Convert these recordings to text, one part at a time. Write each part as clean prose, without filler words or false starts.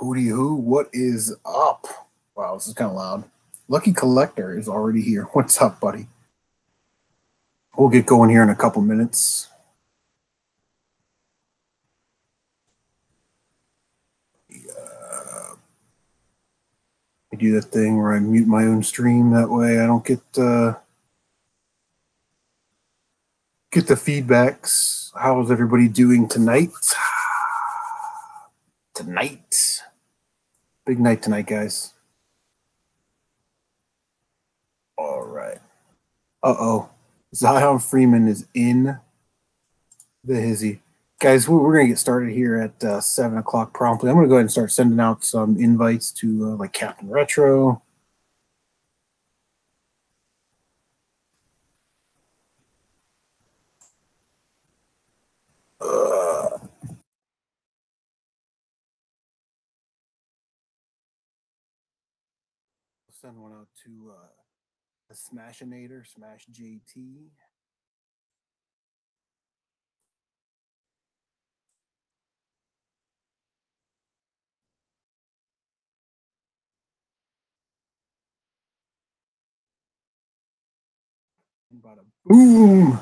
Hootie hoo, what is up? Wow, this is kind of loud. Lucky Collector is already here. What's up, buddy? We'll get going here in a couple minutes. I do that thing where I mute my own stream. That way I don't get the feedbacks. How is everybody doing tonight? Big night tonight, guys. All right. Zion Freeman is in the hizzy. Guys, we're going to get started here at 7 o'clock promptly. I'm going to go ahead and start sending out some invites to like Captain Retro. Send one out to the Smashinator, Smash JT. Bada boom!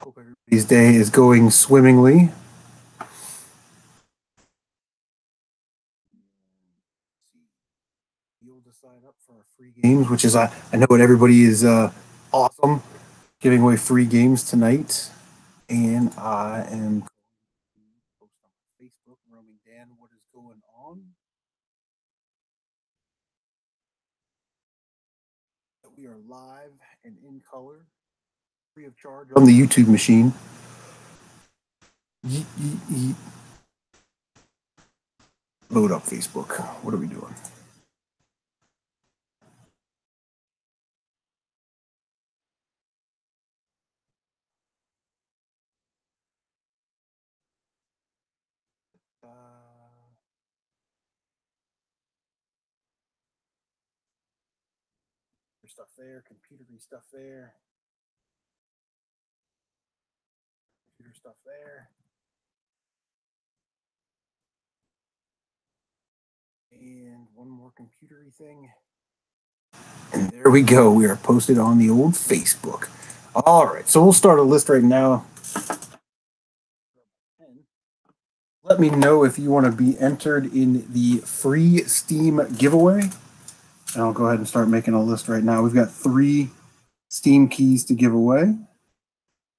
Hope everybody's day is going swimmingly. You'll decide up for our free games, which is I know what everybody is awesome, giving away free games tonight, and I am post on Facebook, Roaming Dan, what is going on? We are live and in color, free of charge on the YouTube machine. Load up Facebook. What are we doing? Stuff there, computery stuff there. Computer stuff there. And one more computery thing. And there we go. We are posted on the old Facebook. All right, so we'll start a list right now. Let me know if you want to be entered in the free Steam giveaway. And I'll go ahead and start making a list right now. We've got 3 Steam keys to give away.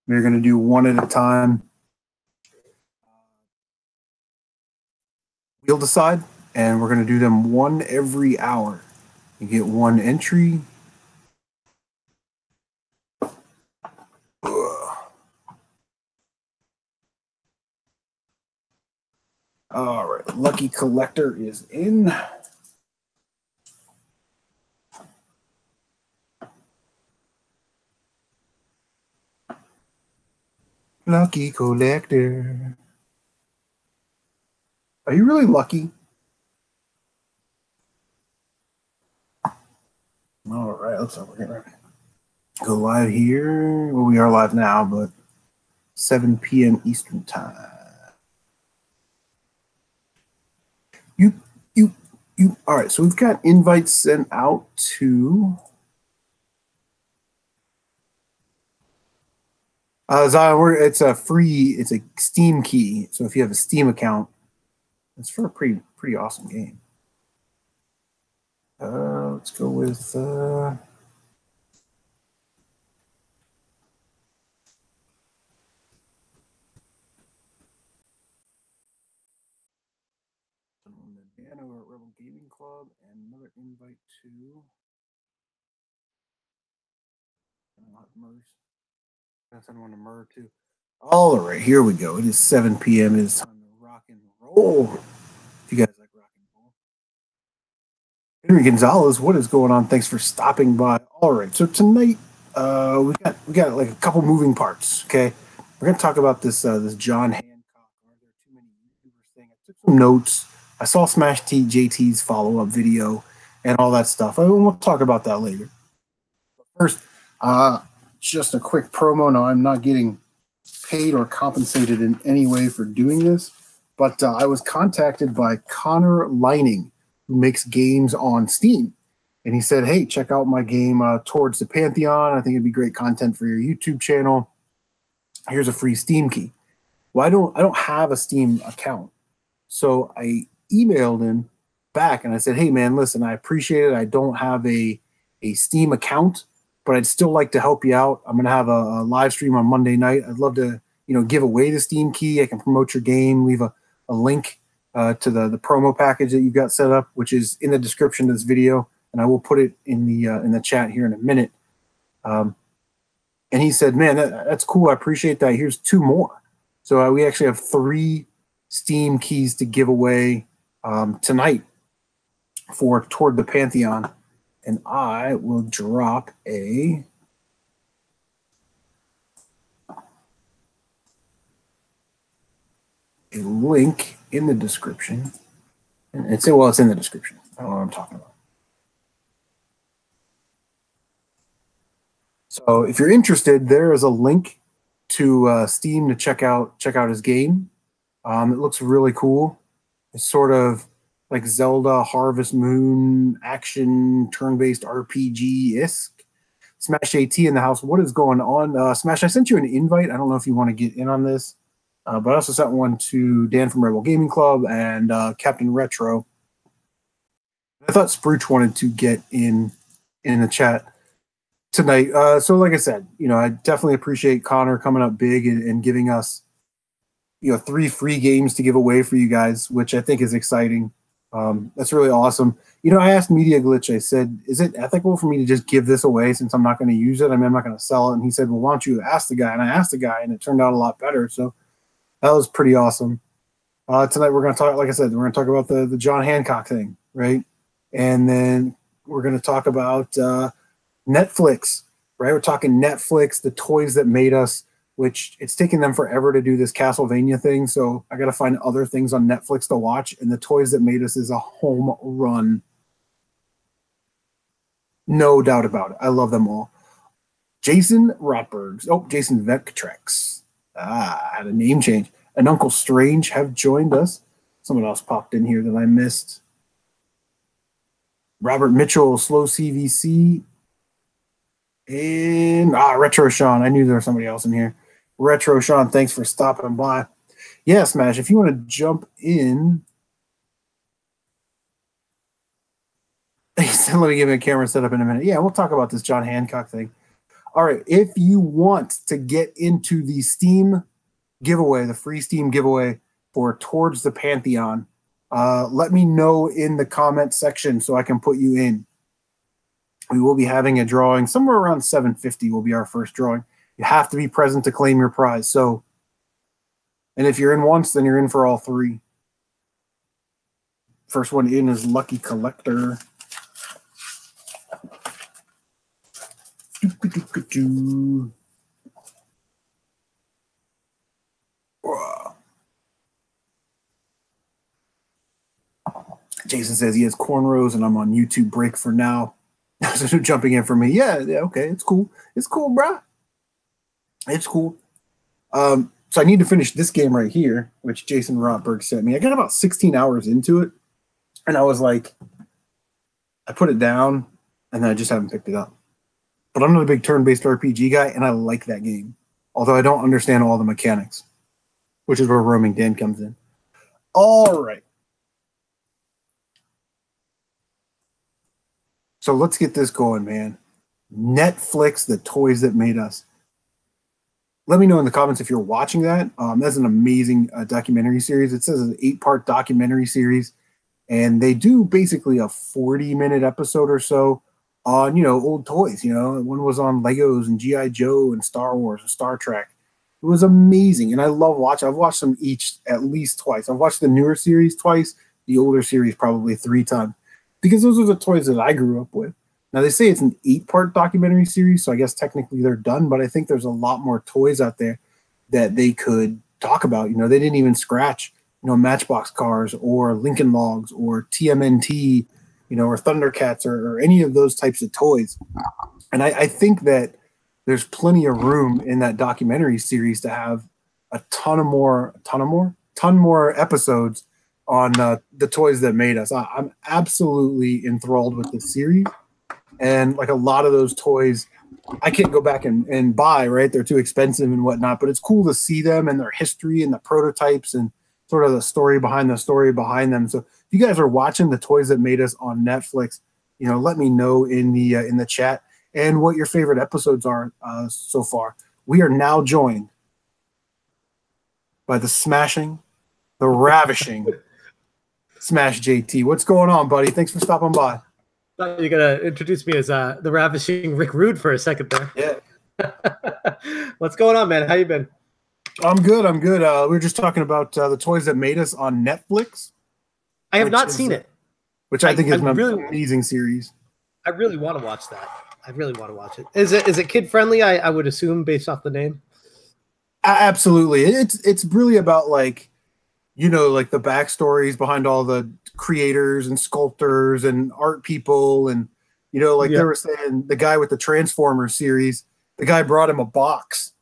We're going to do one at a time. We'll decide, and we're going to do them one every hour. You get one entry. All right, Lucky Collector is in. Lucky Collector. Are you really lucky? All right, let's go live here. Well, we are live now, but 7 p.m. Eastern time. You. All right, so we've got invites sent out to Zion. It's a Steam key. So if you have a Steam account, it's for a pretty awesome game. Let's go with Nano at Rebel Gaming Club, and another invite to MERS. That's one to MER too. All right, here we go. It is 7 p.m. It is time to rock and roll. If you guys like rock and roll. Henry Gonzalez, what is going on? Thanks for stopping by. All right, so tonight we got like a couple moving parts. Okay, we're gonna talk about this John Hancock. Are there too many YouTubers thing? I took some notes. I saw Smash JT's follow-up video and all that stuff. We'll talk about that later. But first, just a quick promo. Now, I'm not getting paid or compensated in any way for doing this. but I was contacted by Conner Linning, who makes games on Steam. And he said, hey, check out my game Towards the Pantheon. I think it'd be great content for your YouTube channel. Here's a free Steam key. Well, I don't have a Steam account. So I emailed him back and I said, hey, man, listen, I appreciate it. I don't have a Steam account, but I'd still like to help you out. I'm going to have a live stream on Monday night. I'd love to, give away the Steam key. I can promote your game, leave a link to the promo package that you've got set up, which is in the description of this video. And I will put it in the chat here in a minute. And he said, man, that's cool. I appreciate that. Here's 2 more. So we actually have 3 Steam keys to give away tonight for Toward the Pantheon. And I will drop a link in the description. And it's in the description. I don't know what I'm talking about. So if you're interested, there is a link to Steam to check out his game. It looks really cool. It's sort of like Zelda Harvest Moon action turn-based RPG-esque. Smash AT in the house. What is going on? Smash, I sent you an invite. I don't know if you want to get in on this. But I also sent one to Dan from Rebel Gaming Club and Captain Retro. I thought Spruch wanted to get in the chat tonight. So like I said, I definitely appreciate Conner coming up big and giving us, 3 free games to give away for you guys, which I think is exciting. That's really awesome. I asked Media Glitch, I said, is it ethical for me to just give this away since I'm not going to use it? I mean, I'm not going to sell it. And he said, well, why don't you ask the guy? And I asked the guy and it turned out a lot better. So that was pretty awesome. Tonight we're going to talk, like I said, we're going to talk about the John Hancock thing, right? And then we're going to talk about Netflix, right? We're talking Netflix, the toys that made us, which it's taken them forever to do this Castlevania thing. So I got to find other things on Netflix to watch. And the toys that made us is a home run. No doubt about it. I love them all. Jason Rotbergs. Oh, Jason Vectrex. I had a name change. And Uncle Strange have joined us. Someone else popped in here that I missed. Robert Mitchell, Slow CVC. And Retro Sean. I knew there was somebody else in here. Retro Sean, thanks for stopping by. Yeah, Smash, if you want to jump in. Let me give me a camera set up in a minute. Yeah, we'll talk about this John Hancock thing. All right, if you want to get into the Steam giveaway, the free Steam giveaway for Towards the Pantheon, let me know in the comment section so I can put you in. We will be having a drawing somewhere around 750 will be our first drawing. You have to be present to claim your prize. So, and if you're in once, then you're in for all 3. First one in is Lucky Collector. Jason says he has cornrows and I'm on YouTube break for now. So jumping in for me. Yeah, okay, it's cool. It's cool, bruh. It's cool. So I need to finish this game right here, which Jason Rotberg sent me. I got about 16 hours into it, and I was like, I put it down, and then I just haven't picked it up. But I'm not a big turn-based RPG guy, and I like that game, although I don't understand all the mechanics, which is where Roaming Dan comes in. All right. So let's get this going, man. Netflix, the toys that made us. Let me know in the comments if you're watching that. That's an amazing documentary series. It says an 8-part documentary series, and they do basically a 40-minute episode or so on, old toys. One was on Legos and G.I. Joe and Star Wars and Star Trek. It was amazing, and I love watching. I've watched them each at least twice. I've watched the newer series twice, the older series probably 3 times, because those are the toys that I grew up with. Now, they say it's an 8-part documentary series, so I guess technically they're done, but I think there's a lot more toys out there that they could talk about. They didn't even scratch, Matchbox cars or Lincoln Logs or TMNT, or Thundercats or any of those types of toys. And I think that there's plenty of room in that documentary series to have a ton of more ton more episodes on the toys that made us. I'm absolutely enthralled with this series, and like a lot of those toys, I can't go back and buy, right? They're too expensive and whatnot, but it's cool to see them and their history and the prototypes and sort of the story behind them. So if you guys are watching the toys that made us on Netflix, let me know in the chat and what your favorite episodes are so far. We are now joined by the smashing, the ravishing Smash JT. What's going on, buddy? Thanks for stopping by. Thought you were gonna introduce me as the ravishing Rick Rude for a second there. Yeah. What's going on, man? How you been? I'm good. We were just talking about the toys that made us on Netflix. I have not seen it. Which I think is an amazing series. I really want to watch that. I really want to watch it. Is it kid friendly? I would assume based off the name. Absolutely. It's really about like the backstories behind all the creators and sculptors and art people. And, they were saying the guy with the Transformers series, the guy brought him a box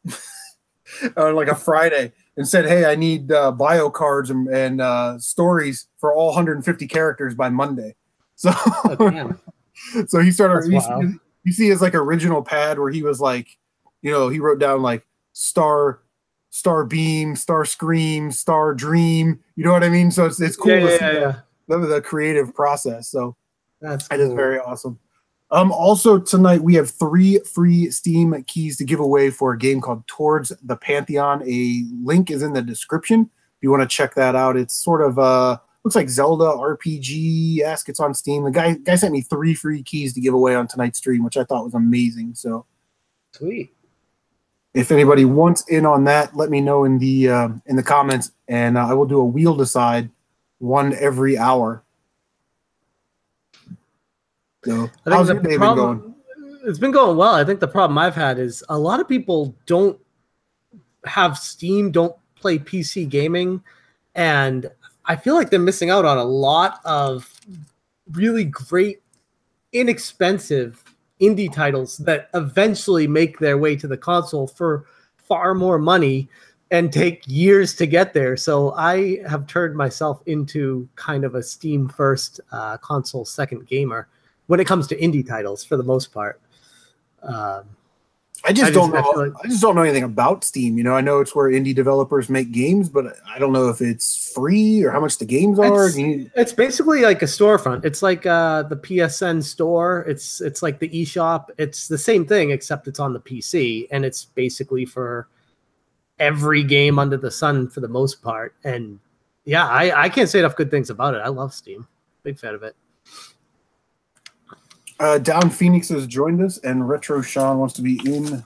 on like a Friday and said, hey, I need bio cards and stories for all 150 characters by Monday. So, so he started, you see his like original pad where he was like, he wrote down like Star Beam, Star Scream, Star Dream. You know what I mean? So it's cool to see the creative process. So that's cool. It is very awesome. Also tonight we have 3 free Steam keys to give away for a game called Towards the Pantheon. A link is in the description if you want to check that out. It's sort of looks like Zelda RPG-esque. It's on Steam. The guy sent me 3 free keys to give away on tonight's stream, which I thought was amazing. So sweet. If anybody wants in on that, let me know in the comments, and I will do a wheel decide one every hour. So, how's your day been going? It's been going well. I think the problem I've had is a lot of people don't have Steam, don't play PC gaming, and I feel like they're missing out on a lot of really great, inexpensive indie titles that eventually make their way to the console for far more money and take years to get there. So I have turned myself into kind of a Steam first, console second gamer when it comes to indie titles for the most part. I just don't know anything about Steam. I know it's where indie developers make games, but I don't know if it's free or how much the games are. It's basically like a storefront. It's like the PSN store. It's like the eShop. It's the same thing, except it's on the PC, and it's basically for every game under the sun for the most part. And yeah, I can't say enough good things about it. I love Steam. Big fan of it. Down Phoenix has joined us, and Retro Sean wants to be in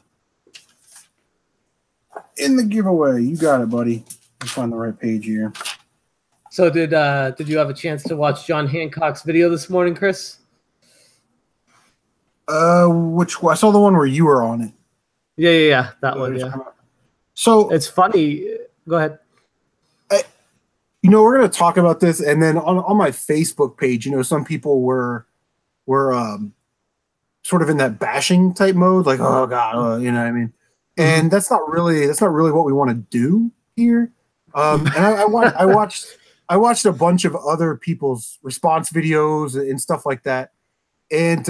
the giveaway. You got it, buddy. Let's find the right page here. So did you have a chance to watch John Hancock's video this morning, Chris? Which one? I saw the one where you were on it. Yeah, that one. Yeah. So it's funny. Go ahead. We're going to talk about this, and then on my Facebook page, some people were sort of in that bashing type mode, like, oh god, you know what I mean? And that's not really what we want to do here. And I watched a bunch of other people's response videos and stuff like that. And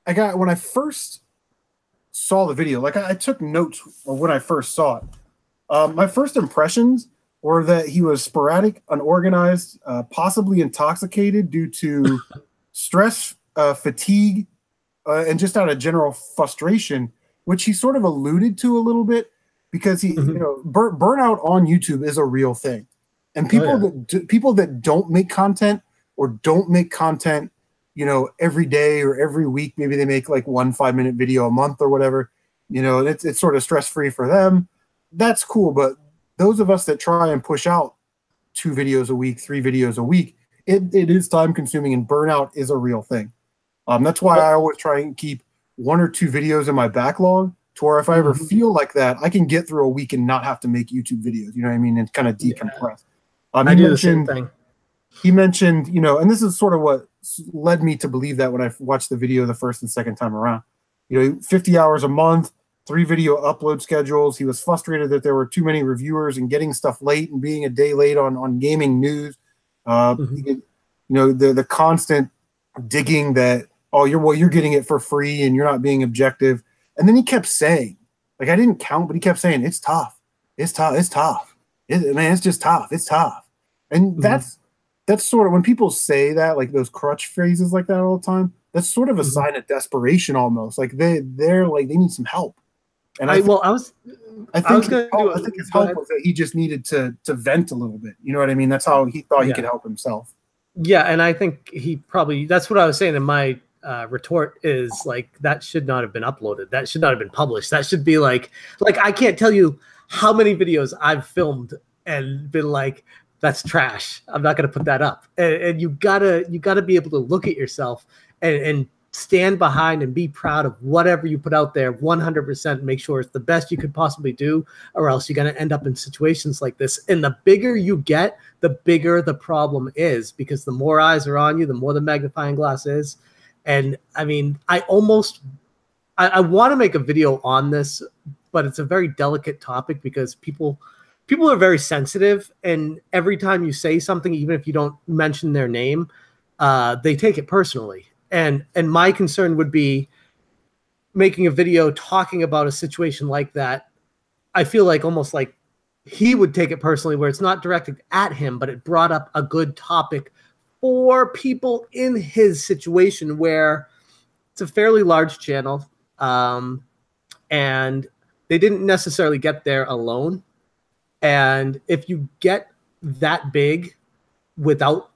when I first saw the video, like I took notes of when I first saw it. My first impressions were that he was sporadic, unorganized, possibly intoxicated due to stress, fatigue, and just out of general frustration, which he sort of alluded to a little bit, because he, burnout on YouTube is a real thing, and people that don't make content or don't make content, every day or every week, maybe they make like 1 5-minute video a month or whatever, it's sort of stress free for them. That's cool, but those of us that try and push out 2 videos a week, 3 videos a week, it is time consuming, and burnout is a real thing. That's why I always try and keep 1 or 2 videos in my backlog, to where if I ever feel like that, I can get through a week and not have to make YouTube videos. You know what I mean? And kind of decompress. I do the same thing. He mentioned, and this is sort of what led me to believe that when I watched the video the first and second time around. 50 hours a month, 3 video upload schedules. He was frustrated that there were too many reviewers and getting stuff late and being a day late on gaming news. You know, the constant digging that, oh, you're getting it for free and you're not being objective. And then he kept saying, like, I didn't count, but he kept saying, it's tough. It's tough. It's tough. Man, it's just tough. It's tough. And that's sort of when people say that, like those crutch phrases like that all the time, that's sort of a sign of desperation almost. Like they're like, they need some help. And I think his help was that he just needed to vent a little bit. You know what I mean? That's how he thought he could help himself. Yeah, and I think he probably, that's what I was saying in my retort is like, that should not have been uploaded. That should not have been published. That should be like I can't tell you how many videos I've filmed and been like, that's trash. I'm not going to put that up. And you gotta be able to look at yourself and stand behind and be proud of whatever you put out there 100%, make sure it's the best you could possibly do, or else you're going to end up in situations like this. And the bigger you get, the bigger the problem is, because the more eyes are on you, the more the magnifying glass is. And I mean, I want to make a video on this, but it's a very delicate topic because people are very sensitive, and every time you say something, even if you don't mention their name, they take it personally. And my concern would be making a video talking about a situation like that. I feel like almost like he would take it personally, where it's not directed at him, but it brought up a good topic for people in his situation, where it's a fairly large channel, and they didn't necessarily get there alone. And if you get that big without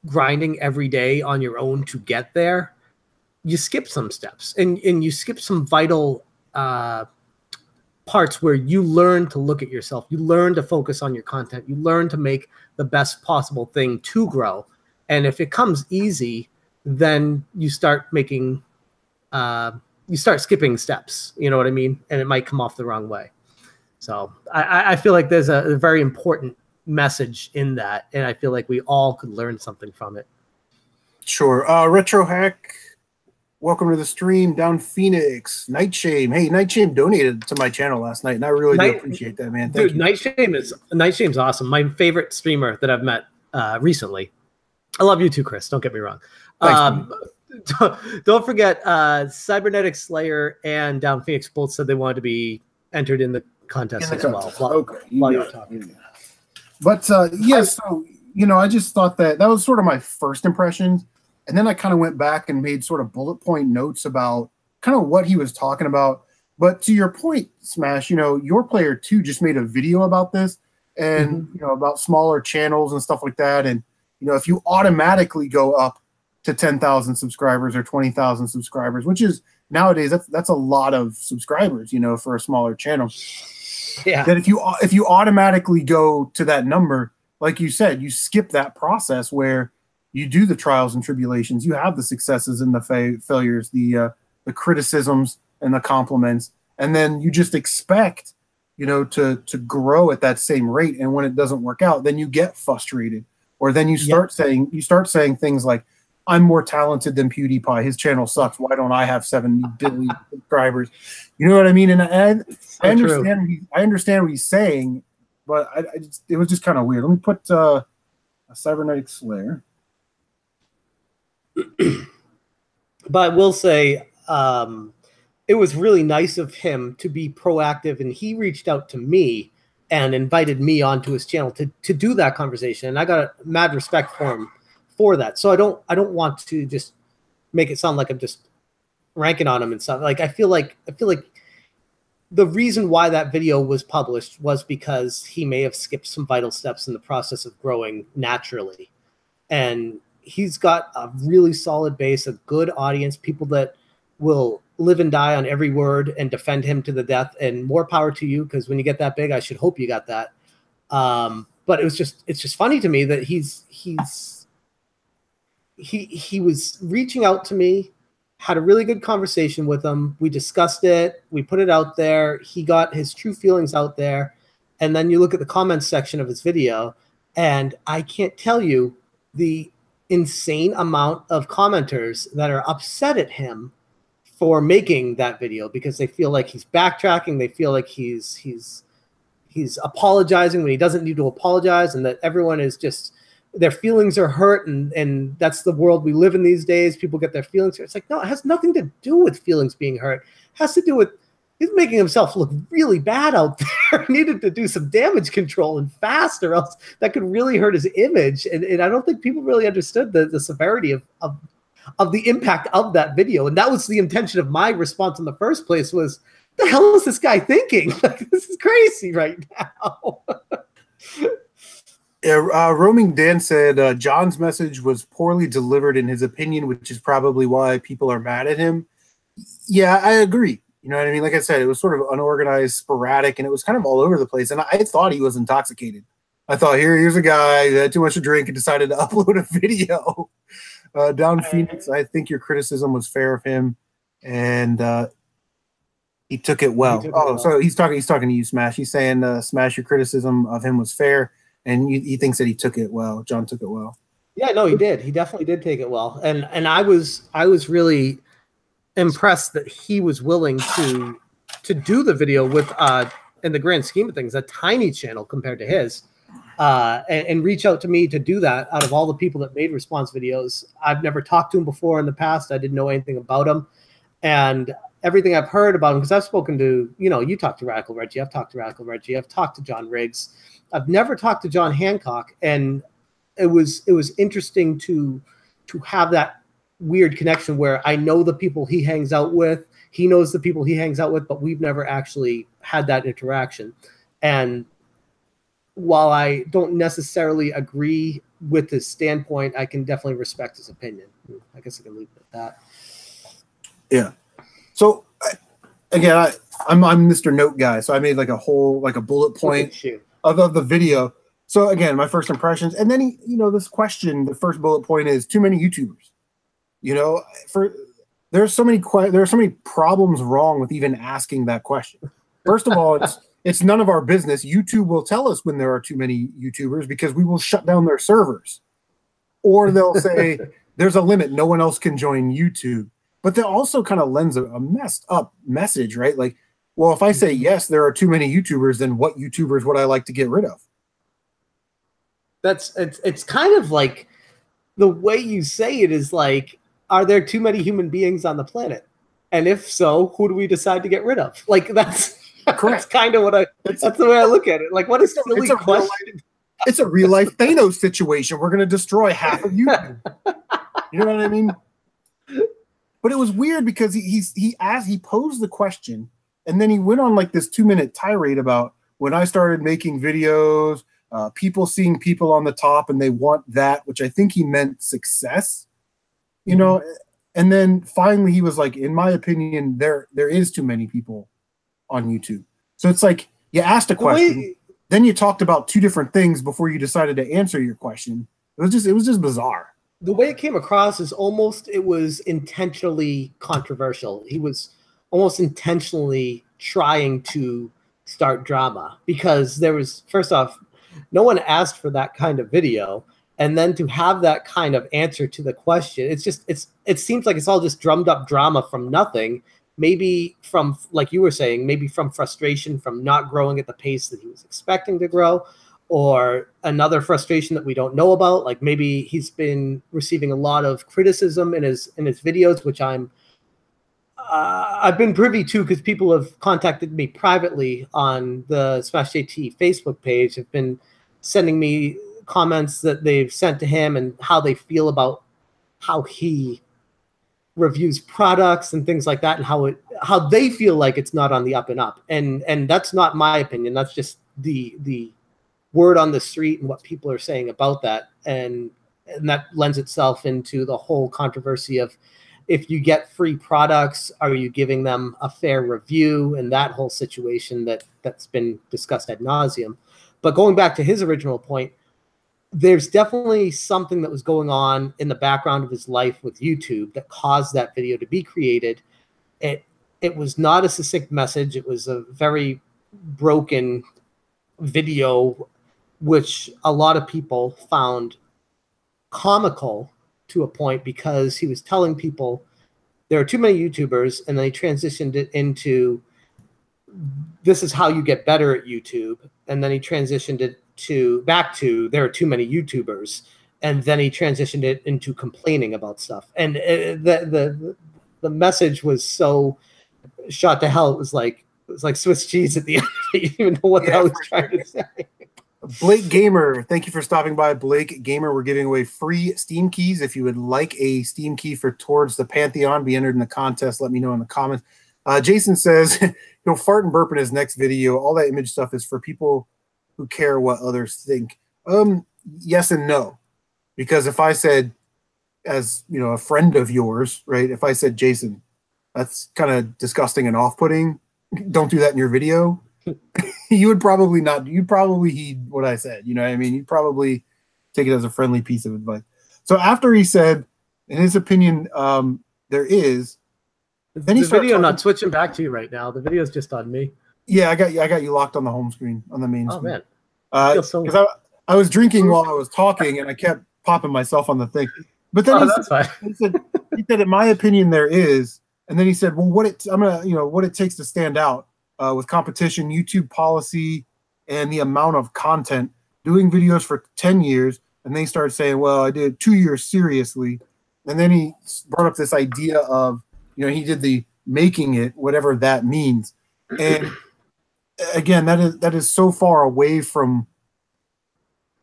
grinding every day on your own to get there, you skip some steps, and you skip some vital parts where you learn to look at yourself, you learn to focus on your content, you learn to make the best possible thing to grow. And if it comes easy, then you start making you start skipping steps, you know what I mean? And it might come off the wrong way. So I feel like there's a very important message in that, and I feel like we all could learn something from it. Sure. Retro Hack, welcome to the stream. Down Phoenix, Night Shame. Hey, Night Shame donated to my channel last night, and I really do appreciate that, man. Thank you. Night Shame's awesome. My favorite streamer that I've met recently. I love you too, Chris. Don't get me wrong. Thanks, don't forget, Cybernetic Slayer and Down Phoenix both said they wanted to be entered in the contest as well. Okay. While you're talking. But yes, so you know, I just thought that was sort of my first impressions, and then I kind of went back and made sort of bullet point notes about kind of what he was talking about. But to your point, Smash, you know, your player too just made a video about this, and you know, about smaller channels and stuff like that. And you know, if you automatically go up to 10,000 subscribers or 20,000 subscribers, which is nowadays that's a lot of subscribers, you know, for a smaller channel. Yeah. That if you automatically go to that number, like you said, you skip that process where you do the trials and tribulations, you have the successes and the failures, the criticisms and the compliments, and then you just expect, you know, to grow at that same rate. And when it doesn't work out, then you get frustrated, or then you start saying things like, I'm more talented than PewDiePie. His channel sucks. Why don't I have 70 billion subscribers? You know what I mean? And I understand what he's saying, but it was just kind of weird. Let me put a Cybernetic Slayer. But I will say, it was really nice of him to be proactive, and he reached out to me and invited me onto his channel to do that conversation. And I got a mad respect for him for that. So I don't want to just make it sound like I'm just ranking on him and stuff. Like I feel like the reason why that video was published was because he may have skipped some vital steps in the process of growing naturally. And he's got a really solid base, a good audience, people that will live and die on every word and defend him to the death. And more power to you, because when you get that big, I should hope you got that. But it's just funny to me that he was reaching out to me, had a really good conversation with him. We discussed it. We put it out there. He got his true feelings out there. And then you look at the comments section of his video, and I can't tell you the insane amount of commenters that are upset at him for making that video because they feel like he's backtracking. They feel like he's apologizing when he doesn't need to apologize, and that everyone is just, their feelings are hurt, and that's the world we live in these days. People get their feelings hurt. It's like, no, it has nothing to do with feelings being hurt. It has to do with he's making himself look really bad out there. He needed to do some damage control and fast, or else that could really hurt his image. And I don't think people really understood the severity of the impact of that video. And that was the intention of my response in the first place was, the hell is this guy thinking? Like, this is crazy right now. Yeah, Roaming Dan said John's message was poorly delivered in his opinion, which is probably why people are mad at him. Yeah, I agree. You know what I mean? Like I said, it was sort of unorganized, sporadic, and it was kind of all over the place. And I thought he was intoxicated. I thought, here's a guy that had too much to drink and decided to upload a video. Down Phoenix, I think your criticism was fair of him, and he took it well. So he's talking to you, Smash. He's saying, Smash, your criticism of him was fair. And he thinks that he took it well. John took it well. Yeah, no, he did. He definitely did take it well. And I was really impressed that he was willing to do the video with in the grand scheme of things, a tiny channel compared to his, and reach out to me to do that. Out of all the people that made response videos, I've never talked to him before in the past. I didn't know anything about him, and everything I've heard about him, because I've spoken to, you talked to Radical Reggie, I've talked to Radical Reggie, I've talked to John Riggs. I've never talked to John Hancock, and it was interesting to have that weird connection where I know the people he hangs out with, he knows the people he hangs out with, but we've never actually had that interaction. And while I don't necessarily agree with his standpoint, I can definitely respect his opinion. I guess I can leave it at that. Yeah. So again, I'm Mr. Note guy, so I made like a bullet point of the video. So again, my first impressions, and then this question, the first bullet point is too many YouTubers. There are so many problems wrong with even asking that question. First of all, it's none of our business. YouTube will tell us when there are too many YouTubers because we will shut down their servers, or they'll say there's a limit, no one else can join YouTube. But that also kind of lends a messed up message, right? Like, well, if I say, yes, there are too many YouTubers, then what YouTubers would I like to get rid of? It's kind of like the way you say it is like, are there too many human beings on the planet? And if so, who do we decide to get rid of? Like, that's kind of that's the way I look at it. Like, what a silly question. It's a real life Thanos situation. We're going to destroy half of YouTube. You know what I mean? But it was weird because he posed the question, and then he went on like this 2-minute tirade about when I started making videos, people seeing people on the top and they want that, which I think he meant success, and then finally he was like, in my opinion, there is too many people on YouTube. So it's like you asked a question, then you talked about two different things before you decided to answer your question. It was just bizarre. The way it came across is it was intentionally controversial. He was almost intentionally trying to start drama because there was, first off, no one asked for that kind of video. And then to have that kind of answer to the question, it seems like it's all just drummed up drama from nothing. Maybe from, like you were saying, maybe from frustration from not growing at the pace that he was expecting to grow, or another frustration that we don't know about. Like maybe he's been receiving a lot of criticism in his videos, which I've been privy to because people have contacted me privately on the Smash JT Facebook page, have been sending me comments that they've sent to him and how they feel about how he reviews products and things like that, and how they feel like it's not on the up and up. And that's not my opinion. That's just the word on the street and what people are saying about that. And that lends itself into the whole controversy of, if you get free products, are you giving them a fair review? And that whole situation that's been discussed ad nauseum. But going back to his original point, there's definitely something that was going on in the background of his life with YouTube that caused that video to be created. It was not a succinct message. It was a very broken video, which a lot of people found comical to a point, because he was telling people there are too many YouTubers, and then he transitioned it into this is how you get better at YouTube, and then he transitioned it back to there are too many YouTubers, and then he transitioned it into complaining about stuff, and the message was so shot to hell. It was like Swiss cheese at the end. You didn't even know what the hell I was trying to say. Blake Gamer, thank you for stopping by. Blake Gamer, we're giving away free Steam keys. If you would like a Steam key for Towards the Pantheon, be entered in the contest. Let me know in the comments. Jason says he'll fart and burp in his next video. All that image stuff is for people who care what others think. Yes and no. Because if I said, as you know, a friend of yours, right? If I said, Jason, that's kind of disgusting and off-putting, don't do that in your video. You would probably not. You'd probably heed what I said. You know what I mean? You'd probably take it as a friendly piece of advice. So after he said, in his opinion, there is. Then the video not switching back to you right now. The video is just on me. Yeah, I got you locked on the home screen, on the main screen. Man, because I was drinking while I was talking, and I kept popping myself on the thing. But then he said, in my opinion, there is. And then he said, well, what it takes to stand out. With competition, YouTube policy, and the amount of content, doing videos for 10 years, and they started saying, well, I did 2 years seriously. And then he brought up this idea of, he did the making it, whatever that means. And again, that is so far away from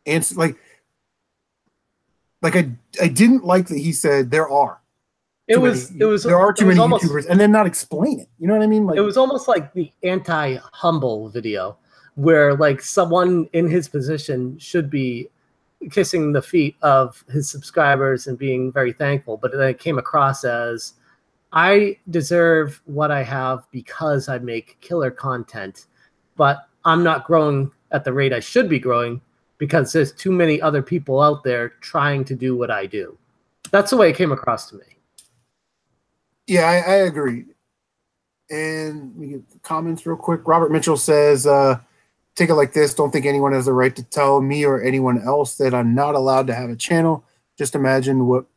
answer. Like I didn't like that he said there are. There are too many YouTubers, and then not explain it. You know what I mean? Like, it was almost like the anti-humble video, where like someone in his position should be kissing the feet of his subscribers and being very thankful, but then it came across as I deserve what I have because I make killer content, but I'm not growing at the rate I should be growing because there's too many other people out there trying to do what I do. That's the way it came across to me. Yeah, I agree. And we get the comments real quick. Robert Mitchell says, take it like this. Don't think anyone has the right to tell me or anyone else that I'm not allowed to have a channel. Just imagine what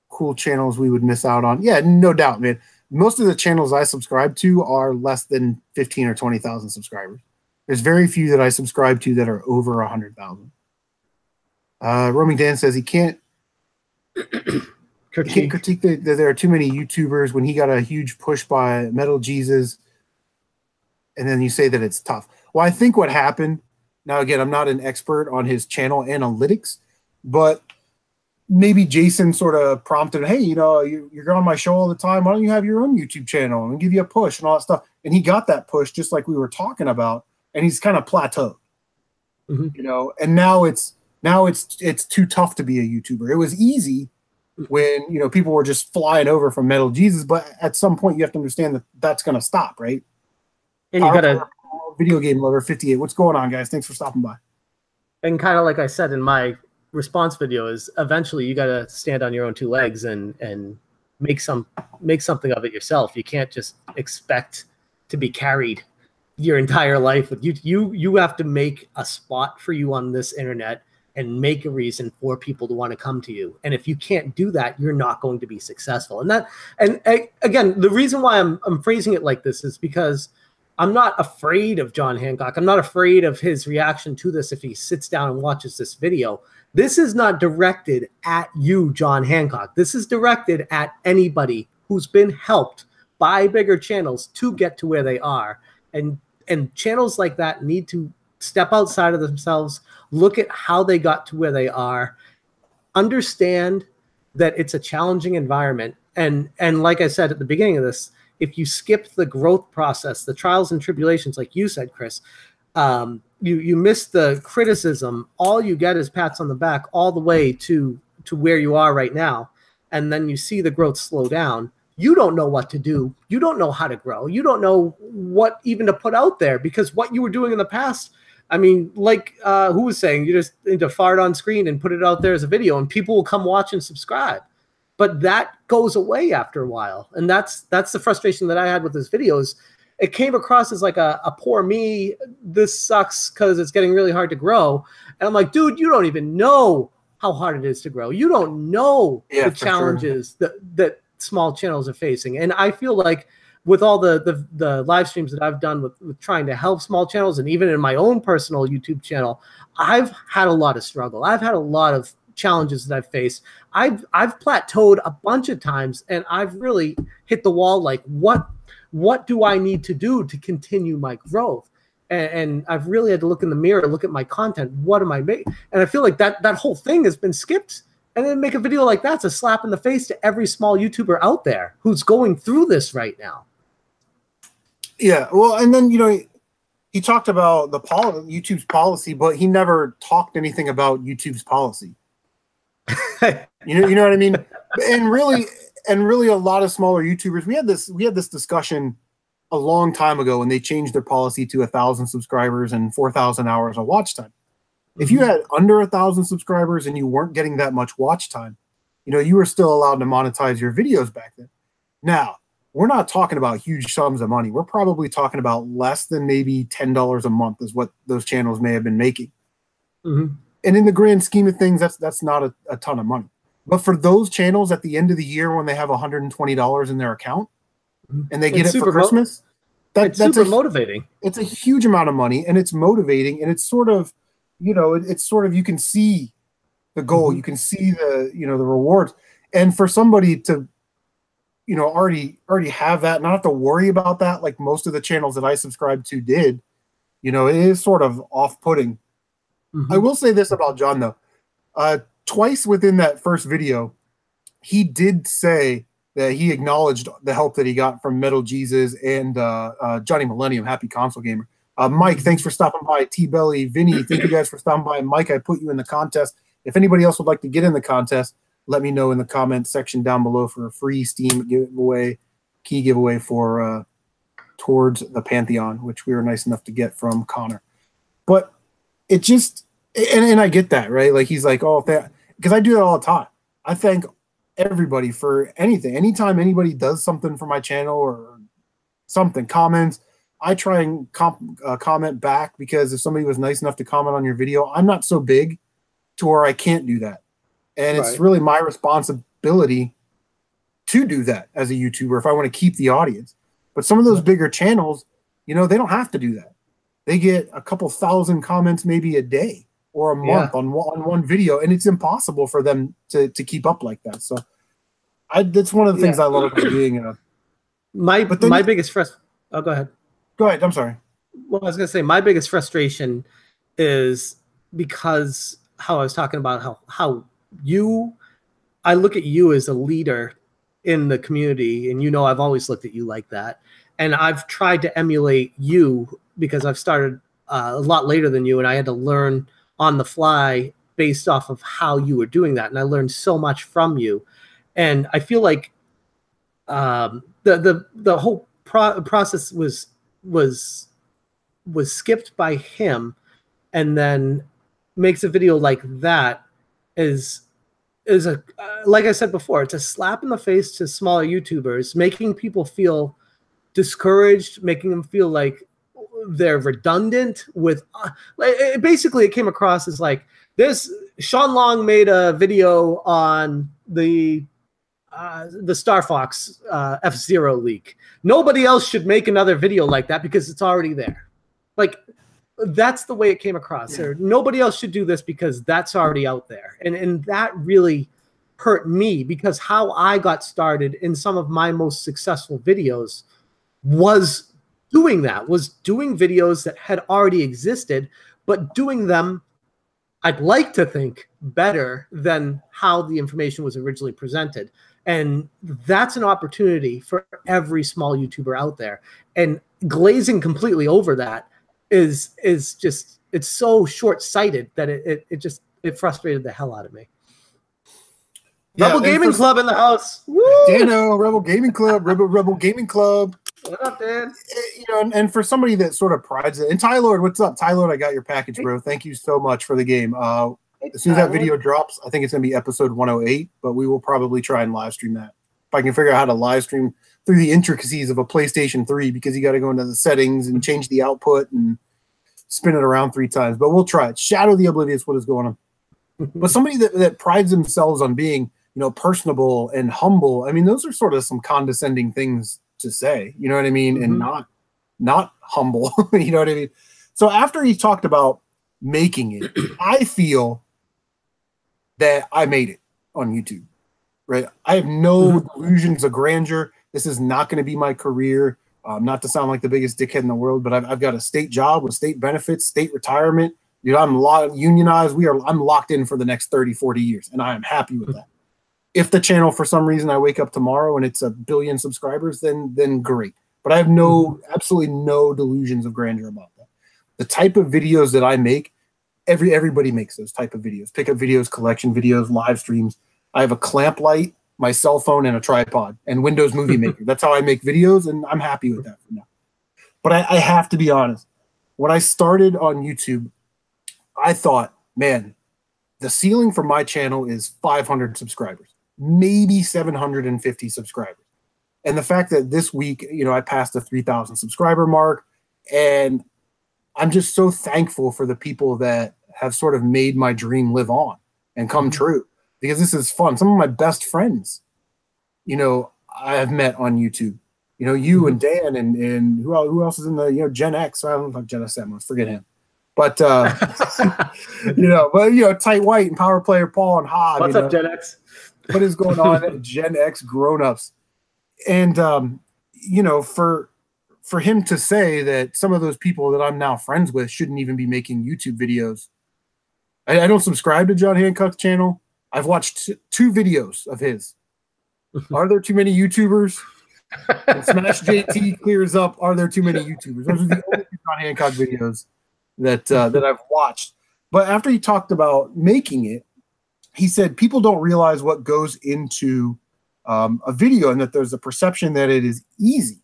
cool channels we would miss out on. Yeah, no doubt, man. Most of the channels I subscribe to are less than 15 or 20,000 subscribers. There's very few that I subscribe to that are over 100,000. Roaming Dan says he can't critique that there are too many YouTubers when he got a huge push by Metal Jesus, and then you say that it's tough. Well, I think what happened, now again, I'm not an expert on his channel analytics, but maybe Jason sort of prompted, hey, you're on my show all the time. Why don't you have your own YouTube channel and give you a push and all that stuff? And he got that push just like we were talking about, and he's kind of plateaued, and now it's too tough to be a YouTuber. It was easy when people were just flying over from Metal Jesus, but at some point you have to understand that that's going to stop, right? And you got to video game lover 58. What's going on, guys? Thanks for stopping by. And kind of like I said in my response video, is eventually you got to stand on your own two legs and make something of it yourself. You can't just expect to be carried your entire life. You have to make a spot for you on this internet and make a reason for people to want to come to you. And if you can't do that, you're not going to be successful. And again, the reason why I'm phrasing it like this is because I'm not afraid of John Hancock. I'm not afraid of his reaction to this if he sits down and watches this video. This is not directed at you, John Hancock. This is directed at anybody who's been helped by bigger channels to get to where they are. And channels like that need to step outside of themselves, look at how they got to where they are, understand that it's a challenging environment. And like I said at the beginning of this, if you skip the growth process, the trials and tribulations, like you said, Chris, you miss the criticism. All you get is pats on the back all the way to where you are right now. And then you see the growth slow down. You don't know what to do. You don't know how to grow. You don't know what even to put out there, because what you were doing in the past, I mean, like who was saying, you just need to fart on screen and put it out there as a video and people will come watch and subscribe. But that goes away after a while. And that's the frustration that I had with this videos. It came across as like a poor me, this sucks because it's getting really hard to grow. And I'm like, dude, you don't even know how hard it is to grow. You don't know the challenges that small channels are facing. And I feel like with all the live streams that I've done with trying to help small channels, and even in my own personal YouTube channel, I've had a lot of struggle. I've had a lot of challenges that I've faced. I've plateaued a bunch of times, and I've really hit the wall. Like, what do I need to do to continue my growth? And I've really had to look in the mirror, look at my content. What am I making? And I feel like that whole thing has been skipped. And then make a video like that's a slap in the face to every small YouTuber out there who's going through this right now. Yeah, well, and then, you know, he talked about YouTube's policy, but he never talked anything about YouTube's policy. You know what I mean? And really, a lot of smaller YouTubers, we had this discussion a long time ago when they changed their policy to 1,000 subscribers and 4,000 hours of watch time. If you had under 1,000 subscribers and you weren't getting that much watch time, you know, you were still allowed to monetize your videos back then. Now, we're not talking about huge sums of money. We're probably talking about less than maybe $10 a month is what those channels may have been making. And in the grand scheme of things, that's not a ton of money. But for those channels at the end of the year when they have $120 in their account and they get it for Christmas, that's super motivating. It's a huge amount of money, and it's motivating, and it's sort of, you know, it's sort of, you can see the goal, you can see the, you know, the rewards. And for somebody to, you know, already have that, not have to worry about that like most of the channels that I subscribe to did, you know, it is sort of off-putting. I will say this about John, though. Twice within that first video, he did say that he acknowledged the help that he got from Metal Jesus and Johnny Millennium, Happy Console Gamer. Mike, thanks for stopping by. T-Belly, Vinny, thank you guys for stopping by. Mike, I put you in the contest. If anybody else would like to get in the contest, let me know in the comments section down below for a free Steam giveaway, key giveaway for Towards the Pantheon, which we were nice enough to get from Connor. But it just, and I get that, right? Like, he's like, oh, because I do that all the time. I thank everybody for anything. Anytime anybody does something for my channel or something, comments, I try and comment back, because if somebody was nice enough to comment on your video, I'm not so big to where I can't do that. And it's really my responsibility to do that as a YouTuber if I want to keep the audience. But some of those bigger channels, you know, they don't have to do that. They get a couple thousand comments maybe a day or a month on one video, and it's impossible for them to keep up like that. So that's one of the things I love about being my biggest frustration. Oh, go ahead. Go ahead. I'm sorry. Well, I was going to say my biggest frustration is because how I was talking about how I look at you as a leader in the community, and you know I've always looked at you like that, and I've tried to emulate you because I've started a lot later than you, and I had to learn on the fly based off of how you were doing that, and I learned so much from you. And I feel like the whole process was skipped by him, and then makes a video like that is a like I said before, it's a slap in the face to smaller YouTubers, making people feel discouraged, making them feel like they're redundant with basically it came across as like this. Sean Long made a video on the Star Fox F-Zero leak. Nobody else should make another video like that because it's already there. Like, that's the way it came across. Or nobody else should do this because that's already out there. And that really hurt me, because how I got started in some of my most successful videos was doing that, was doing videos that had already existed, but doing them, I'd like to think, better than how the information was originally presented. And that's an opportunity for every small YouTuber out there. And glazing completely over that is just, it's so short-sighted that it frustrated the hell out of me. Yeah, Rebel Gaming Club in the house. Woo! Dano, Rebel Gaming Club, Rebel Gaming Club. What up, Dan? You know, and for somebody that sort of prides it, and Tylord, what's up? Tylord, I got your package, bro. Thank you so much for the game. As soon as that video drops, I think it's going to be episode 108, but we will probably try and live stream that. If I can figure out how to live stream through the intricacies of a PlayStation 3, because you got to go into the settings and change the output and spin it around 3 times, but we'll try it. Shadow the Oblivious, what is going on? But somebody that prides themselves on being personable and humble. I mean, those are sort of some condescending things to say, you know what I mean? And not humble, you know what I mean? So after he talked about making it, I feel that I made it on YouTube, right? I have no delusions of grandeur. This is not going to be my career. Not to sound like the biggest dickhead in the world, but I've got a state job with state benefits, state retirement. I'm unionized. I'm locked in for the next 30, 40 years, and I am happy with that. If the channel, for some reason, I wake up tomorrow and it's 1 billion subscribers, then great. But I have absolutely no delusions of grandeur about that. The type of videos that I make, everybody makes those type of videos. Pickup videos, collection videos, live streams. I have a clamp light, my cell phone, and a tripod, and Windows Movie Maker. That's how I make videos, and I'm happy with that for now. But I have to be honest. When I started on YouTube, I thought, man, the ceiling for my channel is 500 subscribers, maybe 750 subscribers. And the fact that this week, I passed the 3,000 subscriber mark, and I'm just so thankful for the people that have sort of made my dream live on and come true, because this is fun. Some of my best friends, I have met on YouTube. You and Dan and who else is in the Gen X? I don't know if Gen S, forget him. But Tight White and Power Player Paul and Hob. What's up, Gen X? What is going on? Gen X grown-ups. And for him to say that some of those people that I'm now friends with shouldn't even be making YouTube videos. I don't subscribe to John Hancock's channel. I've watched 2 videos of his. Are there too many YouTubers? And Smash JT clears up. Are there too many YouTubers? Those are the only 2 John Hancock videos that I've watched. But after he talked about making it, he said people don't realize what goes into a video, and that there's a perception that it is easy.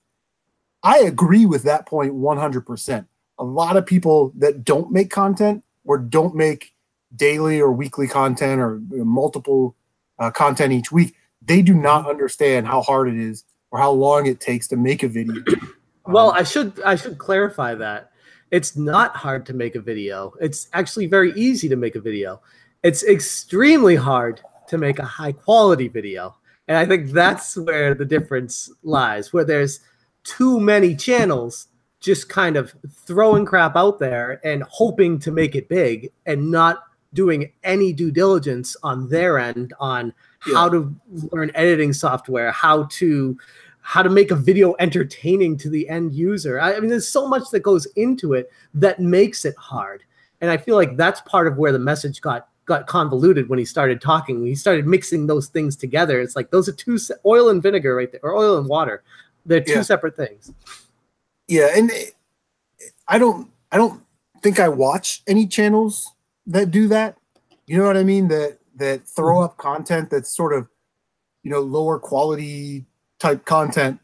I agree with that point 100%. A lot of people that don't make content or don't make daily or weekly content or multiple content each week, they do not understand how hard it is or how long it takes to make a video. Well, I should clarify that. It's not hard to make a video. It's actually very easy to make a video. It's extremely hard to make a high quality video. And I think that's where the difference lies, where there's too many channels just kind of throwing crap out there and hoping to make it big and not doing any due diligence on their end on how to learn editing software, how to make a video entertaining to the end user. I mean, there's so much that goes into it that makes it hard. And I feel like that's part of where the message got convoluted when he started talking. When he started mixing those things together, it's like those are oil and vinegar right there, or oil and water. They're two separate things. Yeah, and I don't think I watch any channels that do that. You know what I mean? That throw up content that's sort of, lower quality type content.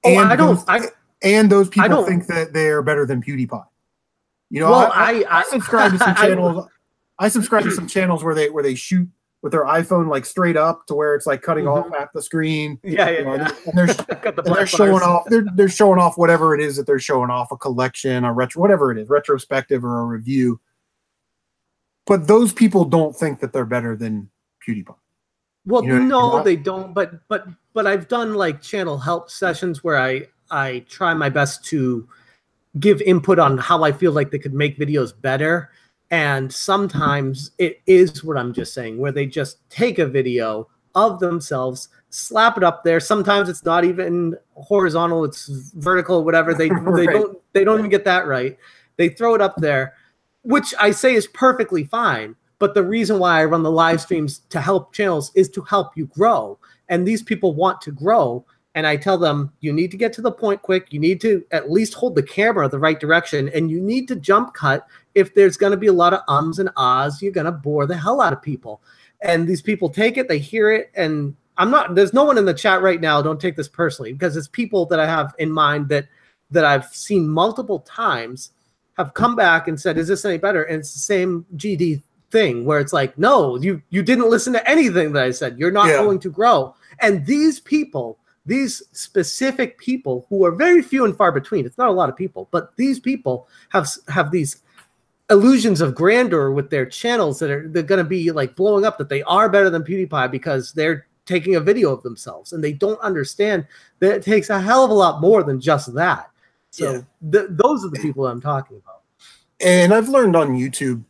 And those people think that they're better than PewDiePie. I subscribe to some channels. I subscribe to some channels where they shoot with their iPhone like straight up to where it's like cutting off half the screen. And they're showing off. They're showing off whatever it is that they're showing off, a collection, a retro, whatever it is, retrospective or a review. But those people don't think that they're better than PewDiePie. Well, no, they don't. But I've done like channel help sessions where I try my best to give input on how I feel like they could make videos better. And sometimes it is what I'm just saying, where they just take a video of themselves, slap it up there. Sometimes it's not even horizontal, it's vertical, whatever. They don't even get that right. They throw it up there, which I say is perfectly fine. But the reason why I run the live streams to help channels is to help you grow. And these people want to grow. And I tell them, you need to get to the point quick. You need to at least hold the camera the right direction. And you need to jump cut. If there's going to be a lot of ums and ahs, you're going to bore the hell out of people. And these people take it, they hear it. And there's no one in the chat right now. Don't take this personally, because it's people that I have in mind that I've seen multiple times have come back and said, is this any better? And it's the same GD thing where it's like, no, you didn't listen to anything that I said. You're not going to grow. And these people, these specific people who are very few and far between, it's not a lot of people, but these people have these illusions of grandeur with their channels they're going to be like blowing up, that they are better than PewDiePie because they're taking a video of themselves, and they don't understand that it takes a hell of a lot more than just that. So those are the people I'm talking about. And I've learned on YouTube,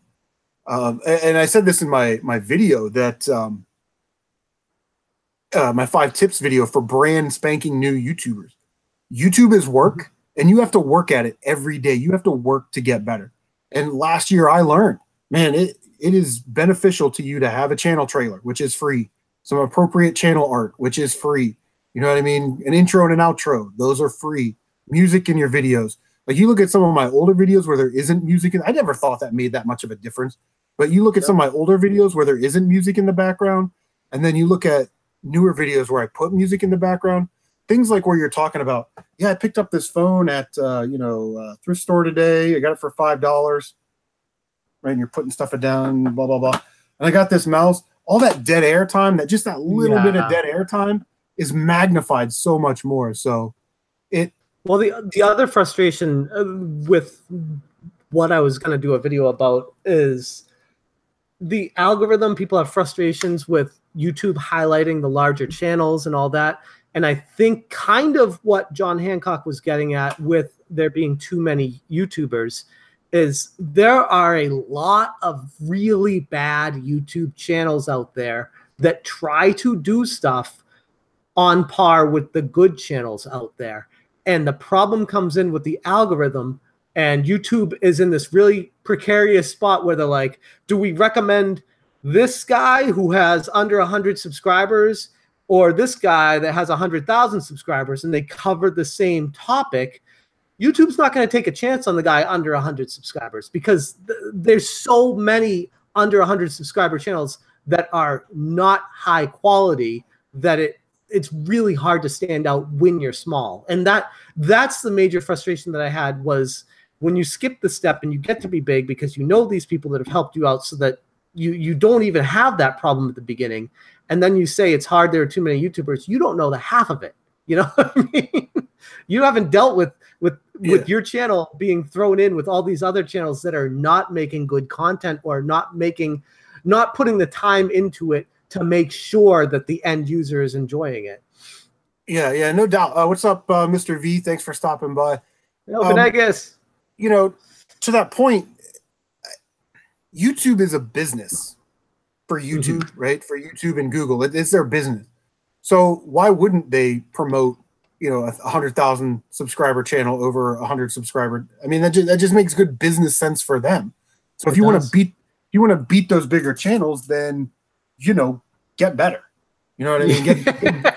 and I said this in my video, that my 5 tips video for brand spanking new YouTubers. YouTube is work, and you have to work at it every day. You have to work to get better. And last year I learned, man, it is beneficial to you to have a channel trailer, which is free, some appropriate channel art, which is free. You know what I mean? An intro and an outro, those are free. Music in your videos. Like, you look at some of my older videos where there isn't music. I never thought that made that much of a difference. But you look at some of my older videos where there isn't music in the background, and then you look at newer videos where I put music in the background. Things like where you're talking about, yeah, I picked up this phone at thrift store today. I got it for $5. Right, and you're putting stuff down, blah blah blah. And I got this mouse. All that dead air time, that little bit of dead air time, is magnified so much more. So it. Well, the other frustration with what I was going to do a video about is the algorithm. People have frustrations with YouTube highlighting the larger channels and all that. And I think kind of what John Hancock was getting at with there being too many YouTubers is there are a lot of really bad YouTube channels out there that try to do stuff on par with the good channels out there. And the problem comes in with the algorithm, and YouTube is in this really precarious spot where they're like, do we recommend this guy who has under 100 subscribers or this guy that has 100,000 subscribers, and they cover the same topic? YouTube's not going to take a chance on the guy under 100 subscribers because there's so many under 100 subscriber channels that are not high quality that it's really hard to stand out when you're small. And that's the major frustration that I had, was when you skip the step and you get to be big because you know these people that have helped you out so that you don't even have that problem at the beginning. And then you say it's hard, there are too many YouTubers. You don't know the half of it. You know what I mean? You haven't dealt with your channel being thrown in with all these other channels that are not making good content or not putting the time into it to make sure that the end user is enjoying it. Yeah, no doubt. What's up, Mr. V? Thanks for stopping by. I guess, to that point, YouTube is a business for YouTube, right? For YouTube and Google, it's their business. So why wouldn't they promote, a 100,000 subscriber channel over 100 subscriber? I mean, that just makes good business sense for them. So if you want to beat those bigger channels, then get better. You know what I mean?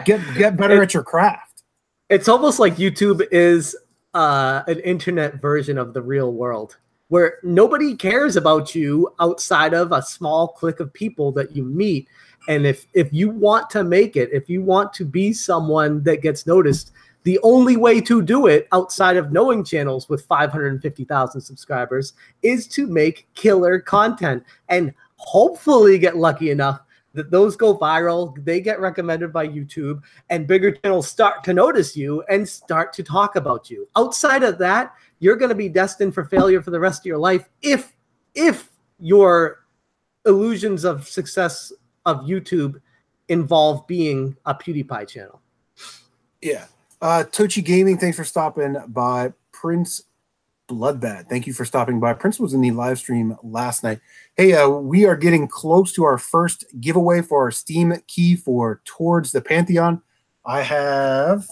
Get better at your craft. It's almost like YouTube is an internet version of the real world, where nobody cares about you outside of a small clique of people that you meet. And if you want to make it, if you want to be someone that gets noticed, the only way to do it outside of knowing channels with 550,000 subscribers is to make killer content and hopefully get lucky enough that those go viral, they get recommended by YouTube, and bigger channels start to notice you and start to talk about you. Outside of that, you're going to be destined for failure for the rest of your life if your illusions of success of YouTube involve being a PewDiePie channel. Yeah. Tochi Gaming, thanks for stopping by. Prince Bloodbad, thank you for stopping by. Prince was in the live stream last night. Hey, we are getting close to our first giveaway for our Steam key for Towards the Pantheon. I have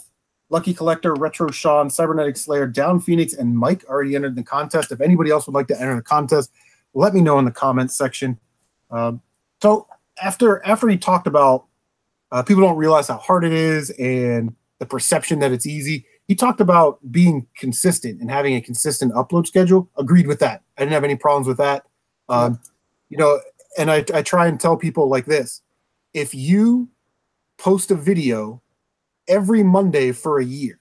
Lucky Collector, Retro Sean, Cybernetic Slayer, Down Phoenix, and Mike already entered the contest. If anybody else would like to enter the contest, let me know in the comments section. So after he talked about people don't realize how hard it is and the perception that it's easy, he talked about being consistent and having a consistent upload schedule. Agreed with that. I didn't have any problems with that. And I try and tell people like this: if you post a video every Monday for a year,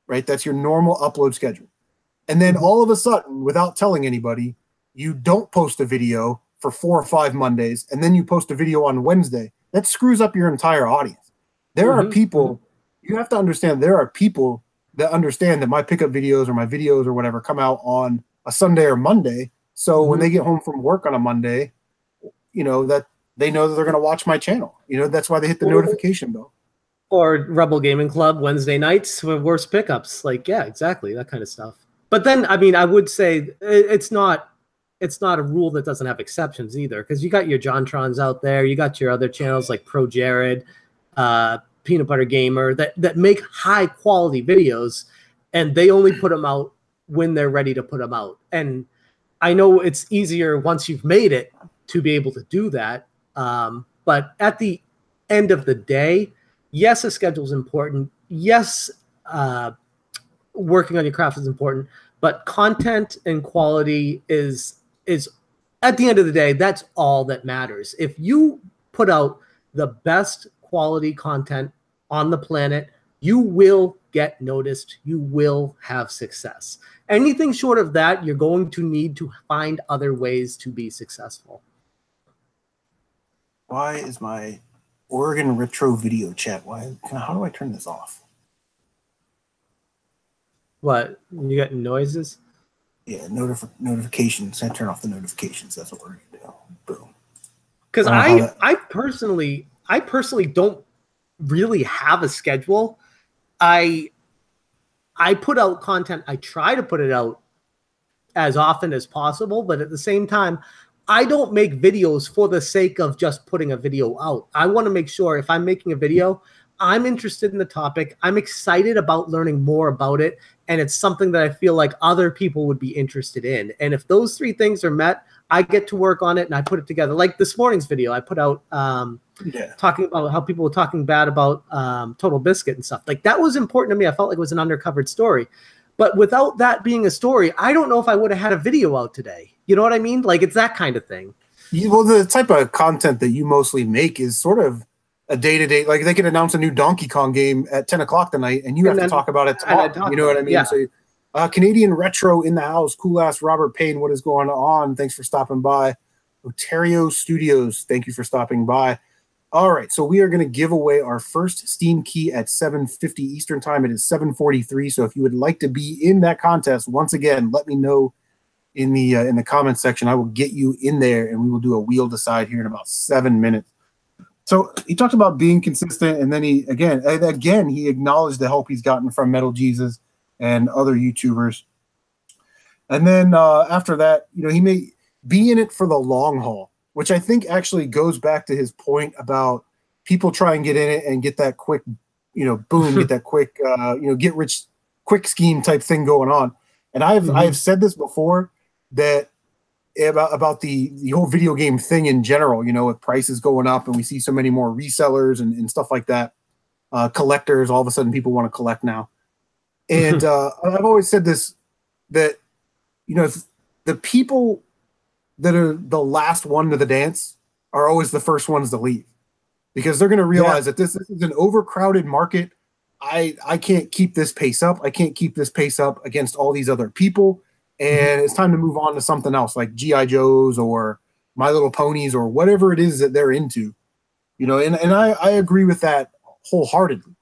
right? That's your normal upload schedule. And then all of a sudden, without telling anybody, you don't post a video for 4 or 5 Mondays, and then you post a video on Wednesday. That screws up your entire audience. There are people, you have to understand, there are people that understand that my pickup videos or my videos or whatever come out on a Sunday or Monday. So when they get home from work on a Monday, that they know that they're going to watch my channel. That's why they hit the notification bell. Or Rebel Gaming Club Wednesday nights with worst pickups. Like, yeah, exactly, that kind of stuff. But then, I mean, I would say it's not a rule that doesn't have exceptions either, because you got your JonTrons out there, you got your other channels like Pro Jared, Peanut Butter Gamer that make high quality videos, and they only put them out when they're ready to put them out. And I know it's easier once you've made it to be able to do that. But at the end of the day, yes, a schedule is important. Yes, working on your craft is important, but content and quality is at the end of the day, that's all that matters. If you put out the best quality content on the planet, you will get noticed. You will have success. Anything short of that, you're going to need to find other ways to be successful. Why is my Oregon Retro video chat? How do I turn this off? What? You got noises? Yeah, notifications. I turn off the notifications. That's what we're gonna do. Boom. Because I personally don't really have a schedule. I put out content. I try to put it out as often as possible, but at the same time, I don't make videos for the sake of just putting a video out. I want to make sure if I'm making a video, I'm interested in the topic. I'm excited about learning more about it. And it's something that I feel like other people would be interested in. And if those three things are met, I get to work on it and I put it together. Like this morning's video, I put out talking about how people were talking bad about Total Biscuit and stuff. Like that was important to me. I felt like it was an undercovered story. But without that being a story, I don't know if I would have had a video out today. You know what I mean? Like it's that kind of thing. Well, the type of content that you mostly make is sort of a day-to-day, like they could announce a new Donkey Kong game at 10 o'clock tonight and you have to talk about it tomorrow. You know what I mean? Yeah. So Canadian Retro in the house, cool ass Robert Payne, what is going on? Thanks for stopping by. Ontario Studios, thank you for stopping by. All right, so we are going to give away our first Steam key at 7:50 Eastern time. It is 7:43. So if you would like to be in that contest, once again, let me know in the comment section. I will get you in there, and we will do a wheel decide here in about 7 minutes. So he talked about being consistent, and then he again he acknowledged the help he's gotten from Metal Jesus and other YouTubers. And then after that, he may be in it for the long haul, which I think actually goes back to his point about people try and get in it and get that quick, boom, get that quick, get rich quick scheme type thing going on. And I've said this before that about the whole video game thing in general, with prices going up and we see so many more resellers and stuff like that, collectors, all of a sudden people want to collect now. And I've always said this, that, the people that are the last one to the dance are always the first ones to leave, because they're going to realize that this is an overcrowded market. I can't keep this pace up. I can't keep this pace up against all these other people. And it's time to move on to something else like G.I. Joes or My Little Ponies or whatever it is that they're into, and I agree with that wholeheartedly.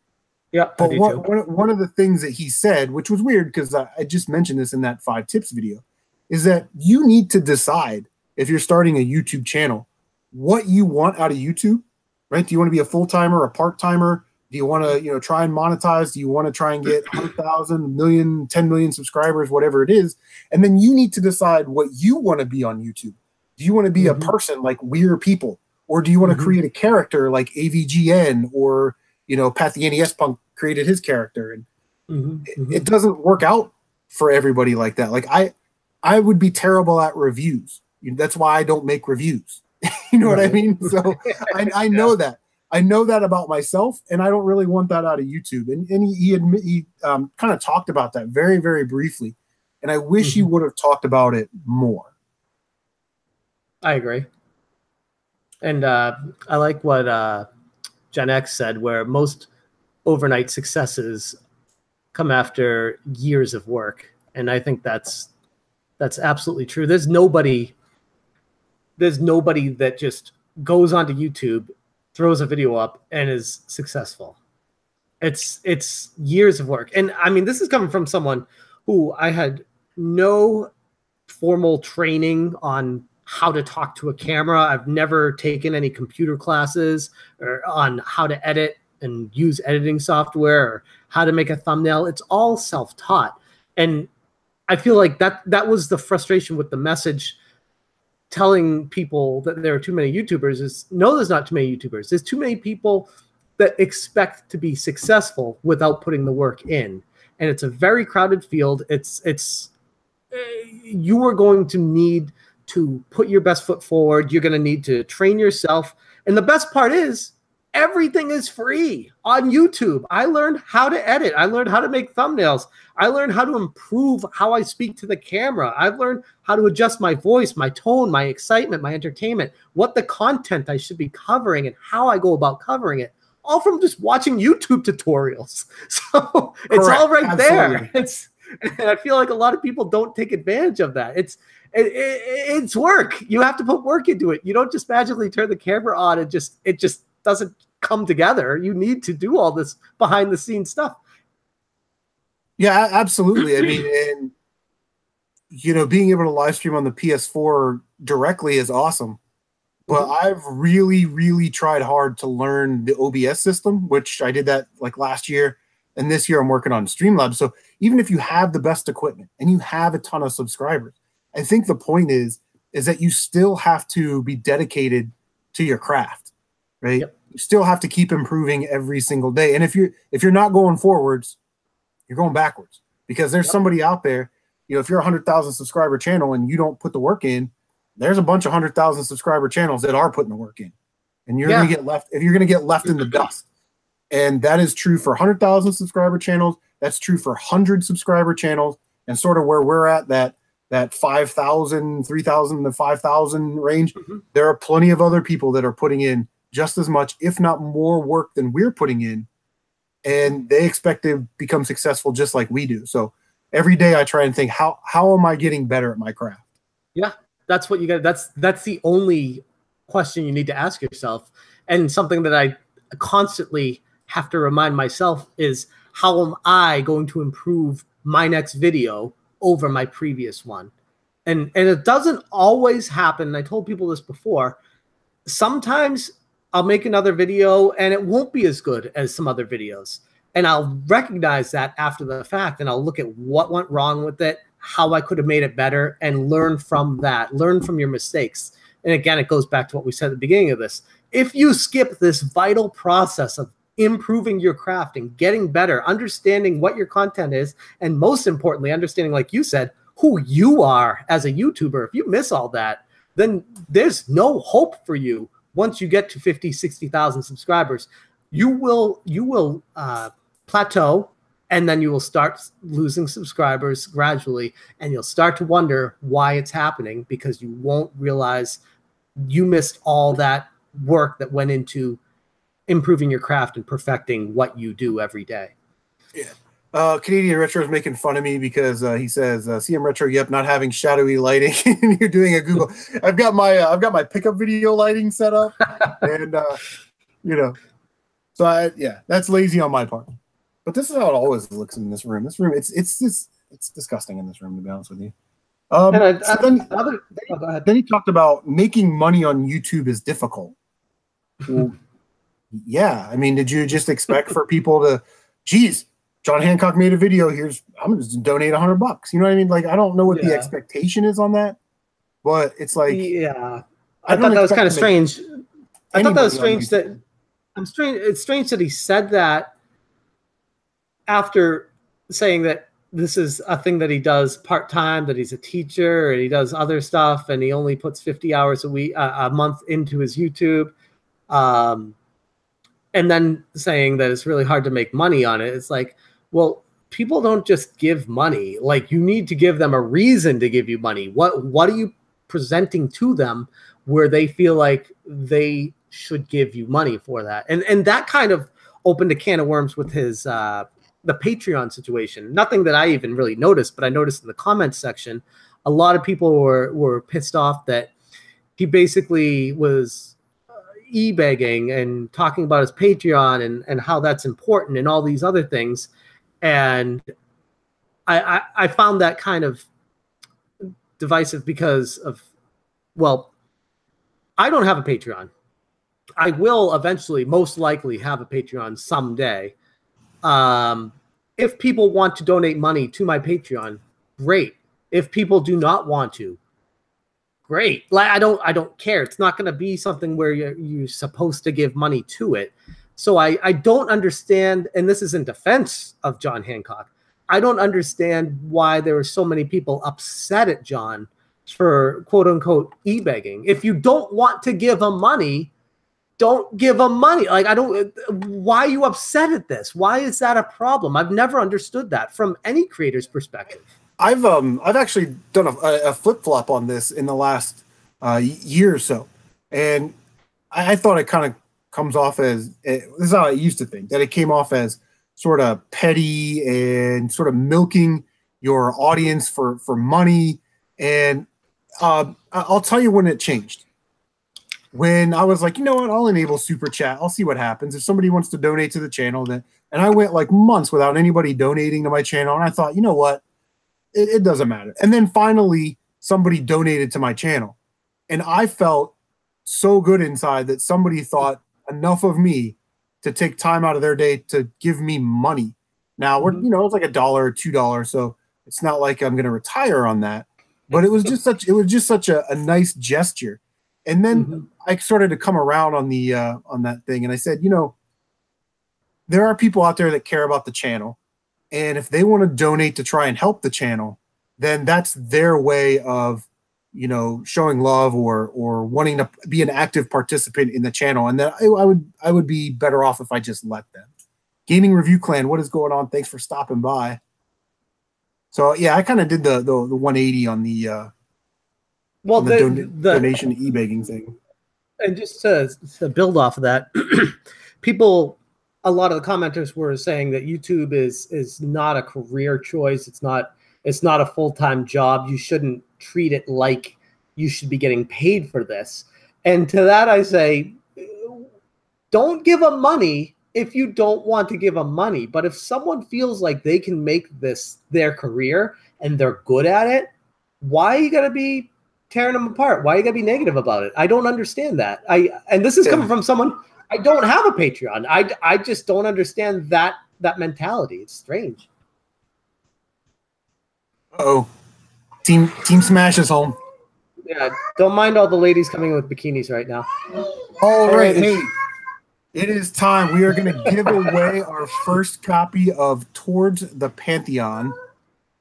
Yeah. But one of the things that he said, which was weird because I just mentioned this in that 5 tips video, is that you need to decide, if you're starting a YouTube channel, what you want out of YouTube, right? Do you want to be a full-timer, a part-timer? Do you want to, try and monetize? Do you want to try and get 100,000, million, 10 million subscribers, whatever it is? And then you need to decide what you want to be on YouTube. Do you want to be a person like Weird People? Or do you want to create a character like AVGN or, Pat the NES Punk created his character? And it doesn't work out for everybody like that. Like I would be terrible at reviews. That's why I don't make reviews. You know what I mean? So I know that. I know that about myself, and I don't really want that out of YouTube. And he kind of talked about that very, very briefly. And I wish he would have talked about it more. I agree. And I like what Gen X said, where most overnight successes come after years of work. And I think that's absolutely true. There's nobody that just goes onto YouTube, throws a video up, and is successful. It's years of work. And I mean, this is coming from someone who I had no formal training on how to talk to a camera. I've never taken any computer classes or on how to edit and use editing software or how to make a thumbnail. It's all self-taught. And I feel like that was the frustration with the message telling people that there are too many YouTubers is, no, there's not too many YouTubers. There's too many people that expect to be successful without putting the work in. And it's a very crowded field. You are going to need to put your best foot forward. You're going to need to train yourself. And the best part is everything is free on YouTube. I learned how to edit. I learned how to make thumbnails. I learned how to improve how I speak to the camera. I've learned how to adjust my voice, my tone, my excitement, my entertainment, what the content I should be covering and how I go about covering it, all from just watching YouTube tutorials. So it's Correct. all right Absolutely. there. And I feel like a lot of people don't take advantage of that. It's work. You have to put work into it. You don't just magically turn the camera on and it just doesn't come together. You need to do all this behind the scenes stuff. Yeah, absolutely. I mean, and you know, being able to live stream on the PS4 directly is awesome. But I've really, really tried hard to learn the OBS system, which I did that like last year. And this year I'm working on Streamlabs. So even if you have the best equipment and you have a ton of subscribers, I think the point is that you still have to be dedicated to your craft, right? Yep. You still have to keep improving every single day. And if you're not going forwards, you're going backwards, because there's somebody out there, you know, if you're a 100,000 subscriber channel and you don't put the work in, there's a bunch of 100,000 subscriber channels that are putting the work in, and you're going to get left, if you're going to get left in the dust. And that is true for 100,000 subscriber channels. That's true for 100 subscriber channels, and sort of where we're at, that 5,000, 3,000 to 5,000 range. There are plenty of other people that are putting in just as much, if not more work than we're putting in. And they expect to become successful just like we do. So every day I try and think, how am I getting better at my craft? Yeah, that's what you got. That's the only question you need to ask yourself. And something that I constantly have to remind myself is, how am I going to improve my next video over my previous one? And it doesn't always happen. I told people this before. Sometimes I'll make another video and it won't be as good as some other videos. And I'll recognize that after the fact, and I'll look at what went wrong with it, how I could have made it better, and learn from that. Learn from your mistakes. And again, it goes back to what we said at the beginning of this. If you skip this vital process of improving your craft and getting better, understanding what your content is, and most importantly, understanding, like you said, who you are as a YouTuber, if you miss all that, then there's no hope for you. Once you get to 50, 60,000 subscribers, you will plateau, and then you will start losing subscribers gradually, and you'll start to wonder why it's happening, because you won't realize you missed all that work that went into improving your craft and perfecting what you do every day. Yeah. Canadian Retro is making fun of me because he says, CMRetro, yep, not having shadowy lighting. And you're doing a Google. I've got my pickup video lighting set up, and you know, so yeah, that's lazy on my part. But this is how it always looks in this room. This room, it's disgusting in this room, to be honest with you. Then he talked about making money on YouTube is difficult. Well, yeah, I mean, did you just expect for people to, geez, John Hancock made a video, I'm going to donate $100. You know what I mean? Like, I don't know what the expectation is on that, but it's like, yeah, I thought that was kind of strange. I thought that was strange that it's strange that he said that after saying that this is a thing that he does part-time, that he's a teacher and he does other stuff, and he only puts 50 hours a month into his YouTube. And then saying that it's really hard to make money on it. It's like, well, people don't just give money. Like, you need to give them a reason to give you money. What are you presenting to them where they feel like they should give you money for that? And that kind of opened a can of worms with his the Patreon situation. Nothing that I even really noticed, but I noticed in the comments section, a lot of people were pissed off that he basically was e-begging and talking about his Patreon and how that's important and all these other things. And I found that kind of divisive because of, well, I don't have a Patreon. I will eventually, most likely, have a Patreon someday. If people want to donate money to my Patreon, great. If people do not want to, great. Like I don't care. It's not going to be something where you're supposed to give money to it. So I don't understand, and this is in defense of John Hancock, I don't understand why there were so many people upset at John for quote unquote e-begging. If you don't want to give him money, don't give him money. Like why are you upset at this? Why is that a problem? I've never understood that from any creator's perspective. I've actually done a flip flop on this in the last year or so, and I thought it kind of comes off as this is how I used to think, that it came off as sort of petty and sort of milking your audience for money. And I'll tell you when it changed. When I was like, you know what, I'll enable super chat. I'll see what happens if somebody wants to donate to the channel. Then, and I went like months without anybody donating to my channel, and I thought, you know what, it doesn't matter. And then finally, somebody donated to my channel, and I felt so good inside that somebody thought enough of me to take time out of their day to give me money. Now we're, you know, it's like $1 or $2, so it's not like I'm going to retire on that. But it was just such a nice gesture. And then I started to come around on the on that thing, and I said, you know, there are people out there that care about the channel, and if they want to donate to try and help the channel, then that's their way of, you know, showing love or wanting to be an active participant in the channel. And then I would be better off if I just let them. Gaming Review Clan, what is going on? Thanks for stopping by. So yeah, I kind of did the 180 on the donation e-begging thing. And just to build off of that, a lot of the commenters were saying that YouTube is not a career choice. It's not a full-time job. You shouldn't treat it like you should be getting paid for this. And to that I say, don't give them money if you don't want to give them money. But if someone feels like they can make this their career and they're good at it, why are you going to be tearing them apart? Why are you going to be negative about it? I don't understand that. And this is coming from someone, I don't have a Patreon. I just don't understand that mentality. It's strange. Uh-oh. Team Smash is home. Yeah, don't mind all the ladies coming with bikinis right now. All right, hey, it is time. We are going to give away our first copy of Towards the Pantheon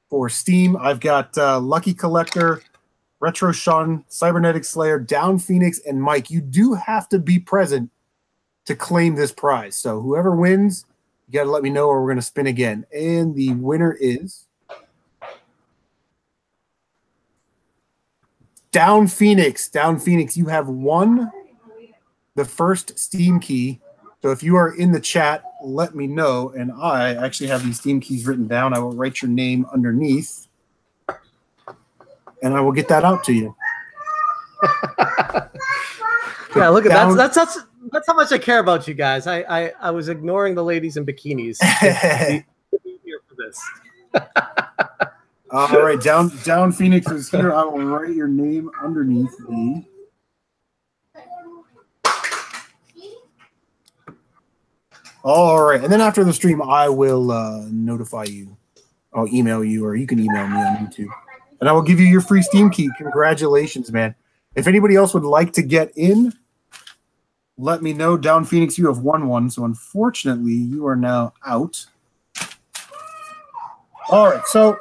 for Steam. I've got Lucky Collector, Retro Sean, Cybernetic Slayer, Down Phoenix, and Mike. You do have to be present to claim this prize. So whoever wins, you got to let me know or we're going to spin again. And the winner is Down Phoenix. Down Phoenix, you have won the first Steam key. So if you are in the chat, let me know. And I actually have these Steam keys written down. I will write your name underneath, and I will get that out to you. Yeah, look at that. That's how much I care about you guys. I was ignoring the ladies in bikinis to be here for this. All right, Down Phoenix is here. I will write your name underneath me. All right, and then after the stream, I will notify you. I'll email you, or you can email me on YouTube, and I will give you your free Steam key. Congratulations, man! If anybody else would like to get in, let me know. Down Phoenix, you have won one, so unfortunately, you are now out. All right, so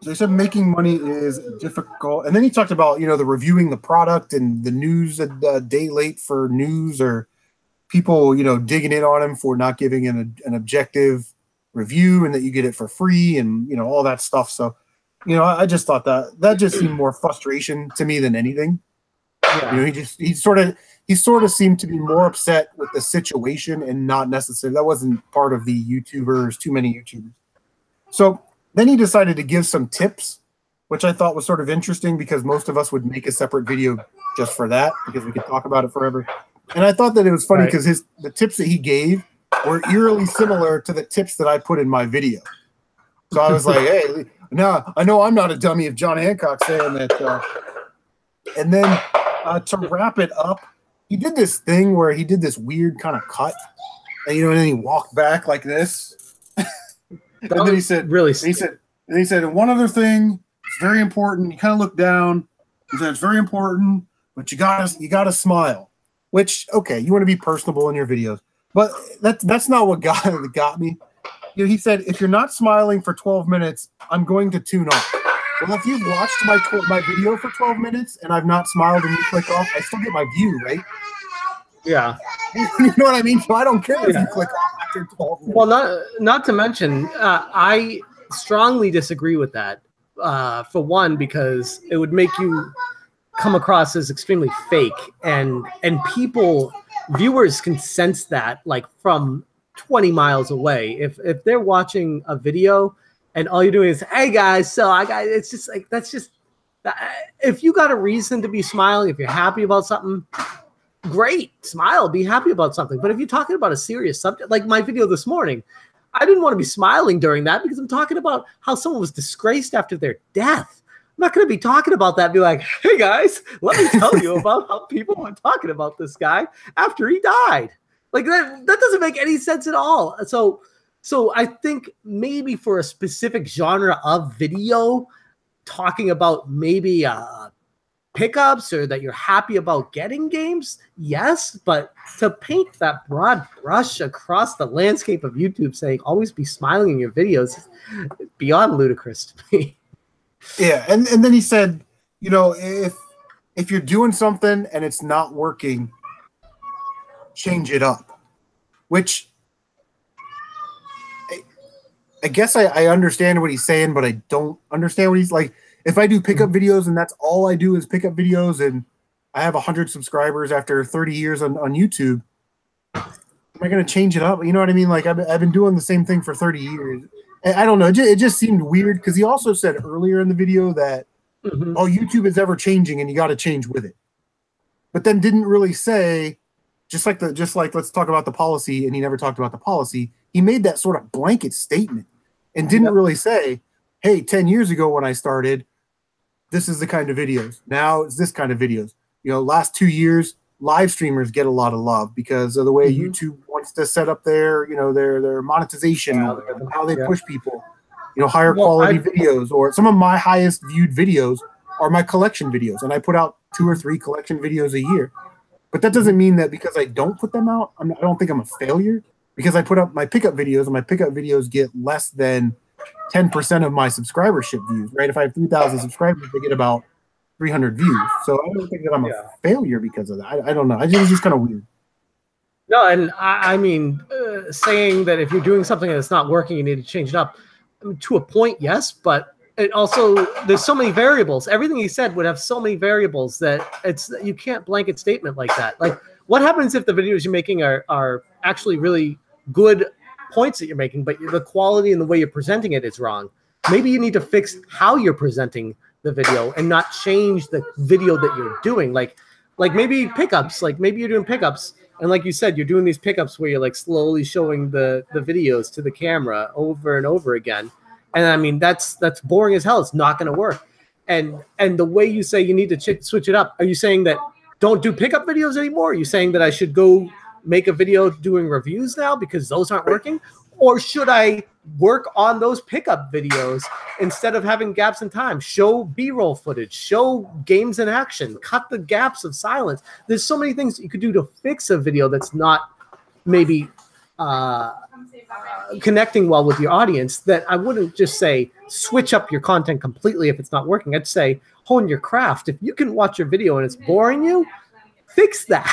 they said making money is difficult, and then he talked about, you know, the reviewing the product and the news a day late for news, or people, you know, digging in on him for not giving an objective review, and that you get it for free, and, you know, all that stuff. So, you know, I just thought that just seemed more frustration to me than anything. Yeah. You know, he sort of seemed to be more upset with the situation, and not necessarily, that wasn't part of the YouTubers, too many YouTubers. So then he decided to give some tips, which I thought was sort of interesting, because most of us would make a separate video just for that, because we could talk about it forever. And I thought that it was funny because the tips that he gave were eerily similar to the tips that I put in my video. So I was like, hey, Now I know I'm not a dummy if John Hancock saying that. And then to wrap it up, he did this thing where he did this weird kind of cut, and then he walked back like this. And then he said, and one other thing, it's very important. He kind of looked down. He said, it's very important, but you gotta smile. Which, okay, you want to be personable in your videos, but that's not what got me. He said, if you're not smiling for 12 minutes, I'm going to tune off. Well, if you've watched my video for 12 minutes and I've not smiled and you click off, I still get my view, right? Yeah. You know what I mean? So I don't care if you click off after 12 minutes. Well, not to mention, I strongly disagree with that. For one, because it would make you come across as extremely fake, and viewers can sense that like from 20 miles away. If they're watching a video and all you're doing is, hey guys, it's just like, if you got a reason to be smiling, if you're happy about something, great, smile, be happy about something. But if you're talking about a serious subject, like my video this morning, I didn't want to be smiling during that because I'm talking about how someone was disgraced after their death. I'm not going to be talking about that and be like, hey guys, let me tell you about how people were talking about this guy after he died. Like that doesn't make any sense at all. So I think maybe for a specific genre of video, talking about maybe pickups or that you're happy about getting games, yes, but to paint that broad brush across the landscape of YouTube saying always be smiling in your videos is beyond ludicrous to me. Yeah, and then he said, if you're doing something and it's not working, change it up. Which I guess I understand what he's saying, but I don't understand what he's like. If I do pickup videos and that's all I do is pickup videos and I have 100 subscribers after 30 years on YouTube, am I going to change it up? You know what I mean? Like I've been doing the same thing for 30 years. I don't know. It just seemed weird because he also said earlier in the video that, YouTube is ever changing and you got to change with it. But then didn't really say, just like let's talk about the policy, and he never talked about the policy. He made that sort of blanket statement and didn't really say, hey, 10 years ago when I started, this is the kind of videos. Now it's this kind of videos. Last 2 years, live streamers get a lot of love because of the way YouTube wants to set up their monetization, how they push people, higher quality videos. Or some of my highest viewed videos are my collection videos, and I put out 2 or 3 collection videos a year. But that doesn't mean that because I don't put them out, I don't think I'm a failure, because I put up my pickup videos, and my pickup videos get less than 10% of my subscribership views, right? If I have 3,000 subscribers, they get about 300 views. So I don't think that I'm a failure because of that. I don't know. It's just kind of weird. No, and I mean, saying that if you're doing something and it's not working, you need to change it up. I mean, to a point, yes, but it also, there's so many variables. Everything he said would have so many variables that you can't blanket statement like that. Like, what happens if the videos you're making are actually really good points that you're making, but the quality and the way you're presenting it is wrong? Maybe you need to fix how you're presenting the video and not change the video that you're doing. Like maybe pickups, like maybe you're doing pickups, and like you said, you're doing these pickups where you're like slowly showing the videos to the camera over and over again. And I mean, that's boring as hell. It's not going to work. And the way you say you need to switch it up, are you saying that don't do pickup videos anymore? Are you saying that I should go make a video doing reviews now because those aren't working? Or should I work on those pickup videos instead of having gaps in time? Show B-roll footage, show games in action, cut the gaps of silence. There's so many things that you could do to fix a video that's not maybe connecting well with your audience, that I wouldn't just say switch up your content completely if it's not working. I'd say hone your craft. If you can watch your video and it's boring you, fix that.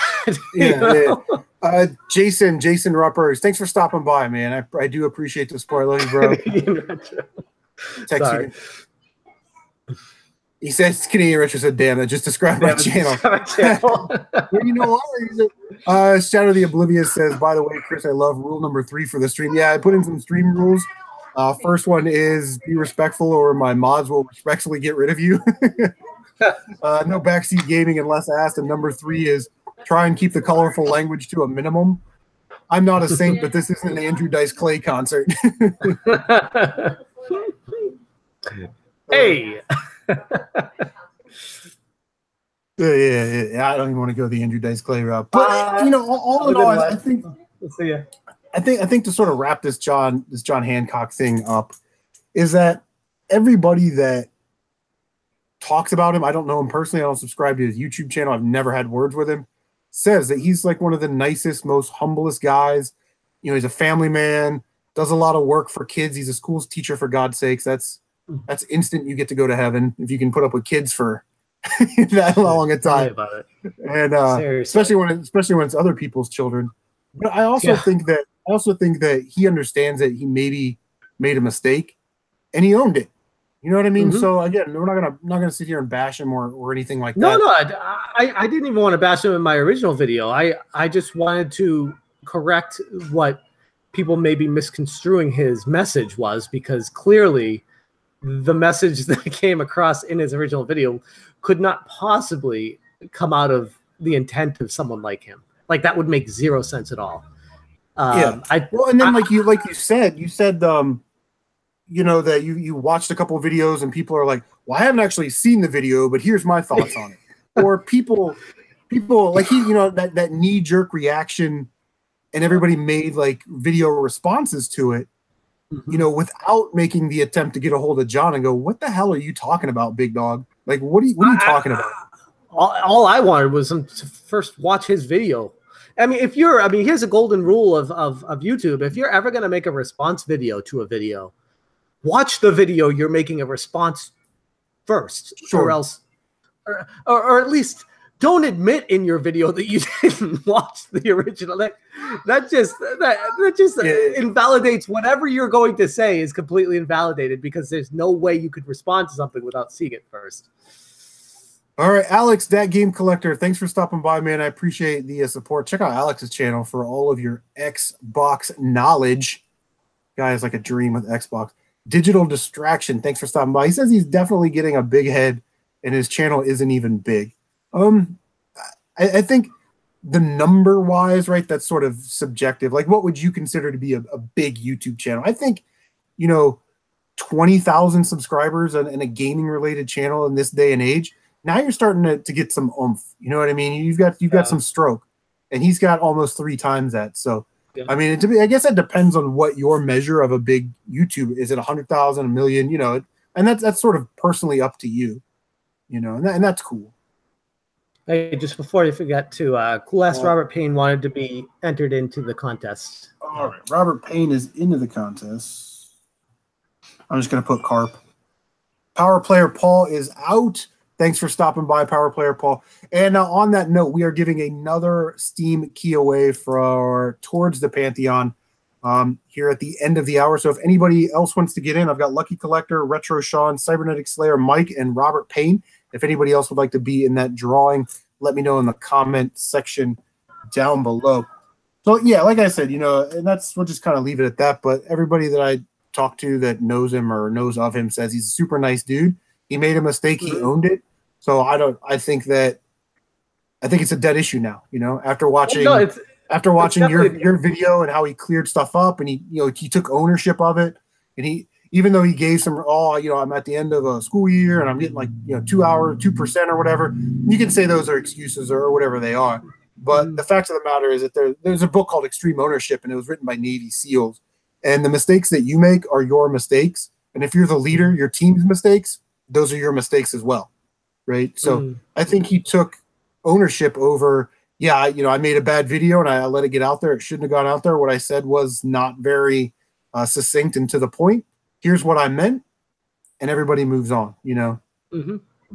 Yeah. Jason Ruppers, thanks for stopping by, man. I do appreciate the support. I love you, bro. Text you. He says Canadian Retro said, damn, that just described my channel. You know what? Shadow of the Oblivious says, by the way, Chris, I love rule number 3 for the stream. Yeah, I put in some stream rules. First one is be respectful or my mods will respectfully get rid of you. No backseat gaming unless asked. And number 3 is try and keep the colorful language to a minimum. I'm not a saint, but this isn't an Andrew Dice Clay concert. Hey. Yeah. I don't even want to go the Andrew Dice Clay route, but you know, all in all, I think. Let's see ya. I think to sort of wrap this John Hancock thing up is that everybody that talks about him, I don't know him personally, I don't subscribe to his YouTube channel, I've never had words with him, says that he's like one of the nicest, most humblest guys. You know, he's a family man, does a lot of work for kids. He's a school teacher, for God's sakes. That's instant. You get to go to heaven if you can put up with kids for that long a time. About it. And especially when it's other people's children. But I also think that he understands that he maybe made a mistake, and he owned it. You know what I mean? Mm-hmm. So again, we're not gonna sit here and bash him or anything like that. No, I didn't even want to bash him in my original video. I just wanted to correct what people may be misconstruing his message was, because clearly the message that came across in his original video could not possibly come out of the intent of someone like him. Like, that would make zero sense at all. And then like you said, you know, that you watched a couple of videos and people are like, well, I haven't actually seen the video, but here's my thoughts on it. Or people like that knee-jerk reaction, and everybody made like video responses to it, you know, without making the attempt to get a hold of John and go, what the hell are you talking about, big dog? Like, what are you talking about? All I wanted was him to first watch his video. I mean, here's a golden rule of YouTube. If you're ever going to make a response video to a video, watch the video you're making a response first, or else, or at least don't admit in your video that you didn't watch the original. That just invalidates whatever you're going to say. Is completely invalidated, because there's no way you could respond to something without seeing it first. All right, Alex, that game collector, thanks for stopping by, man. I appreciate the support. Check out Alex's channel for all of your Xbox knowledge. Guy is like a dream with Xbox. Digital Distraction, thanks for stopping by. He says he's definitely getting a big head, and his channel isn't even big. I think the number-wise, right, that's sort of subjective. Like, what would you consider to be a big YouTube channel? I think, 20,000 subscribers in a gaming-related channel in this day and age, now you're starting to get some oomph. You know what I mean? You've got some stroke, and he's got almost 3 times that. So, yeah. I mean, I guess that depends on what your measure of a big YouTube is. It 100,000, a million? And that's sort of personally up to you. And that's cool. Hey, just before you forget to, Cool Ass Robert Payne wanted to be entered into the contest. All right, Robert Payne is into the contest. I'm just going to put Carp. Power Player Paul is out. Thanks for stopping by, Power Player Paul. And on that note, we are giving another Steam key away for Towards the Pantheon here at the end of the hour. So if anybody else wants to get in, I've got Lucky Collector, Retro Sean, Cybernetic Slayer, Mike, and Robert Payne. If anybody else would like to be in that drawing, let me know in the comment section down below. So, yeah, like I said, and we'll just kind of leave it at that. But everybody that I talk to that knows him or knows of him says he's a super nice dude. He made a mistake. He owned it. So I think it's a dead issue now, after watching your video and how he cleared stuff up, and he took ownership of it, and even though he gave some, I'm at the end of a school year and I'm getting 2% or whatever. You can say those are excuses or whatever they are. But the fact of the matter is that there's a book called Extreme Ownership, and it was written by Navy SEALs. And the mistakes that you make are your mistakes. And if you're the leader, your team's mistakes, those are your mistakes as well. Right. So I think he took ownership over, I made a bad video and I let it get out there. It shouldn't have gone out there. What I said was not very succinct and to the point. Here's what I meant, and everybody moves on, No,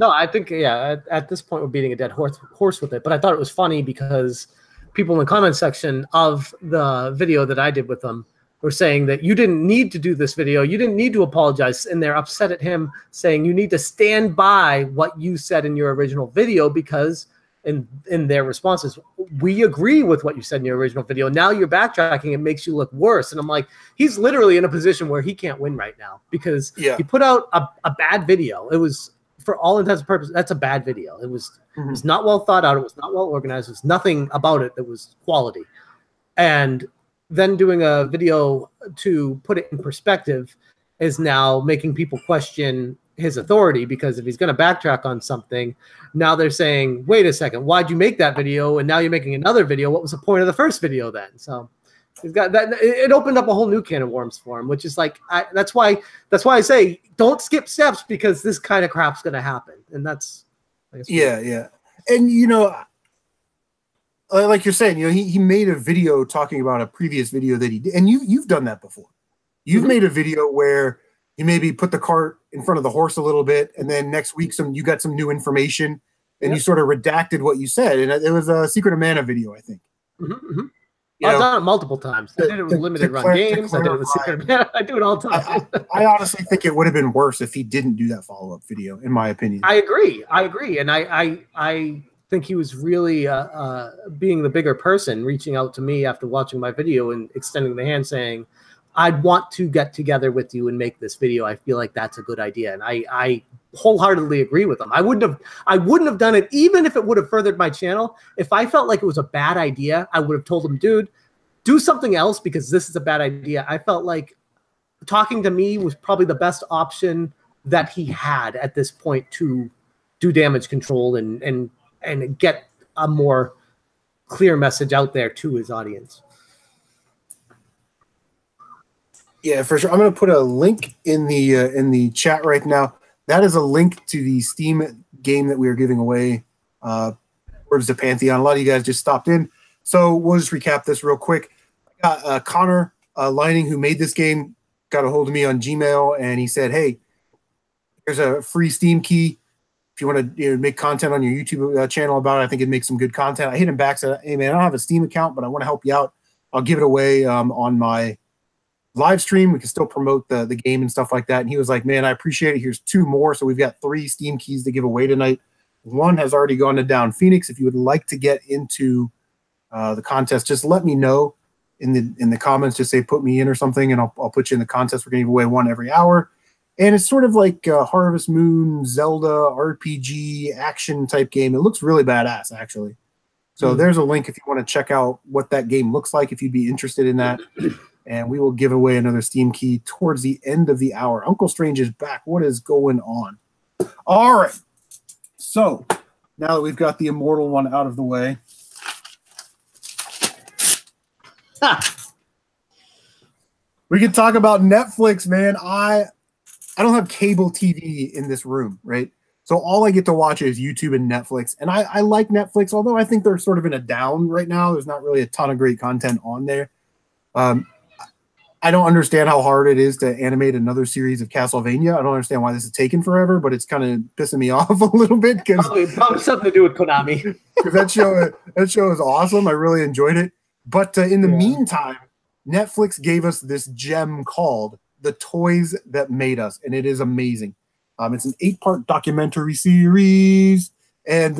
I think, at this point we're beating a dead horse with it. But I thought it was funny because people in the comment section of the video that I did with them were saying that you didn't need to do this video. You didn't need to apologize. And they're upset at him, saying you need to stand by what you said in your original video, because in their responses, we agree with what you said in your original video. Now you're backtracking. It makes you look worse. And I'm like, he's literally in a position where he can't win right now, because he put out a bad video. It was, for all intents and purposes, that's a bad video. It was, it was not well thought out. It was not well organized. There was nothing about it that was quality. And then doing a video to put it in perspective is now making people question his authority, because if he's going to backtrack on something, now they're saying, wait a second, why'd you make that video? And now you're making another video. What was the point of the first video then? So he's got that. It opened up a whole new can of worms for him, which is like, that's why I say don't skip steps, because this kind of crap's going to happen. And that's, yeah. And, you know, like you're saying, you know, he made a video talking about a previous video that he did. And you've done that before. You've made a video where you maybe put the cart in front of the horse a little bit, and then next week you got some new information, and you sort of redacted what you said. And it was a Secret of Mana video, I think. I've done it multiple times. I did it with limited run games. I did it with Secret of Mana. I do it all the time. I honestly think it would have been worse if he didn't do that follow-up video, in my opinion. I agree. And I think he was really being the bigger person, reaching out to me after watching my video and extending the hand, saying, I'd want to get together with you and make this video. I feel like that's a good idea. And I wholeheartedly agree with him. I wouldn't have done it even if it would have furthered my channel. If I felt like it was a bad idea, I would have told him, dude, do something else, because this is a bad idea. I felt like talking to me was probably the best option that he had at this point to do damage control and get a more clear message out there to his audience. Yeah, for sure. I'm going to put a link in the chat right now. That is a link to the Steam game that we are giving away, Towards the Pantheon. A lot of you guys just stopped in, so we'll just recap this real quick. I got Conner Linning, who made this game, got a hold of me on Gmail, and he said, hey, here's a free Steam key. If you want to make content on your YouTube channel about it, I think it'd make some good content. I hit him back, said, hey, man, I don't have a Steam account, but I want to help you out. I'll give it away on my live stream. We can still promote the game and stuff like that. And he was like, man, I appreciate it. Here's 2 more. So we've got 3 Steam keys to give away tonight. 1 has already gone to Down Phoenix. If you would like to get into the contest, just let me know in the comments. Just say put me in or something, and I'll put you in the contest. We're going to give away 1 every hour. And it's sort of like a Harvest Moon, Zelda, RPG, action type game. It looks really badass, actually. So there's a link if you want to check out what that game looks like, if you'd be interested in that. And we will give away another Steam key towards the end of the hour. Uncle Strange is back. What is going on? All right. So now that we've got the immortal one out of the way. We can talk about Netflix, man. I don't have cable TV in this room, right? So all I get to watch is YouTube and Netflix. And I like Netflix, although I think they're sort of in a down right now. There's not really a ton of great content on there. I don't understand how hard it is to animate another series of Castlevania. I don't understand why this is taking forever, but it's kind of pissing me off a little bit, because probably something to do with Konami. Because that show is awesome. I really enjoyed it. But in the meantime, Netflix gave us this gem called The Toys That Made Us, and it is amazing. It's an 8-part documentary series, and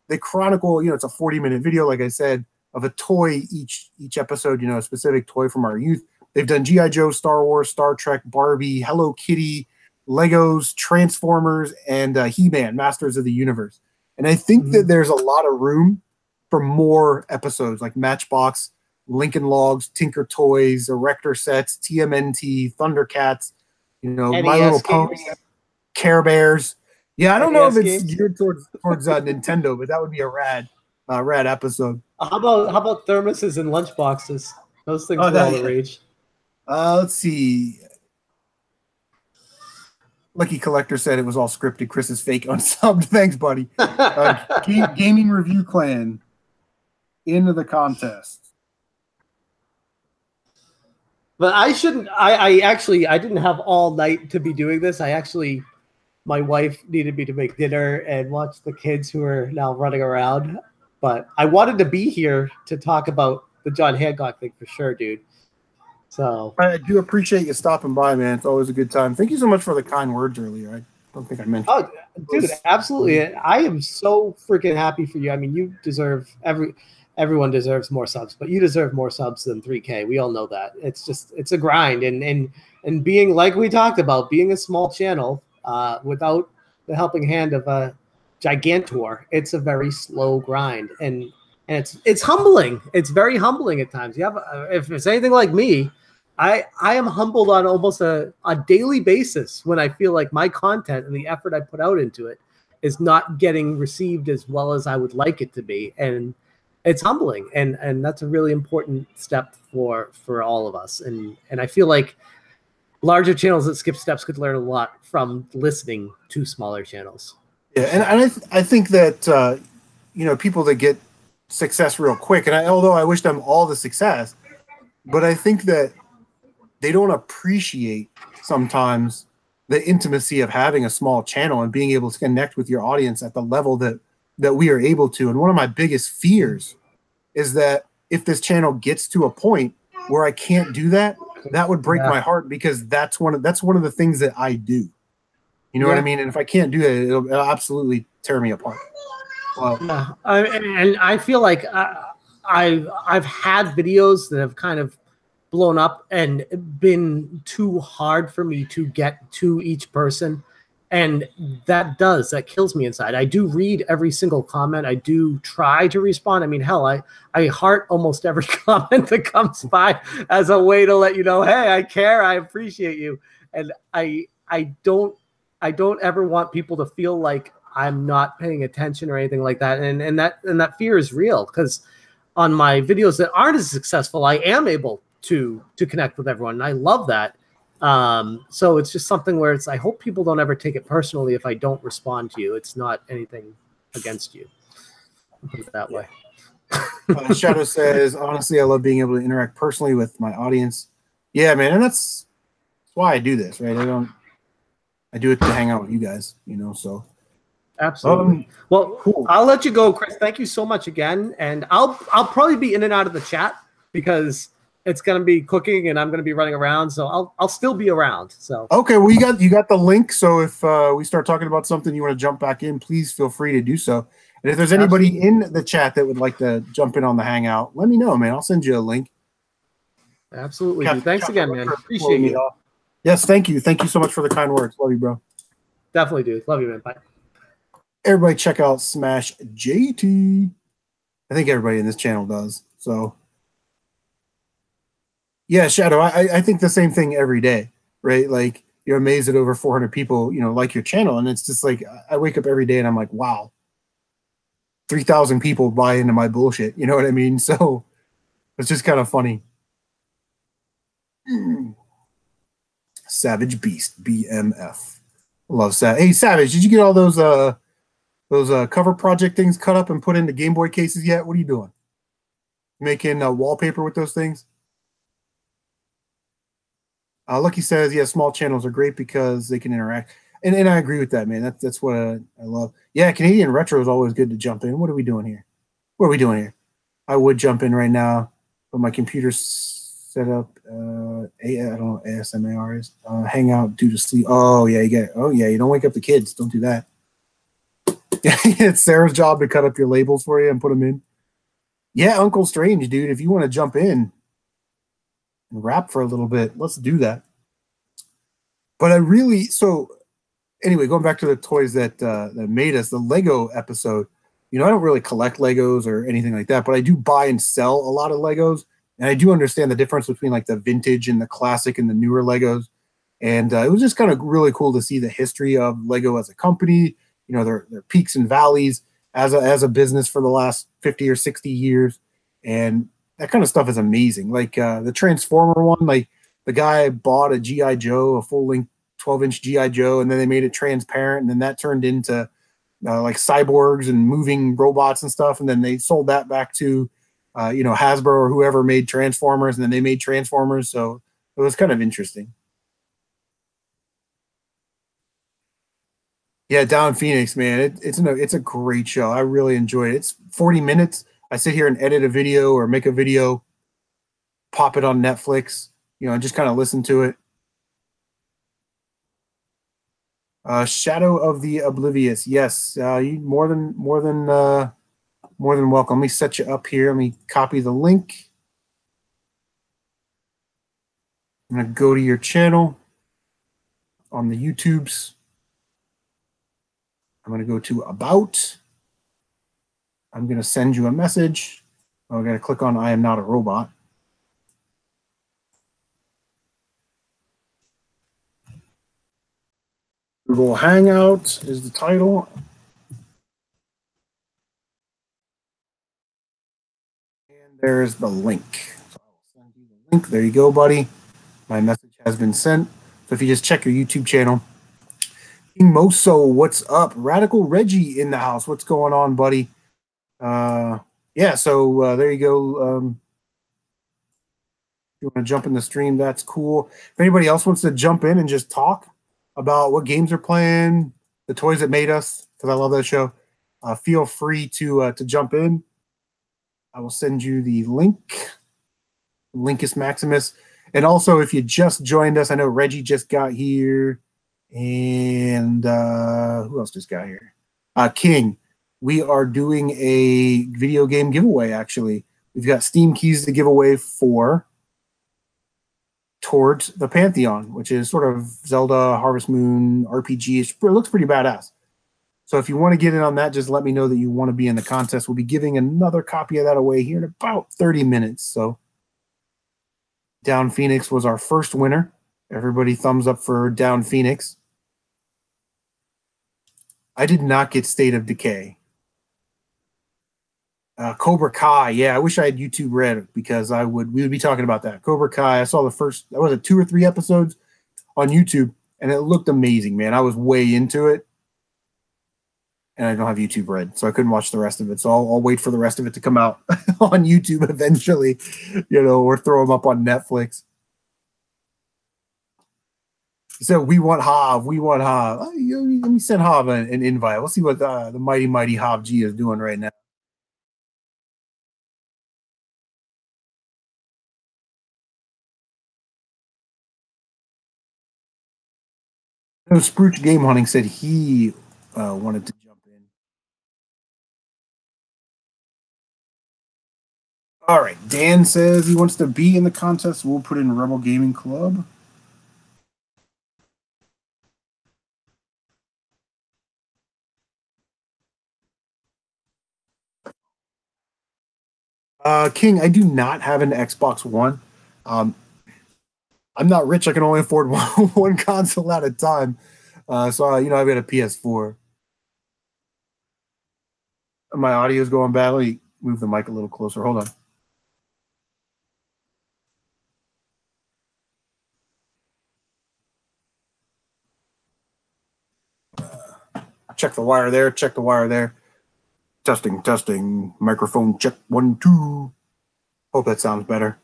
they chronicle. It's a 40-minute video, like I said, of a toy each episode. A specific toy from our youth. They've done G.I. Joe, Star Wars, Star Trek, Barbie, Hello Kitty, Legos, Transformers, and He-Man, Masters of the Universe. And I think that there's a lot of room for more episodes, like Matchbox, Lincoln Logs, Tinker Toys, Erector Sets, TMNT, Thundercats, My Little Pony, Care Bears. Yeah, I don't know if it's geared towards Nintendo, but that would be a rad episode. How about thermoses and lunchboxes? Those things are all the rage. Let's see. Lucky Collector said it was all scripted. Chris is fake unsubbed. Thanks, buddy. Gaming Review Clan into the contest. But I shouldn't. I didn't have all night to be doing this. My wife needed me to make dinner and watch the kids who are now running around. But I wanted to be here to talk about the John Hancock thing for sure, dude. So I do appreciate you stopping by, man. It's always a good time. Thank you so much for the kind words earlier. I don't think I mentioned. Oh, dude, absolutely. I am so freaking happy for you. I mean, you deserve everyone deserves more subs, but you deserve more subs than 3K. We all know that. It's a grind, and being, like we talked about, being a small channel without the helping hand of a gigantor, it's a very slow grind, and it's humbling. It's very humbling at times. If it's anything like me, I am humbled on almost a daily basis when I feel like my content and the effort I put out into it is not getting received as well as I would like it to be. And it's humbling. And that's a really important step for all of us. And I feel like larger channels that skip steps could learn a lot from listening to smaller channels. Yeah, and I think that you know, people that get success real quick, and although I wish them all the success, but I think that they don't appreciate sometimes the intimacy of having a small channel and being able to connect with your audience at the level that we are able to. And one of my biggest fears is that if this channel gets to a point where I can't do that, that would break my heart, because that's one of the things that I do. You know what I mean? And if I can't do that, it'll absolutely tear me apart. Well, yeah, and I feel like I've had videos that have kind of blown up and been too hard for me to get to each person, and that kills me inside. I do read every single comment. I do try to respond. I mean, hell, I heart almost every comment that comes by as a way to let you know, hey, I care, I appreciate you. And I don't ever want people to feel like I'm not paying attention or anything like that. And that fear is real, because on my videos that aren't as successful, I am able to connect with everyone. And I love that. So it's just something where I hope people don't ever take it personally if I don't respond to you. It's not anything against you. I'll put it that way. Shadow says, honestly, I love being able to interact personally with my audience. Yeah, man. And that's why I do this, right? I do it to hang out with you guys, you know, so. Absolutely. Well, cool. I'll let you go, Chris. Thank you so much again. And I'll probably be in and out of the chat because it's going to be cooking and I'm going to be running around. So I'll still be around. So okay, well, you got the link. So if we start talking about something you want to jump back in, please feel free to do so. And if there's anybody in the chat that would like to jump in on the Hangout, let me know, man. I'll send you a link. Absolutely. Thanks again, man. Appreciate you. Yes, thank you. Thank you so much for the kind words. Love you, bro. Definitely do. Love you, man. Bye. Everybody check out Smash JT. I think everybody in this channel does. So yeah, Shadow, I think the same thing every day, right? Like, you're amazed that over 400 people, you know, like your channel. And it's just like, I wake up every day and I'm like, wow, 3,000 people buy into my bullshit. You know what I mean? So it's just kind of funny. Savage Beast, BMF. Love Savage. Hey, Savage, did you get all those cover project things cut up and put into Game Boy cases yet? What are you doing? Making wallpaper with those things? Lucky says, yeah, small channels are great because they can interact. And I agree with that, man. That's what I love. Yeah, Canadian Retro is always good to jump in. What are we doing here? What are we doing here? I would jump in right now, but my computer's set up. I don't know what ASMR is. Hangout due to sleep. Oh, yeah, you don't wake up the kids. Don't do that. It's Sarah's job to cut up your labels for you and put them in. Yeah, Uncle Strange, dude. If you want to jump in and rap for a little bit, let's do that. But anyway, going back to the toys that made us, the Lego episode, you know, I don't really collect Legos or anything like that, but I do buy and sell a lot of Legos. And I do understand the difference between like the vintage and the classic and the newer Legos. And it was just kind of really cool to see the history of Lego as a company, you know, their peaks and valleys as a business for the last 50 or 60 years. And that kind of stuff is amazing. Like the Transformer one, like the guy bought a G.I. Joe, a full-length 12-inch G.I. Joe, and then they made it transparent, and then that turned into like cyborgs and moving robots and stuff, and then they sold that back to you know, Hasbro or whoever made Transformers, and then they made Transformers. So it was kind of interesting. Yeah, Down Phoenix, man, it's a great show. I really enjoyed it. It's 40 minutes. I sit here and edit a video or make a video, pop it on Netflix, you know, and just kind of listen to it. Shadow of the Oblivious. Yes, you more than welcome. Let me set you up here. Let me copy the link. I'm gonna go to your channel on the YouTubes. I'm gonna go to About. I'm gonna send you a message. Oh, I gotta click on I am not a robot. CMRetro Hangout is the title. And there's the link. So I will send you the link. There you go, buddy. My message has been sent. So if you just check your YouTube channel. King Moso, what's up? Radical Reggie in the house. What's going on, buddy? Yeah, so there you go. If you want to jump in the stream, that's cool. If anybody else wants to jump in and just talk about what games are playing, the toys that made us, because I love that show, feel free to jump in. I will send you the link, Linkus Maximus. And also, if you just joined us, I know Reggie just got here. And who else just got here? King. We are doing a video game giveaway, actually. We've got Steam keys to give away for Towards the Pantheon, which is sort of Zelda, Harvest Moon, RPG. It looks pretty badass. So if you want to get in on that, just let me know that you want to be in the contest. We'll be giving another copy of that away here in about 30 minutes. So Down Phoenix was our first winner. Everybody thumbs up for Down Phoenix. I did not get State of Decay. Cobra Kai, yeah, I wish I had YouTube Red because we would be talking about that. Cobra Kai, I saw the first, was it 2 or 3 episodes on YouTube, and it looked amazing, man. I was way into it, and I don't have YouTube Red, so I couldn't watch the rest of it. So I'll wait for the rest of it to come out on YouTube eventually, or throw them up on Netflix. So we want Hav. Let me send Hav an invite. We'll see what the mighty Hav G is doing right now. No, Sprooch Game Hunting said he wanted to jump in. All right, Dan says he wants to be in the contest. We'll put in Rebel Gaming Club. King, I do not have an Xbox One. I'm not rich. I can only afford one console at a time. So I've got a PS4. My audio is going bad. Let me move the mic a little closer. Hold on. Check the wire there. Check the wire there. Testing. Microphone check 1 2. Hope that sounds better.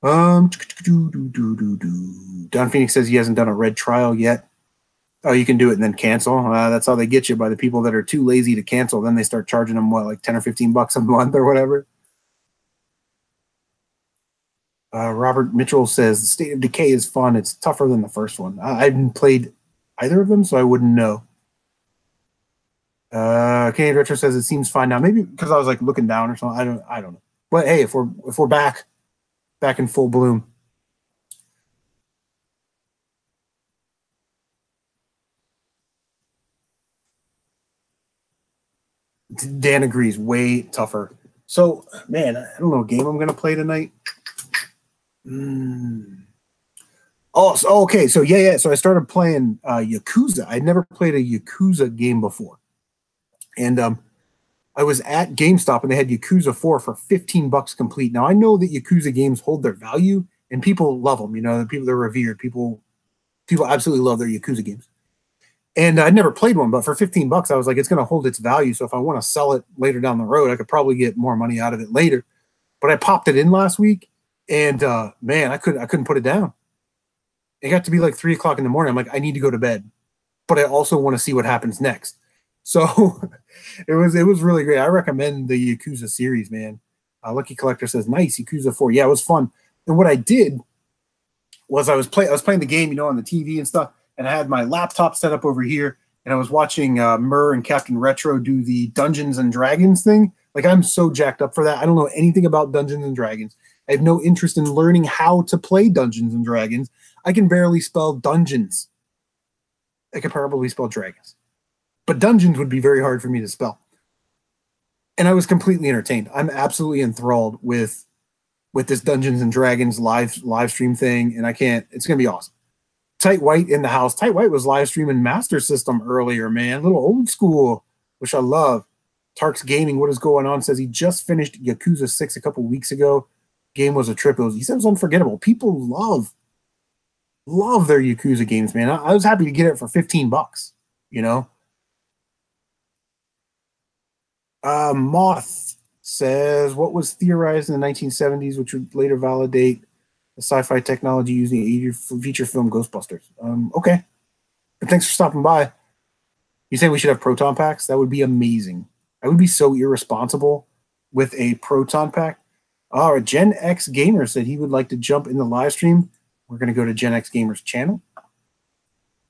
Don Phoenix says he hasn't done a red trial yet. Oh, you can do it and then cancel. That's how they get you, by the people that are too lazy to cancel. Then they start charging them like 10 or 15 bucks a month or whatever. Robert Mitchell says the State of Decay is fun. It's tougher than the first one. I haven't played either of them, so I wouldn't know. Canadian Retro says it seems fine now. Maybe because I was like looking down or something. I don't know. But hey, if we're back in full bloom. Dan agrees, way tougher. So, man, I don't know what game I'm going to play tonight. Oh, so, okay. So, yeah. So I started playing Yakuza. I'd never played a Yakuza game before. And I was at GameStop, and they had Yakuza 4 for 15 bucks complete. Now, I know that Yakuza games hold their value, and people love them. The people that are revered. People absolutely love their Yakuza games. And I'd never played one, but for 15 bucks, I was like, it's going to hold its value. So if I want to sell it later down the road, I could probably get more money out of it later. But I popped it in last week, and man, I couldn't put it down. It got to be like 3 o'clock in the morning. I'm like, I need to go to bed, but I also want to see what happens next. So it was really great. I recommend the Yakuza series, man. Lucky Collector says, nice, Yakuza 4. Yeah, it was fun. And what I did was I was playing the game, on the TV and stuff. And I had my laptop set up over here, and I was watching Murr and Captain Retro do the Dungeons and Dragons thing. Like, I'm so jacked up for that. I don't know anything about Dungeons and Dragons. I have no interest in learning how to play Dungeons and Dragons. I can barely spell dungeons. I could probably spell dragons. But dungeons would be very hard for me to spell. And I was completely entertained. I'm absolutely enthralled with this Dungeons and Dragons live stream thing, and it's going to be awesome. Tight White in the house. Tight White was live streaming Master System earlier, man. A little old school, which I love. Tarks Gaming, what is going on? Says he just finished Yakuza 6 a couple weeks ago. Game was a trip. He said it was unforgettable. People love their Yakuza games, man. I was happy to get it for $15, you know. Moth says, what was theorized in the 1970s, which would later validate the sci-fi technology using a feature film Ghostbusters? Okay. But thanks for stopping by. You say we should have proton packs? That would be amazing. I would be so irresponsible with a proton pack. All right, Gen X Gamer said he would like to jump in the live stream. We're going to go to Gen X Gamer's channel.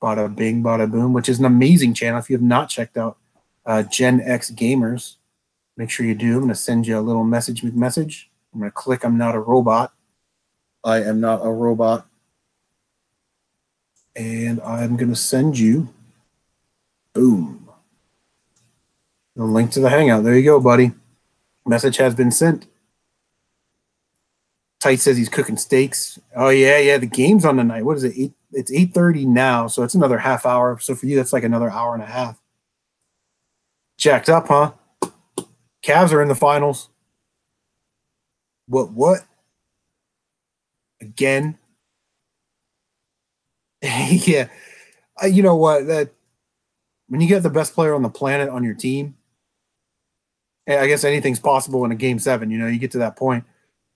Bada bing, bada boom, which is an amazing channel. If you have not checked out Gen X Gamers, make sure you do. I'm going to send you a little message. I'm going to click I'm not a robot. I am not a robot. And I'm going to send you, boom, the link to the Hangout. There you go, buddy. Message has been sent. Tight says he's cooking steaks. Oh, yeah. The game's on tonight. What is it? It's 8:30 now, so it's another half hour. So for you, that's like another hour and a half. Jacked up, huh? Cavs are in the finals. What? Again? Yeah. You know what? That when you get the best player on the planet on your team, I guess anything's possible in a game 7. You know, you get to that point.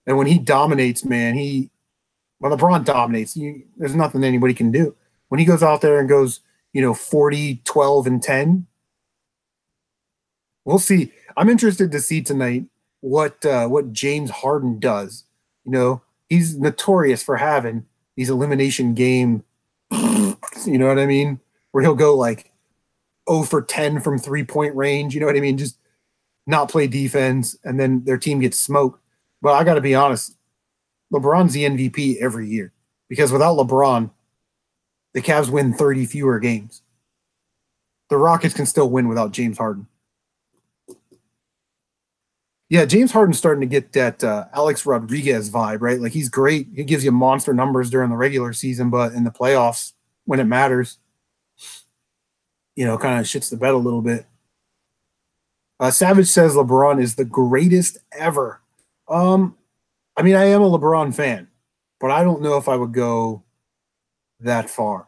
And when he dominates, man, when LeBron dominates, there's nothing anybody can do. When he goes out there and goes, 40, 12, and 10, we'll see. I'm interested to see tonight what James Harden does. He's notorious for having these elimination game, you know what I mean? Where he'll go like 0 for 10 from 3-point range, you know what I mean? Just not play defense, and then their team gets smoked. But I got to be honest, LeBron's the MVP every year because without LeBron, the Cavs win 30 fewer games. The Rockets can still win without James Harden. Yeah, James Harden's starting to get that Alex Rodriguez vibe, right? Like he's great. He gives you monster numbers during the regular season, but in the playoffs, when it matters, kind of shits the bed a little bit. Savage says LeBron is the greatest ever. I mean, I am a LeBron fan, but I don't know if I would go that far.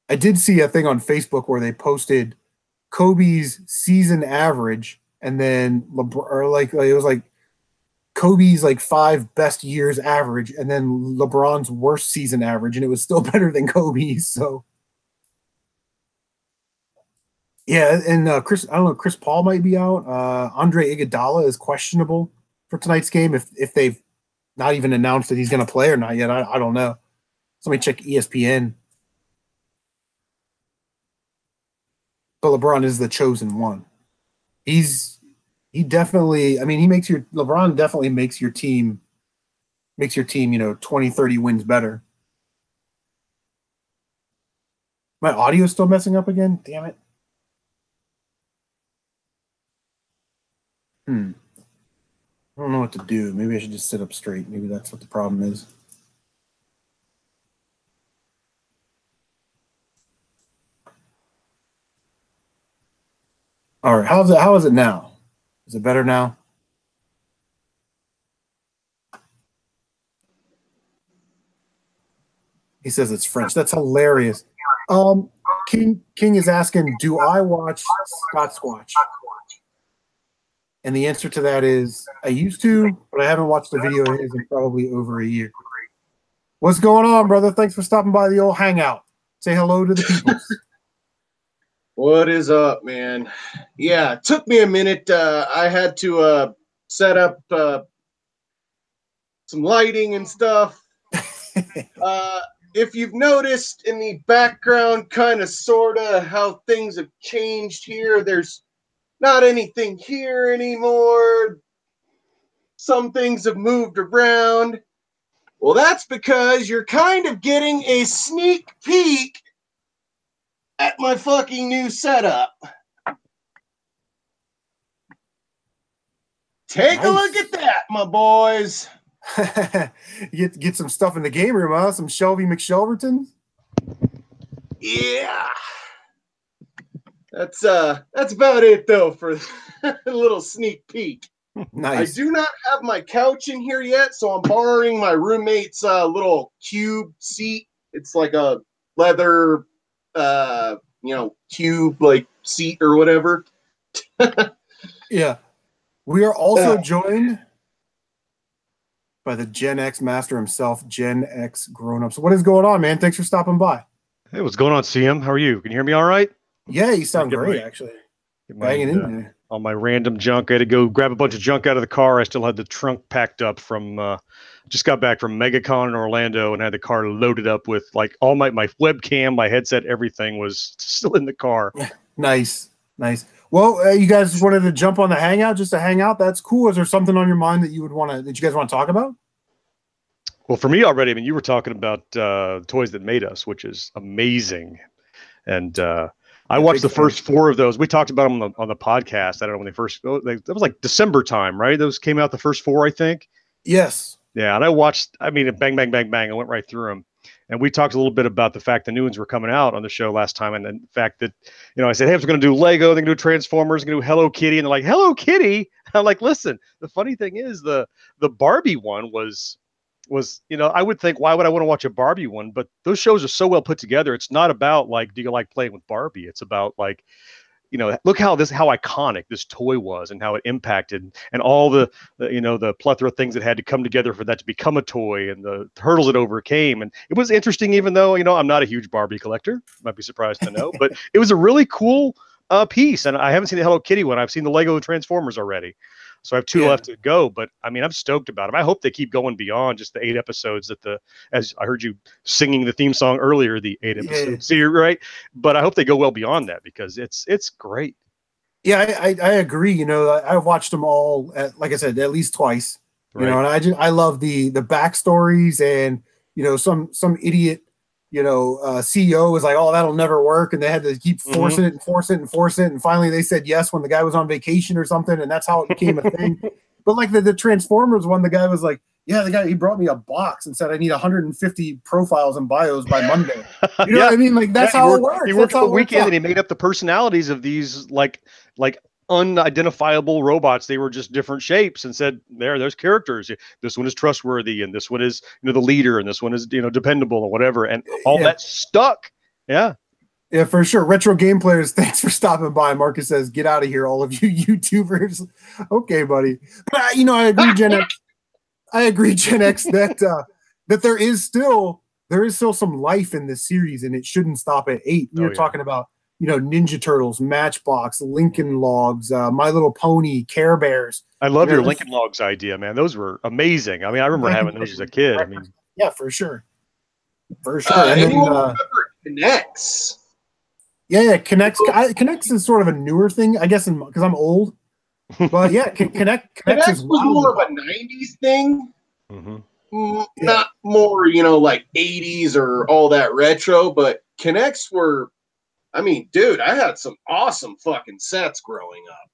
I did see a thing on Facebook where they posted Kobe's season average, and then it was like Kobe's like 5 best years average, and then LeBron's worst season average, and it was still better than Kobe's. So, yeah, and Chris Paul might be out. Andre Iguodala is questionable for tonight's game if they've not even announced that he's going to play or not yet. I don't know. Somebody check ESPN. But LeBron is the chosen one. LeBron definitely makes your team 20, 30 wins better. My audio's still messing up again? Damn it. I don't know what to do. Maybe I should just sit up straight. Maybe that's what the problem is. All right. How is it now? Is it better now? He says it's French. That's hilarious. King is asking, do I watch Scott Squatch? And the answer to that is I used to, but I haven't watched a video of his in probably over a year. What's going on, brother? Thanks for stopping by the old Hangout. Say hello to the people. What is up, man? Yeah, it took me a minute. I had to set up some lighting and stuff. If you've noticed in the background, kind of, sort of, how things have changed here, there's not anything here anymore. Some things have moved around. Well, that's because you're kind of getting a sneak peek at my fucking new setup. Take a look at that, my boys. Get some stuff in the game room, huh? Some Shelby McShelverton. Yeah. That's about it though for a little sneak peek. Nice. I do not have my couch in here yet, so I'm borrowing my roommate's little cube seat. It's like a leather, cube like seat or whatever. Yeah. We are also joined by the Gen X master himself, Gen X grown-ups. What is going on, man? Thanks for stopping by. Hey, what's going on, CM? How are you? Can you hear me all right? Yeah, you sound Get great, my- actually. Get Banging in there. all my random junk. I had to go grab a bunch of junk out of the car. I still had the trunk packed up from, just got back from MegaCon in Orlando and had the car loaded up with like all my webcam, my headset, everything was still in the car. Nice. Well, you guys wanted to jump on the Hangout just to hang out? That's cool. Is there something on your mind that you guys want to talk about? Well, for me already, I mean, you were talking about Toys That Made Us, which is amazing. And I watched the first 4 of those. We talked about them on the podcast. I don't know when they first, that was like December time, right? Those came out the first 4, I think. Yes. Yeah. And I watched, I mean, bang, bang, bang, bang. I went right through them. And we talked a little bit about the fact the new ones were coming out on the show last time. And then the fact that, I said, hey, I was going to do Lego, they're going to do Transformers, going to do Hello Kitty. And they're like, Hello Kitty. I'm like, listen, the funny thing is the Barbie one was, I would think, why would I want to watch a Barbie one? But those shows are so well put together. It's not about like, do you like playing with Barbie? It's about like, look how iconic this toy was and how it impacted and all the plethora of things that had to come together for that to become a toy and the hurdles it overcame. And it was interesting, even though, I'm not a huge Barbie collector, you might be surprised to know, but it was a really cool piece. And I haven't seen the Hello Kitty one. I've seen the Lego Transformers already. So I have 2 left to go, but I mean, I'm stoked about them. I hope they keep going beyond just the 8 episodes as I heard you singing the theme song earlier, the 8 episodes, right? But I hope they go well beyond that because it's great. Yeah, I agree. I've watched them all, like I said, at least twice. Right. And I love the backstories and some idiot CEO was like, oh, that'll never work, and they had to keep forcing it and force it, and finally they said yes when the guy was on vacation or something, and that's how it became a thing. But like the Transformers one, the guy was like, yeah, he brought me a box and said I need 150 profiles and bios by Monday. You know what I mean? Like that's how it works. He worked for a weekend and he made up the personalities of these like unidentifiable robots. They were just different shapes and said there's characters. This one is trustworthy and this one is the leader and this one is dependable or whatever, and all that stuck. Yeah, for sure. Retro game players, thanks for stopping by. Marcus says, get out of here, all of you YouTubers. Okay, buddy. But I agree, Gen X. I agree, Gen X, that there is still some life in this series, and it shouldn't stop at 8. We were talking about Ninja Turtles, Matchbox, Lincoln Logs, My Little Pony, Care Bears. I love your Lincoln Logs idea, man. Those were amazing. I mean, I remember having those as a kid. I mean, yeah, for sure. And then remember Connects? Yeah, Connects. Connects is sort of a newer thing, I guess, because I'm old. But yeah, Connects was more of a 90s thing. Mm-hmm. Not more, like 80s or all that retro, but Connects were, I mean, dude, I had some awesome fucking sets growing up.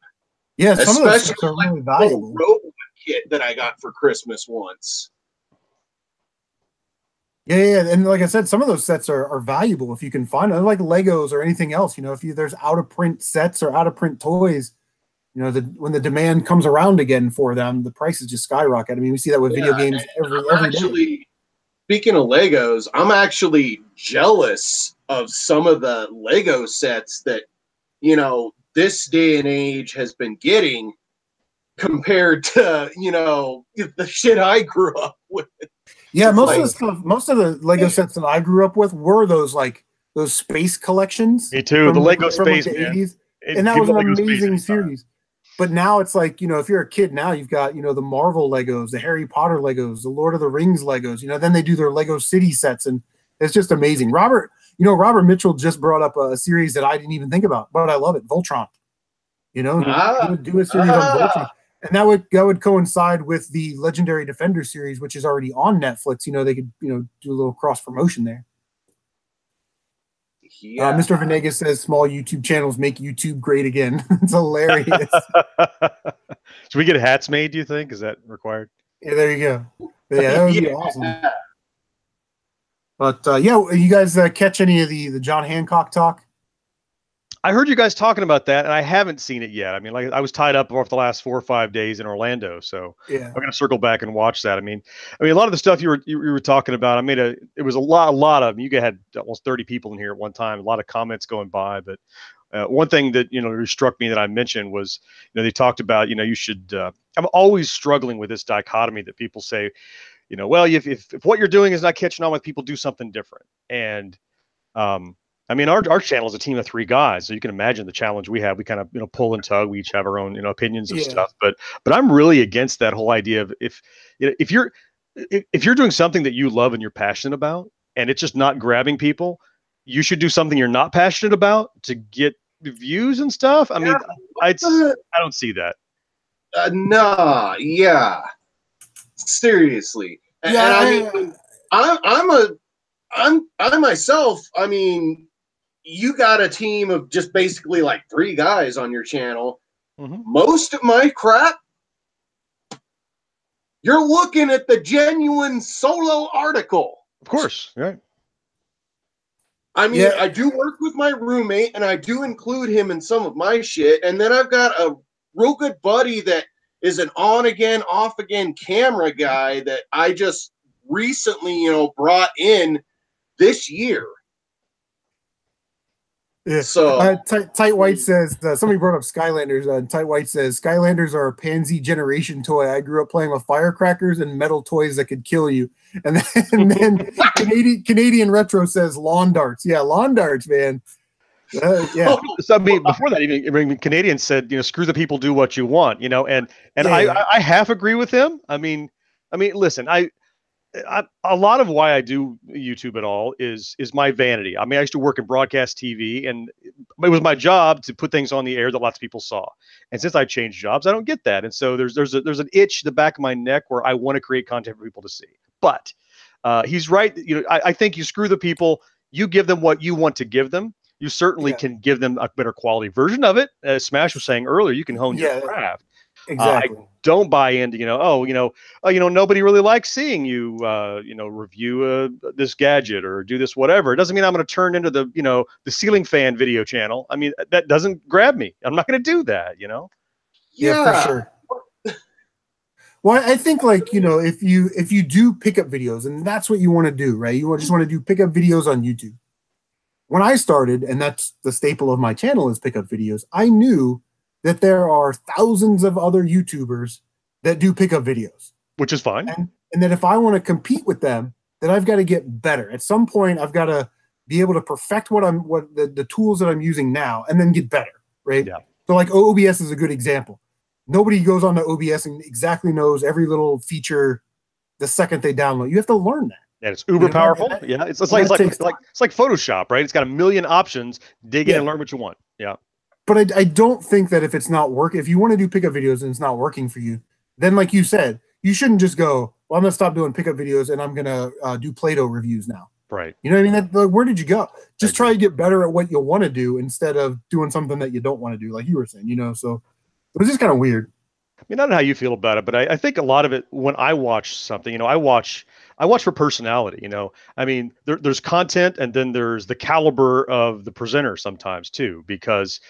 Yeah, some especially of those sets are really valuable. Robot kit that I got for Christmas once. Yeah, and like I said, some of those sets are valuable if you can find them, like Legos or anything else. If there's out of print sets or out of print toys, when the demand comes around again for them, the prices just skyrocket. I mean, we see that with video games every day. Speaking of Legos, I'm actually jealous of some of the Lego sets that, this day and age has been getting compared to, the shit I grew up with. Yeah, most of the Lego sets that I grew up with were those space collections. Me too. The Lego Space, from the man. 80s. And that was an amazing series. But now it's like, if you're a kid now, you've got, the Marvel Legos, the Harry Potter Legos, the Lord of the Rings Legos, then they do their Lego City sets, and it's just amazing. Robert Mitchell just brought up a series that I didn't even think about, but I love it. Voltron. Do a series on Voltron. And that would coincide with the Legendary Defender series, which is already on Netflix. They could, do a little cross promotion there. Yeah. Mr. Venegas says small YouTube channels make YouTube great again. It's hilarious. Should we get hats made, do you think? Is that required? Yeah, there you go. Yeah, that would be awesome. But yeah, you guys catch any of the John Hancock talk? I heard you guys talking about that, and I haven't seen it yet. I mean, like I was tied up over the last 4 or 5 days in Orlando, so Yeah. I'm gonna circle back and watch that. I mean, a lot of the stuff you were talking about. It was a lot of. You had almost 30 people in here at one time. A lot of comments going by, but one thing that struck me that I mentioned was they talked about you should. I'm always struggling with this dichotomy that people say, well, if what you're doing is not catching on with people, do something different. And our channel is a team of 3 guys, so you can imagine the challenge we have. We kind of pull and tug. We each have our own opinions of stuff. But I'm really against that whole idea of if you're doing something that you love and you're passionate about, and it's just not grabbing people, you should do something you're not passionate about to get views and stuff. I mean, I don't see that. Nah, yeah. Seriously. Yeah, and I myself, I mean, you got a team of just basically like 3 guys on your channel. Mm-hmm. Most of my crap, you're looking at the genuine solo article. Of course, right. I mean, I do work with my roommate, and I do include him in some of my shit. And then I've got a real good buddy that is an on-again, off-again camera guy that I just recently, brought in this year. Yeah. So Tight White says somebody brought up Skylanders. Tight White says Skylanders are a pansy generation toy. I grew up playing with firecrackers and metal toys that could kill you. And then Canadian Retro says lawn darts. Yeah, lawn darts, man. Yeah. So before that, even Canadian said, screw the people, do what you want, and I half agree with him. I mean, listen, I a lot of why I do YouTube at all is my vanity. I mean, I used to work in broadcast TV, and it was my job to put things on the air that lots of people saw. And since I changed jobs, I don't get that. And so there's an itch in the back of my neck where I want to create content for people to see. But he's right. I think you screw the people, you give them what you want to give them. You certainly can give them a better quality version of it. As Smash was saying earlier, you can hone your craft. Exactly. I don't buy into, nobody really likes seeing you, review this gadget or do this whatever. It doesn't mean I'm going to turn into the ceiling fan video channel. I mean, that doesn't grab me. I'm not going to do that, Yeah, for sure. Well, I think if you do pickup videos, and that's what you want to do, right? You just want to do pickup videos on YouTube. When I started, and that's the staple of my channel is pickup videos, I knew that there are thousands of other YouTubers that do pickup videos. Which is fine. And that if I want to compete with them, then I've got to get better. At some point, I've got to be able to perfect the tools that I'm using now and then get better, right? Yeah. So like OBS is a good example. Nobody goes on to OBS and exactly knows every little feature the second they download. You have to learn that. And it's uber powerful. Yeah. It's like Photoshop, right? It's got a million options. Dig in and learn what you want. Yeah. But I don't think that if it's not working, if you want to do pickup videos and it's not working for you, then like you said, you shouldn't just go, well, I'm going to stop doing pickup videos and I'm going to do Play-Doh reviews now. Right. You know what I mean? Where did you go? Just try to get better at what you want to do instead of doing something that you don't want to do, like you were saying, so it was just kind of weird. I mean, I don't know how you feel about it, but I think a lot of it, when I watch something, I watch for personality, I mean, there's content and then there's the caliber of the presenter sometimes too, because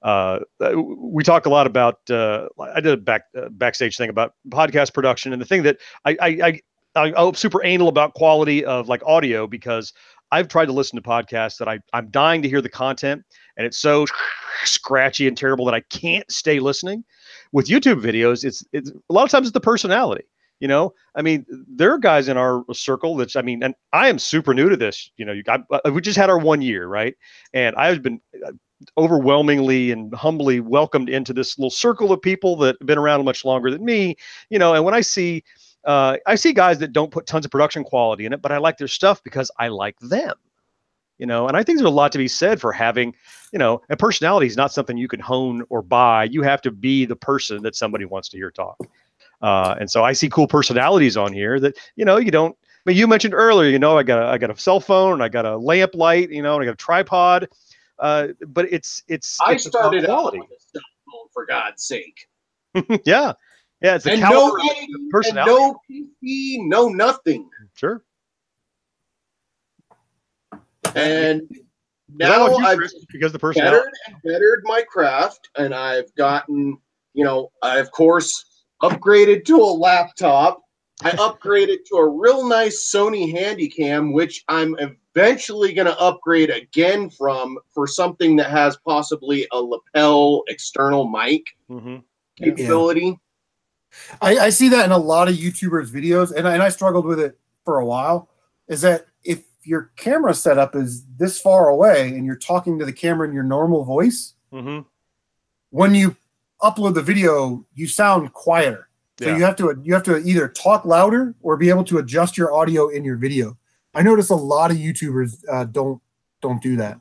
we talk a lot about, I did a backstage thing about podcast production, and the thing that I'm super anal about quality of like audio, because I've tried to listen to podcasts that I'm dying to hear the content, and it's so scratchy and terrible that I can't stay listening. With YouTube videos, it's a lot of times it's the personality. I mean, there are guys in our circle and I am super new to this. We just had our 1 year, right? And I've been overwhelmingly and humbly welcomed into this little circle of people that have been around much longer than me. And when I see guys that don't put tons of production quality in it, but I like their stuff because I like them. And I think there's a lot to be said for having, and personality is not something you can hone or buy. You have to be the person that somebody wants to hear talk. And so I see cool personalities on here that, you don't, but you mentioned earlier, I got a cell phone, and I got a lamp light, and I got a tripod. But I started out with a cell phone, for God's sake. Yeah. It's a caliber of personality. And no PC, no nothing. Sure. And Is that what now you, I've Chris, because the personality? bettered and bettered my craft, and I've gotten, I of course upgraded to a laptop. I upgraded to a real nice Sony Handycam, which I'm eventually going to upgrade again for something that has possibly a lapel external mic capability. I see that in a lot of YouTubers' videos, and I struggled with it for a while, is that if your camera setup is this far away and you're talking to the camera in your normal voice, when you upload the video, you sound quieter. So you have to either talk louder or be able to adjust your audio in your video. I notice a lot of YouTubers don't do that,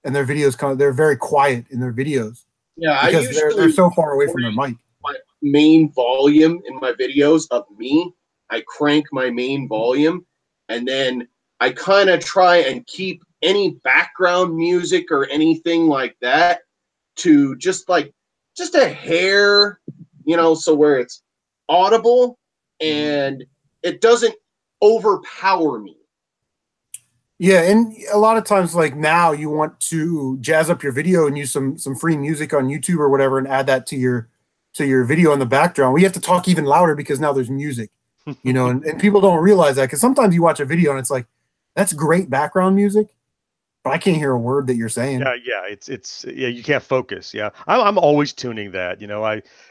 and their videos they're very quiet in their videos. Yeah, because they're so far away from their mic. My main volume in my videos of me, I crank my main volume, and then I kind of try and keep any background music or anything like that to just a hair, so where it's audible and it doesn't overpower me. Yeah, and a lot of times, like now, you want to jazz up your video and use some free music on YouTube or whatever, and add that to your video in the background. We have to talk even louder because now there's music, and people don't realize that, because sometimes you watch a video and it's like, that's great background music, but I can't hear a word that you're saying. Yeah, it's you can't focus. Yeah, I'm always tuning that.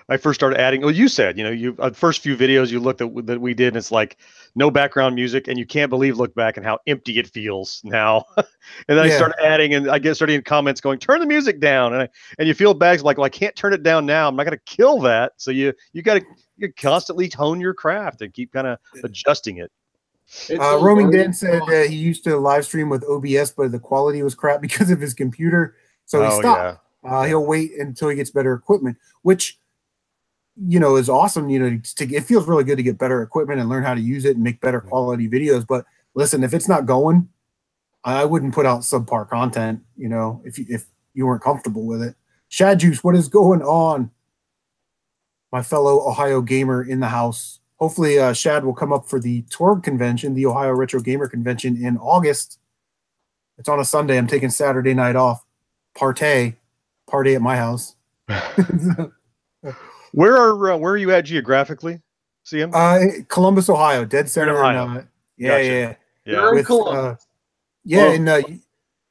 I first started adding. Well, you said, the first few videos you looked at that we did, and it's like no background music, and you can't look back and how empty it feels now. And then I started adding, and I started in comments going, turn the music down, and you feel bad, like, well, I can't turn it down now. I'm not going to kill that. So you got to constantly hone your craft and keep kind of adjusting it. Roaming Dan said he used to live stream with OBS, but the quality was crap because of his computer, so he stopped. He'll wait until he gets better equipment, which is awesome. It feels really good to get better equipment and learn how to use it and make better quality videos. But listen, if it's not going, I wouldn't put out subpar content. If you weren't comfortable with it. Shad Juice, what is going on? My fellow Ohio gamer in the house. Hopefully, Shad will come up for the TORG convention, the Ohio Retro Gamer Convention, in August. It's on a Sunday. I'm taking Saturday night off. Party at my house. Where are you at geographically, CM? Columbus, Ohio, dead center. Ohio. Yeah. You're in Columbus. And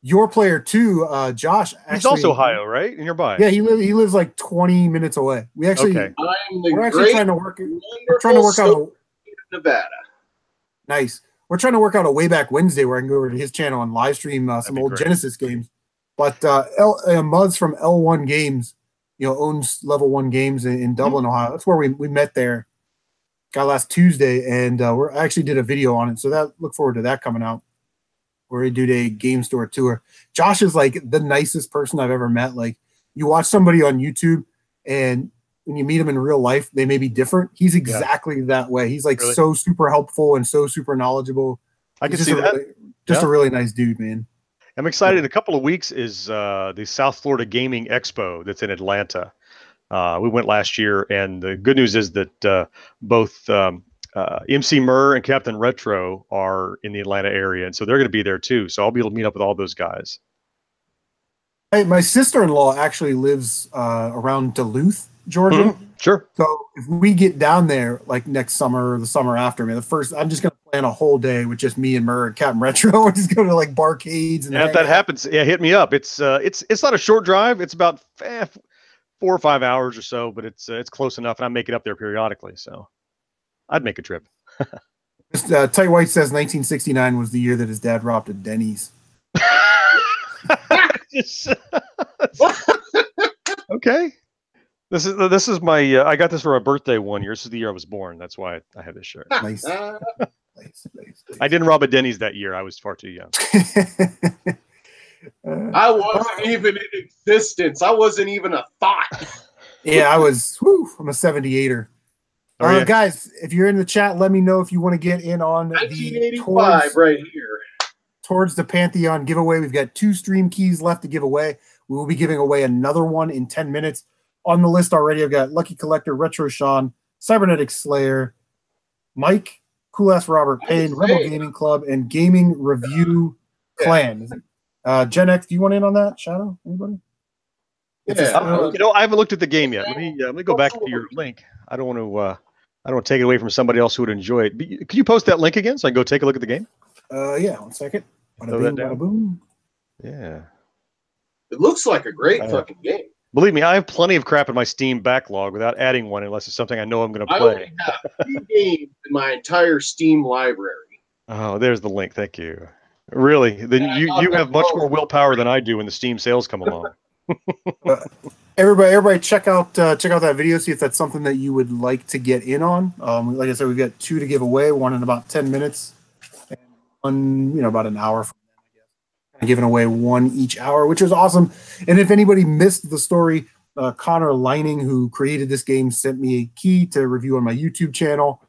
your player too, Josh. He's also Ohio, right? Nearby. Yeah, he lives like 20 minutes away. We're actually trying to work out Nevada. Nice. We're trying to work out a way back Wednesday where I can go over to his channel and live stream some old Genesis games. But Muzz from L1 Games, owns Level 1 Games in Dublin, Ohio. That's where we met there. Got last Tuesday, and I actually did a video on it. So look forward to that coming out, where we did a game store tour. Josh is like the nicest person I've ever met. Like, you watch somebody on YouTube, and when you meet him in real life, they may be different. He's exactly that way. He's like so super helpful and so super knowledgeable. I can see that. Just a really nice dude, man. I'm excited. In a couple of weeks is the South Florida Gaming Expo that's in Atlanta. We went last year, and the good news is that both MC Murr and Captain Retro are in the Atlanta area, and so they're going to be there too. So I'll be able to meet up with all those guys. Hey, my sister-in-law actually lives around Duluth, Georgia. Sure. So if we get down there like next summer or the summer after, I'm just going to plan a whole day with just me and Murr and Captain Retro. We're just going to like barcades. And if that happens, hit me up. It's not a short drive. It's about 4 or 5 hours or so, but it's close enough, and I make it up there periodically. So I'd make a trip. Tight White says 1969 was the year that his dad robbed a Denny's. Okay. This is my I got this for my birthday one year. This is the year I was born. That's why I have this shirt. Nice. I didn't rob a Denny's that year. I was far too young. I wasn't even in existence. I wasn't even a thought. Yeah, I'm a 78er. Guys, if you're in the chat, let me know if you want to get in on 1985 right here. Towards the Pantheon giveaway. We've got 2 stream keys left to give away. We will be giving away another one in 10 minutes. On the list already, I've got Lucky Collector, Retro Sean, Cybernetic Slayer, Mike, Cool Ass Robert Payne, Rebel Gaming Club, and Gaming Review Clan. Gen X, do you want in on that? Shadow, anybody? Yeah. I haven't looked at the game yet. Let me go back to your link. I don't want to take it away from somebody else who would enjoy it. Could you post that link again so I can go take a look at the game? Yeah, 1 second. Bada Throw bing, that down. bada boom. Yeah. It looks like a great fucking game. Believe me, I have plenty of crap in my Steam backlog without adding one unless it's something I know I'm going to I play. only have 2 games in my entire Steam library. Oh, there's the link. Thank you. Really? Then you have much more willpower than I do when the Steam sales come along. Everybody, check out that video. See if that's something that you would like to get in on. Like I said, we've got 2 to give away. 1 in about 10 minutes, and 1, about an hour from then, I guess. Giving away 1 each hour, which is awesome. And if anybody missed the story, Conner Linning, who created this game, sent me a key to review on my YouTube channel,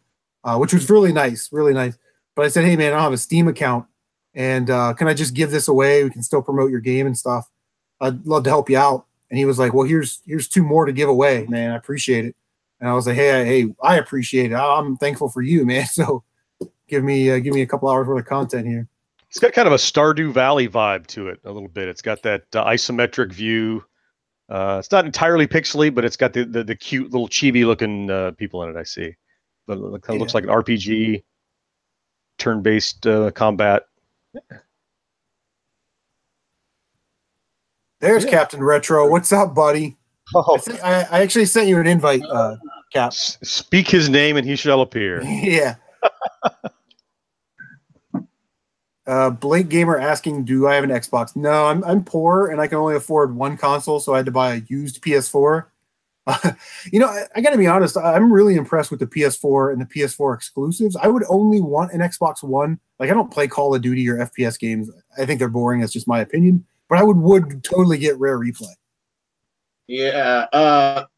which was really nice, really nice. But I said, hey man, I don't have a Steam account, and can I just give this away? We can still promote your game and stuff. I'd love to help you out. And he was like, well, here's 2 more to give away, man. I appreciate it. And I was like, hey, I appreciate it. I'm thankful for you, man. So give me a couple hours worth of content here. It's got kind of a Stardew Valley vibe to it a little bit. It's got that isometric view. It's not entirely pixely, but it's got the cute little chibi looking people in it. I see. But it kind of looks like an RPG, turn-based combat. There's Captain Retro. What's up, buddy? Oh, I actually sent you an invite, Cap. Speak his name and he shall appear. Yeah. Blake Gamer asking, do I have an Xbox? No, I'm poor and I can only afford 1 console, so I had to buy a used PS4. I got to be honest. I'm really impressed with the PS4 and the PS4 exclusives. I would only want an Xbox One. Like, I don't play Call of Duty or FPS games. I think they're boring. That's just my opinion. But I would totally get Rare Replay. Yeah.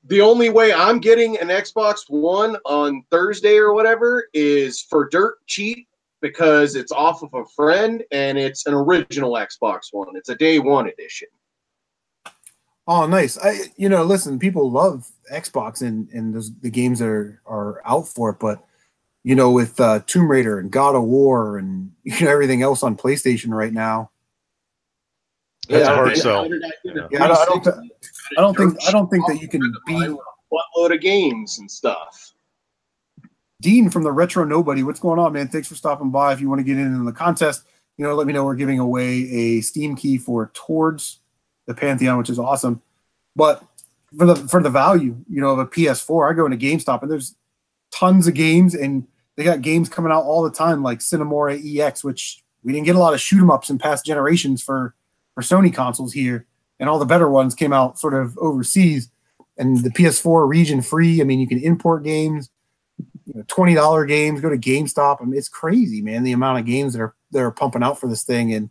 The only way I'm getting an Xbox One on Thursday or whatever is for dirt cheap because it's off of a friend and it's an original Xbox One. It's a day 1 edition. Oh, nice. Listen, people love Xbox and the games that are out for it, but with Tomb Raider and God of War and everything else on PlayStation right now. That's a hard sell. I don't think that you can beat a buttload of games and stuff. Dean from the Retro Nobody. What's going on, man? Thanks for stopping by. If you want to get in the contest, let me know. We're giving away a Steam key for Towards the Pantheon, which is awesome. But for the value, of a PS4, I go into GameStop and there's tons of games, and they got games coming out all the time, like Cinemore EX, which we didn't get a lot of shoot 'em ups in past generations for Sony consoles here, and all the better ones came out sort of overseas. And the PS4 region free. I mean, you can import games, $20 games. Go to GameStop. I mean, it's crazy, man. The amount of games that are pumping out for this thing, and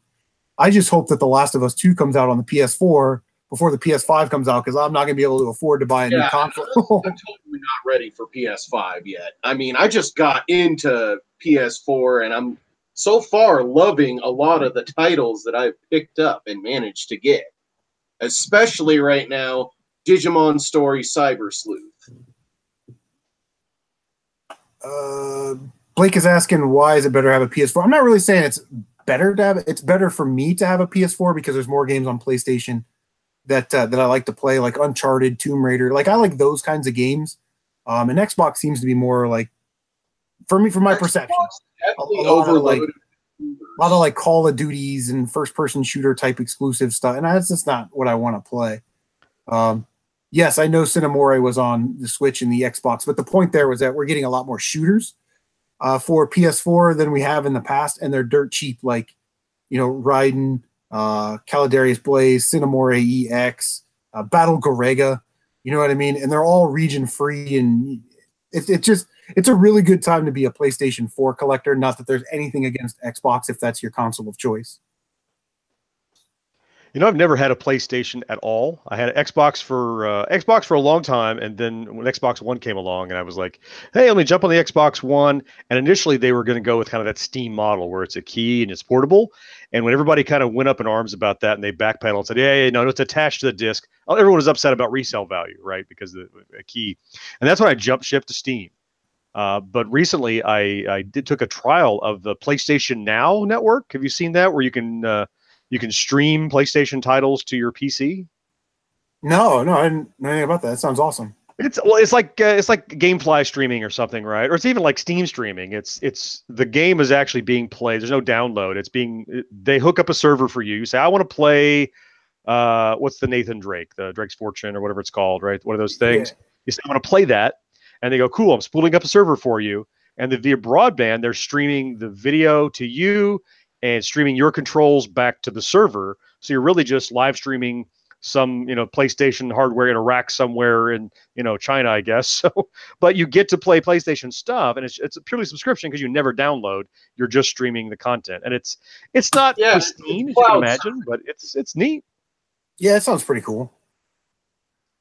I just hope that The Last of Us 2 comes out on the PS4 before the PS5 comes out, because I'm not going to be able to afford to buy a new console. I'm totally not ready for PS5 yet. I mean, I just got into PS4, and I'm so far loving a lot of the titles that I've picked up and managed to get. Especially right now, Digimon Story Cyber Sleuth. Blake is asking, why is it better to have a PS4? I'm not really saying it's better to have it. It's better for me to have a PS4 because there's more games on PlayStation that I like to play, like Uncharted, Tomb Raider. Like, I like those kinds of games. And Xbox seems to be more like, for my perception, a lot of like Call of Duties and first-person shooter type exclusive stuff, and that's just not what I want to play. Yes, I know Cinemore was on the Switch and the Xbox, but the point there was that we're getting a lot more shooters for PS4 than we have in the past, and they're dirt cheap, like Raiden, Caladarius Blaze, Cinemore EX, Battle Garega. You know what I mean? And they're all region free, and it's a really good time to be a PlayStation 4 collector. Not that there's anything against Xbox if that's your console of choice. I've never had a PlayStation at all. I had an Xbox for a long time, and then when Xbox One came along, and I was like, "Hey, let me jump on the Xbox One." And initially, they were going to go with kind of that Steam model where it's a key and it's portable. And when everybody kind of went up in arms about that, and they backpedaled and said, "Yeah, no, it's attached to the disc," everyone was upset about resale value, right? Because of the key, and that's when I jumped ship to Steam. But recently, I took a trial of the PlayStation Now network. Have you seen that, where you can you can stream PlayStation titles to your PC. No, I didn't know anything about that. That sounds awesome. It's like GameFly streaming or something, right? Or it's even like Steam streaming. It's the game is actually being played. There's no download. They hook up a server for you. You say, I want to play what's the Nathan Drake, the Drake's Fortune or whatever it's called, right? One of those things. Yeah. You say, I want to play that, and they go, cool, I'm spooling up a server for you. And then via broadband, they're streaming the video to you and streaming your controls back to the server. So you're really just live streaming some, PlayStation hardware in a rack somewhere in, China, I guess. So, but you get to play PlayStation stuff, and it's a purely subscription because you never download. You're just streaming the content, and it's not pristine, as you can imagine, but it's neat. Yeah, it sounds pretty cool.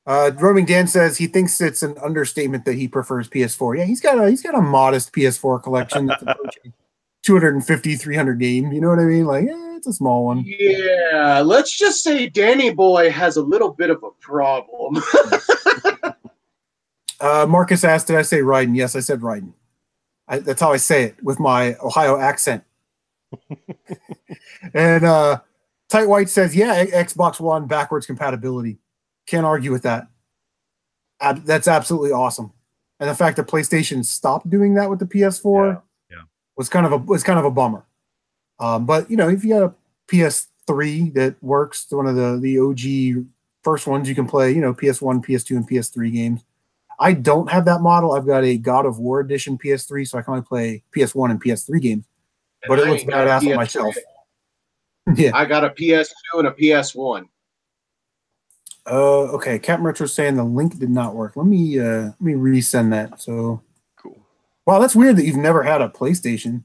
Roaming Dan says he thinks it's an understatement that he prefers PS4. Yeah, he's got a modest PS4 collection that's approaching 250, 300 games. You know what I mean? Like, it's a small one. Yeah, let's just say Danny Boy has a little bit of a problem. Marcus asked, did I say Raiden? Yes, I said Raiden. That's how I say it with my Ohio accent. And Tight White says, yeah, Xbox One backwards compatibility. Can't argue with that. That's absolutely awesome. And the fact that PlayStation stopped doing that with the PS4 was kind of a bummer. But if you got a PS3 that works, one of the OG first ones, you can play, PS1, PS2, and PS3 games. I don't have that model. I've got a God of War edition PS3, so I can only play PS1 and PS3 games. But it looks badass on my shelf. Yeah. I got a PS2 and a PS1. Okay. CMRetro saying the link did not work. Let me resend that. So cool. Wow, that's weird that you've never had a PlayStation.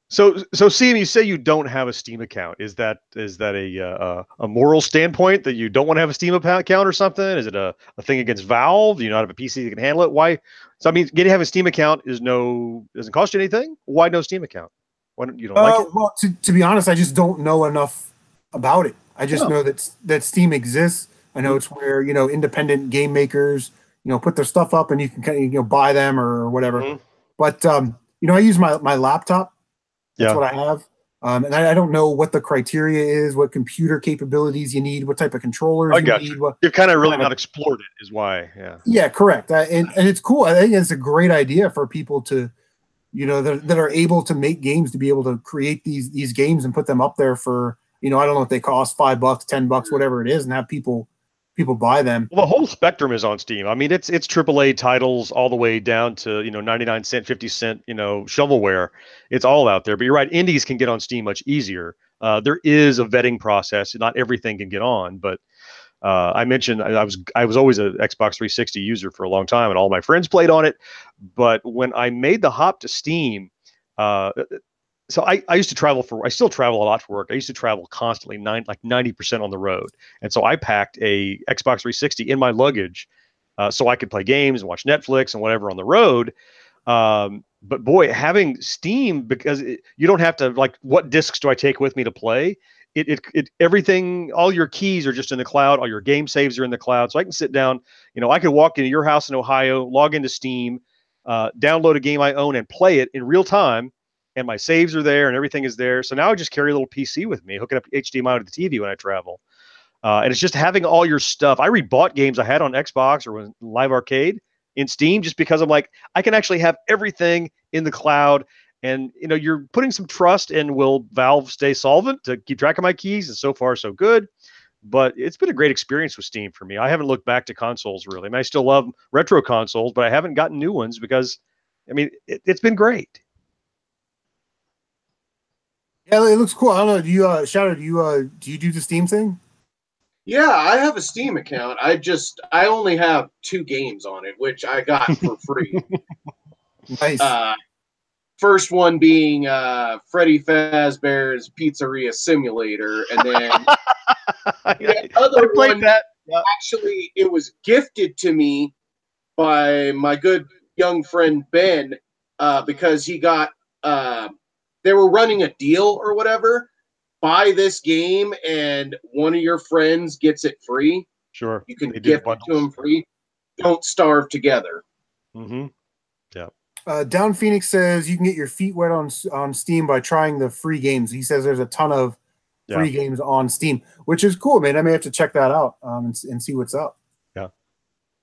So CM, you say you don't have a Steam account. Is that a moral standpoint that you don't want to have a Steam account or something? Is it a thing against Valve? Do you not have a PC that can handle it? Why? So I mean, getting to have a Steam account doesn't cost you anything. Why no Steam account? Why don't you like it? Well, to be honest, I just don't know enough about it. I just know that Steam exists. I know it's where independent game makers put their stuff up and you can kind of buy them or whatever. Mm-hmm. But I use my laptop. That's what I have. And I don't know what the criteria is, what computer capabilities you need, what type of controllers you need. You've kind of really not explored it, is why. Yeah. Yeah, correct. And it's cool. I think it's a great idea for people to, that are able to make games, to be able to create these games and put them up there for, I don't know if they cost $5, $10, whatever it is, and have people buy them. Well, the whole spectrum is on Steam. I mean, it's AAA titles all the way down to 99-cent, 50-cent shovelware. It's all out there. But you're right, indies can get on Steam much easier. There is a vetting process. Not everything can get on, but I mentioned I was always an Xbox 360 user for a long time, and all my friends played on it. But when I made the hop to Steam, so I used to travel I still travel a lot for work. I used to travel constantly, 90% on the road. And so I packed a Xbox 360 in my luggage so I could play games and watch Netflix and whatever on the road. But boy, having Steam, because you don't have to, like, what discs do I take with me to play? Everything, all your keys are just in the cloud. All your game saves are in the cloud. So I can sit down, I could walk into your house in Ohio, log into Steam, download a game I own and play it in real time. And my saves are there and everything is there. So now I just carry a little PC with me, hook it up HDMI to the TV when I travel. And it's just having all your stuff. I rebought games I had on Xbox or Live Arcade in Steam just because I'm like, I can actually have everything in the cloud. And, you're putting some trust in, will Valve stay solvent to keep track of my keys? And so far, so good. But it's been a great experience with Steam for me. I haven't looked back to consoles, really. I mean, I still love retro consoles, but I haven't gotten new ones because, it's been great. Yeah, it looks cool. I don't know. Do you, Shadow? Do you do the Steam thing? Yeah, I have a Steam account. I only have 2 games on it, which I got for free. Nice. First one being Freddy Fazbear's Pizzeria Simulator, and then the other one. Actually, it was gifted to me by my good young friend Ben because he got. They were running a deal or whatever. Buy this game and one of your friends gets it free. Sure. You can gift it to them free. Don't starve together. Mm-hmm. Yeah. Down Phoenix says you can get your feet wet on Steam by trying the free games. He says there's a ton of free games on Steam, which is cool, man. I may have to check that out and see what's up.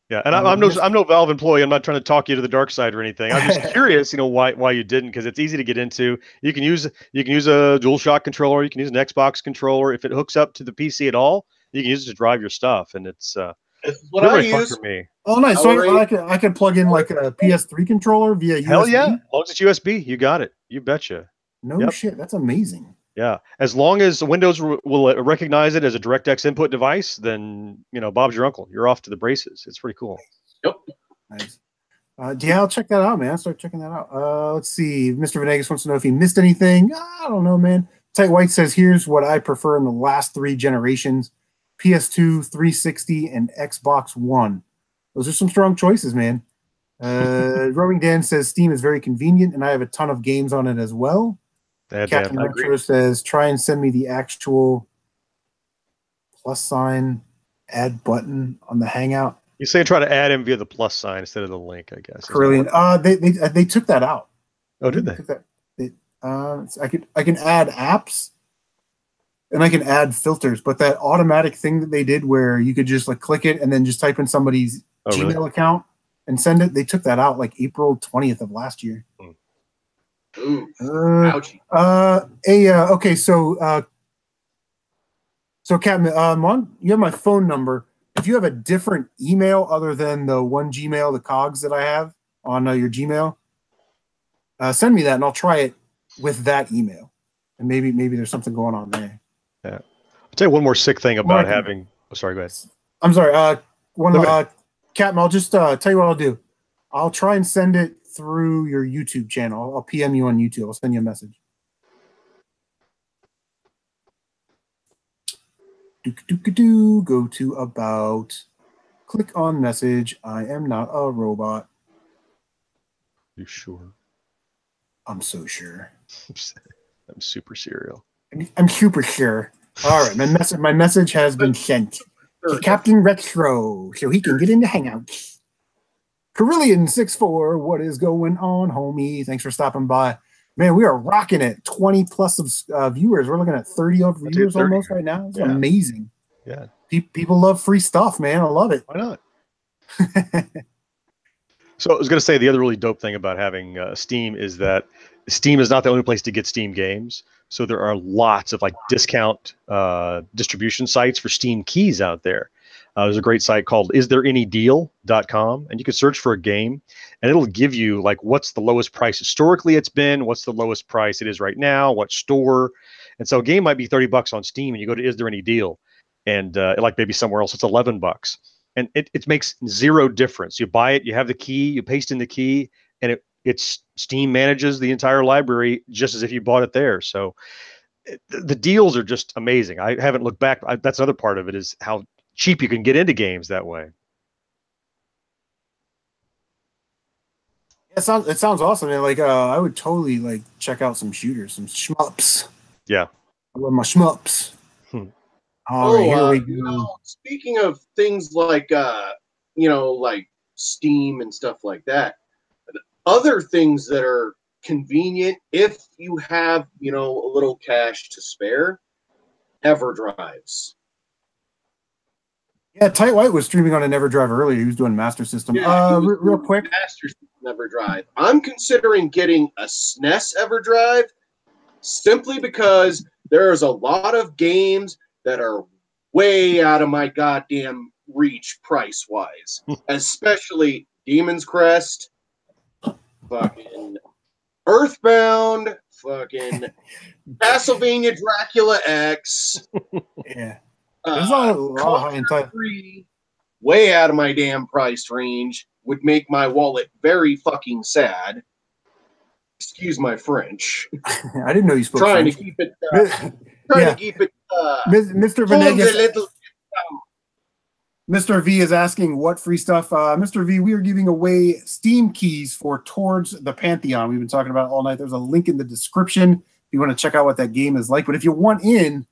Yeah, and I'm no Valve employee. I'm not trying to talk you to the dark side or anything. I'm just curious, why you didn't, because it's easy to get into. You can use a DualShock controller. You can use an Xbox controller. If it hooks up to the PC at all, you can use it to drive your stuff, and it's This is what I fun use. for me. Oh, nice. So I could plug in like a PS3 controller via USB. Hell yeah! As long as it's USB, you got it. You betcha. No shit, that's amazing. Yeah, as long as Windows will recognize it as a DirectX input device, then Bob's your uncle. You're off to the braces. It's pretty cool. Yep. Nice. Yeah, I'll check that out, man. I'll start checking that out. Let's see. Mr. Venegas wants to know if he missed anything. I don't know, man. Tight White says, here's what I prefer in the last 3 generations: PS2, 360, and Xbox One. Those are some strong choices, man. Roaming Dan says Steam is very convenient, and I have a ton of games on it as well. Captain Retro says, try and send me the actual +sign add button on the Hangout. You say try to add him via the +sign instead of the link, I guess. Brilliant. They took that out. Oh, did they? I can add apps and I can add filters, but that automatic thing that they did where you could just like click it and then just type in somebody's Gmail account and send it, they took that out like April 20th of last year. Ooh, ouchie. Okay, so Captain, you have my phone number. If you have a different email other than the one Gmail, the cogs that I have on your Gmail, send me that and I'll try it with that email. And maybe there's something going on there. Yeah. I'll tell you one more sick thing about having. Oh, sorry, go ahead. I'm sorry. Captain, I'll just tell you what I'll do. I'll try and send it through your YouTube channel. I'll PM you on YouTube. I'll send you a message. Go to about. Click on message. I am not a robot. You sure? I'm so sure. I'm super serial. I'm super sure. All right, my message has been sent to Captain Retro so he can get into Hangouts. Carillion64, what is going on, homie? Thanks for stopping by. Man, we are rocking it. 20 plus of viewers. We're looking at 30 of viewers almost right now. It's amazing. Yeah. People love free stuff, man. I love it. Why not? So I was going to say the other really dope thing about having Steam is that Steam is not the only place to get Steam games. So there are lots of like discount distribution sites for Steam keys out there. There's a great site called istthereanydeal.com, and you can search for a game, and it'll give you like what's the lowest price historically it's been, what's the lowest price it is right now, what store. And so a game might be $30 on Steam, and you go to Is There Any Deal, and like maybe somewhere else it's $11, and it makes zero difference. You buy it, you have the key, you paste in the key, and it's Steam manages the entire library just as if you bought it there. So the deals are just amazing. I haven't looked back. That's another part of it is how cheap you can get into games that way. It sounds awesome, man. Like I would totally like check out some shooters, some shmups. Yeah, I love my shmups. Here we go. Speaking of things like like Steam and stuff like that, other things that are convenient if you have a little cash to spare, EverDrives. Yeah, Tight White was streaming on an EverDrive earlier. He was doing Master System. Real quick. Master System EverDrive. I'm considering getting a SNES EverDrive simply because there's a lot of games that are way out of my goddamn reach price-wise. Especially Demon's Crest, fucking Earthbound, fucking Castlevania Dracula X. Yeah. There's a lot of high-end titles. Way out of my damn price range would make my wallet very fucking sad. Excuse my French. I didn't know you spoke Trying French. to keep it. To keep it. Mr. Venegas. Mr. V is asking what free stuff. Mr. V, we are giving away Steam keys for Towards the Pantheon. We've been talking about it all night. There's a link in the description if you want to check out what that game is like. But if you want in,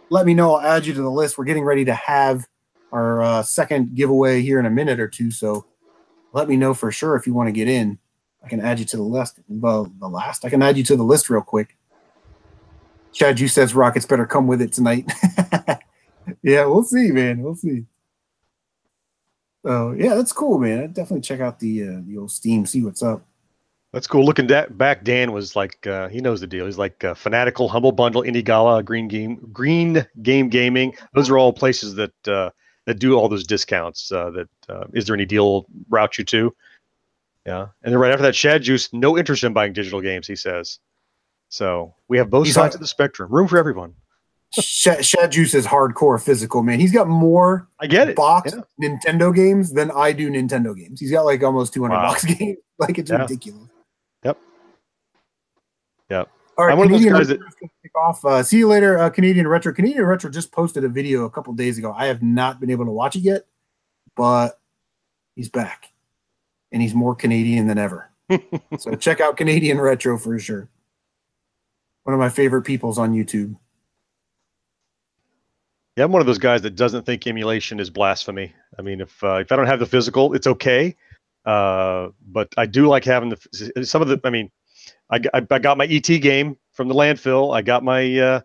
let me know. I'll add you to the list. We're getting ready to have our second giveaway here in a minute or two. So let me know for sure if you want to get in. I can add you to the list. Well, the last. I can add you to the list real quick. Chad, you says Rockets better come with it tonight. Yeah, we'll see, man. We'll see. So yeah, that's cool, man. I'd definitely check out the old Steam, see what's up. That's cool. Looking back, Dan was like, he knows the deal. He's like Fanatical, Humble Bundle, Indie Gala, Green Game Gaming. Those are all places that do all those discounts. Is there any deal route you to? Yeah, and then right after that, Shad Juice, no interest in buying digital games. He says. So we have both sides of the spectrum. Room for everyone. Shad Juice is hardcore physical, man. He's got more box Nintendo games than I do Nintendo games. He's got like almost 200 box games. Like it's ridiculous. Yep. All right, I'm one of those guys that kick off. See you later, Canadian Retro. Canadian Retro just posted a video a couple days ago. I have not been able to watch it yet, but he's back, and he's more Canadian than ever. So check out Canadian Retro for sure. One of my favorite peoples on YouTube. Yeah, I'm one of those guys that doesn't think emulation is blasphemy. I mean, if I don't have the physical, it's okay. But I do like having some of the. I mean, I got my ET game from the landfill. I got my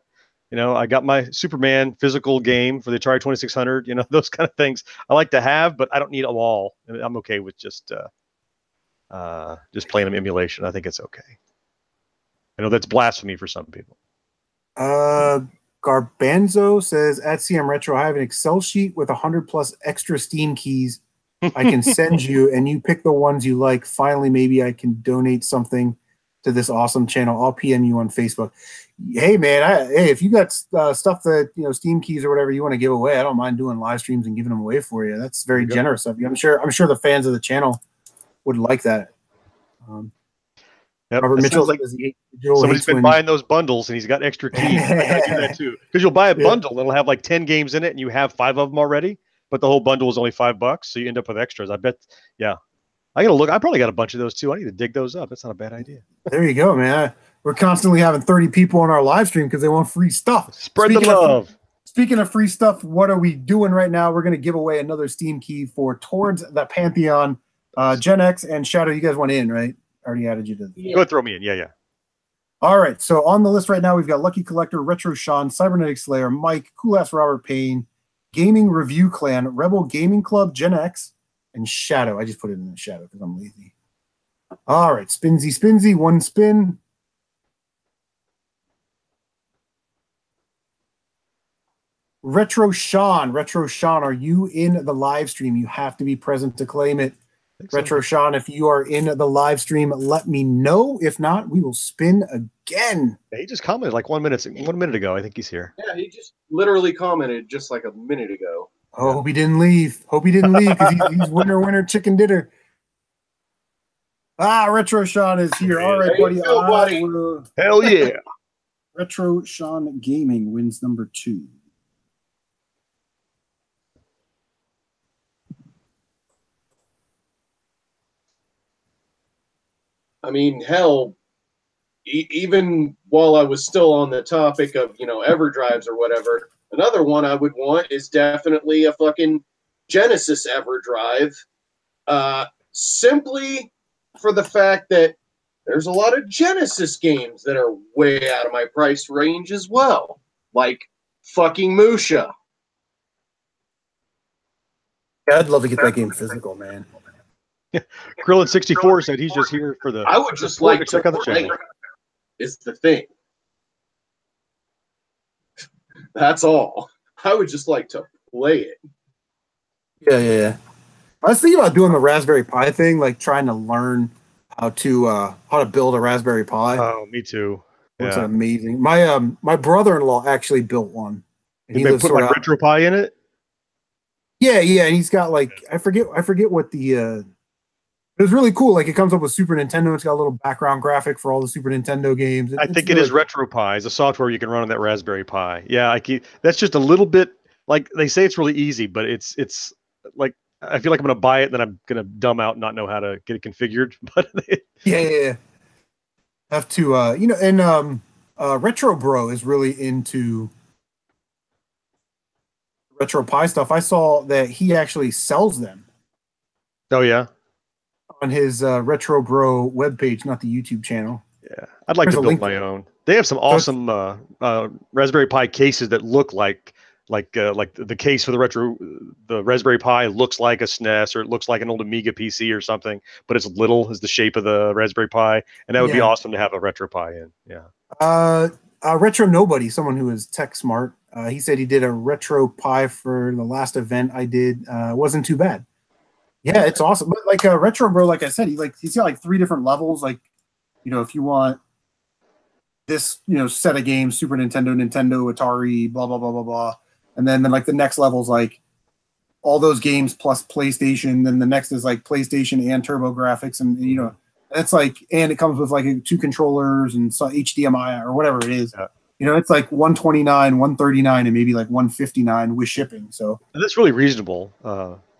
I got my Superman physical game for the Atari 2600. Those kind of things I like to have, but I don't need them all. I'm okay with just playing them emulation. I think it's okay. I know that's blasphemy for some people. Garbanzo says at CMRetro, I have an Excel sheet with 100+ extra Steam keys I can send you, and you pick the ones you like. Finally, maybe I can donate something to this awesome channel. I'll PM you on Facebook. Hey, man, if you got stuff that, Steam keys or whatever you want to give away, I don't mind doing live streams and giving them away for you. That's very generous of you. I'm sure the fans of the channel would like that. Robert Mitchell says somebody's been buying those bundles and he's got extra keys. I gotta do that too, because you'll buy a bundle and it'll have like 10 games in it and you have 5 of them already, but the whole bundle is only $5, so you end up with extras. I bet. Yeah, I gotta look. I probably got a bunch of those too. I need to dig those up. That's not a bad idea. There you go, man. We're constantly having 30 people on our live stream because they want free stuff. Spread the love. Speaking of free stuff, what are we doing right now? We're going to give away another Steam key for Towards the Pantheon. Gen X and Shadow, you guys went in, right? Already added you to the... Go ahead, throw me in. Yeah. All right. So on the list right now, we've got Lucky Collector, Retro Sean, Cybernetic Slayer, Mike, Cool Ass Robert Payne, Gaming Review Clan, Rebel Gaming Club, Gen X, and Shadow. I just put it in the Shadow because I'm lazy. All right. Spinsy, one spin. Retro Sean, are you in the live stream? You have to be present to claim it. Retro Sean, if you are in the live stream, let me know. If not, we will spin again. He just commented like 1 minute ago. I think he's here. Yeah, he just literally commented just like a minute ago. Oh, hope he didn't leave. Because he's winner, chicken dinner. Retro Sean is here. All right, buddy. Hell yeah. Retro Sean Gaming wins number 2. I mean, hell, even while I was still on the topic of, EverDrives or whatever, another one I would want is definitely a fucking Genesis EverDrive. Simply for the fact that there's a lot of Genesis games that are way out of my price range as well. Like fucking Musha. Yeah, I'd love to get that game physical, man. Krillin64 said he's just here for the. I would just like to check out the channel. Is the thing. That's all. I would just like to play it. Yeah. I was thinking about doing the Raspberry Pi thing, like trying to learn how to build a Raspberry Pi. Oh, me too. It's amazing. My brother-in-law actually built one. And he put like RetroPie in it. Yeah, and he's got like I forget what the. It was really cool. Like it comes up with Super Nintendo. It's got a little background graphic for all the Super Nintendo games. I think it is RetroPie. It's a software you can run on that Raspberry Pi. Yeah, that's just a little bit like they say it's really easy, but it's like I feel like I'm gonna buy it, and then I'm gonna dumb out and not know how to get it configured. But yeah. Have to and Retro Bro is really into Retro Pi stuff. I saw that he actually sells them. Oh yeah. on his Retro Bro webpage, not the YouTube channel. Yeah, I'd like There's to a build link my there. own. They have some awesome Raspberry Pi cases that look like the case for the Raspberry Pi looks like a SNES, or it looks like an old Amiga PC or something, but it's little, is the shape of the Raspberry Pi, and that would be Yeah. awesome to have a Retro Pi in. Yeah. Retro Nobody, someone who is tech smart, he said he did a Retro Pi for the last event I did. It wasn't too bad. Yeah, it's awesome. But like Retro Bro, like I said, he's got like 3 different levels. Like, if you want this, set of games, Super Nintendo, Atari, blah blah blah blah blah, and then like the next level's like all those games plus PlayStation. Then the next is like PlayStation and TurboGrafx, and that's like, and it comes with like 2 controllers and HDMI or whatever it is. Yeah. It's like 129, 139, and maybe like 159 with shipping. So that's really reasonable.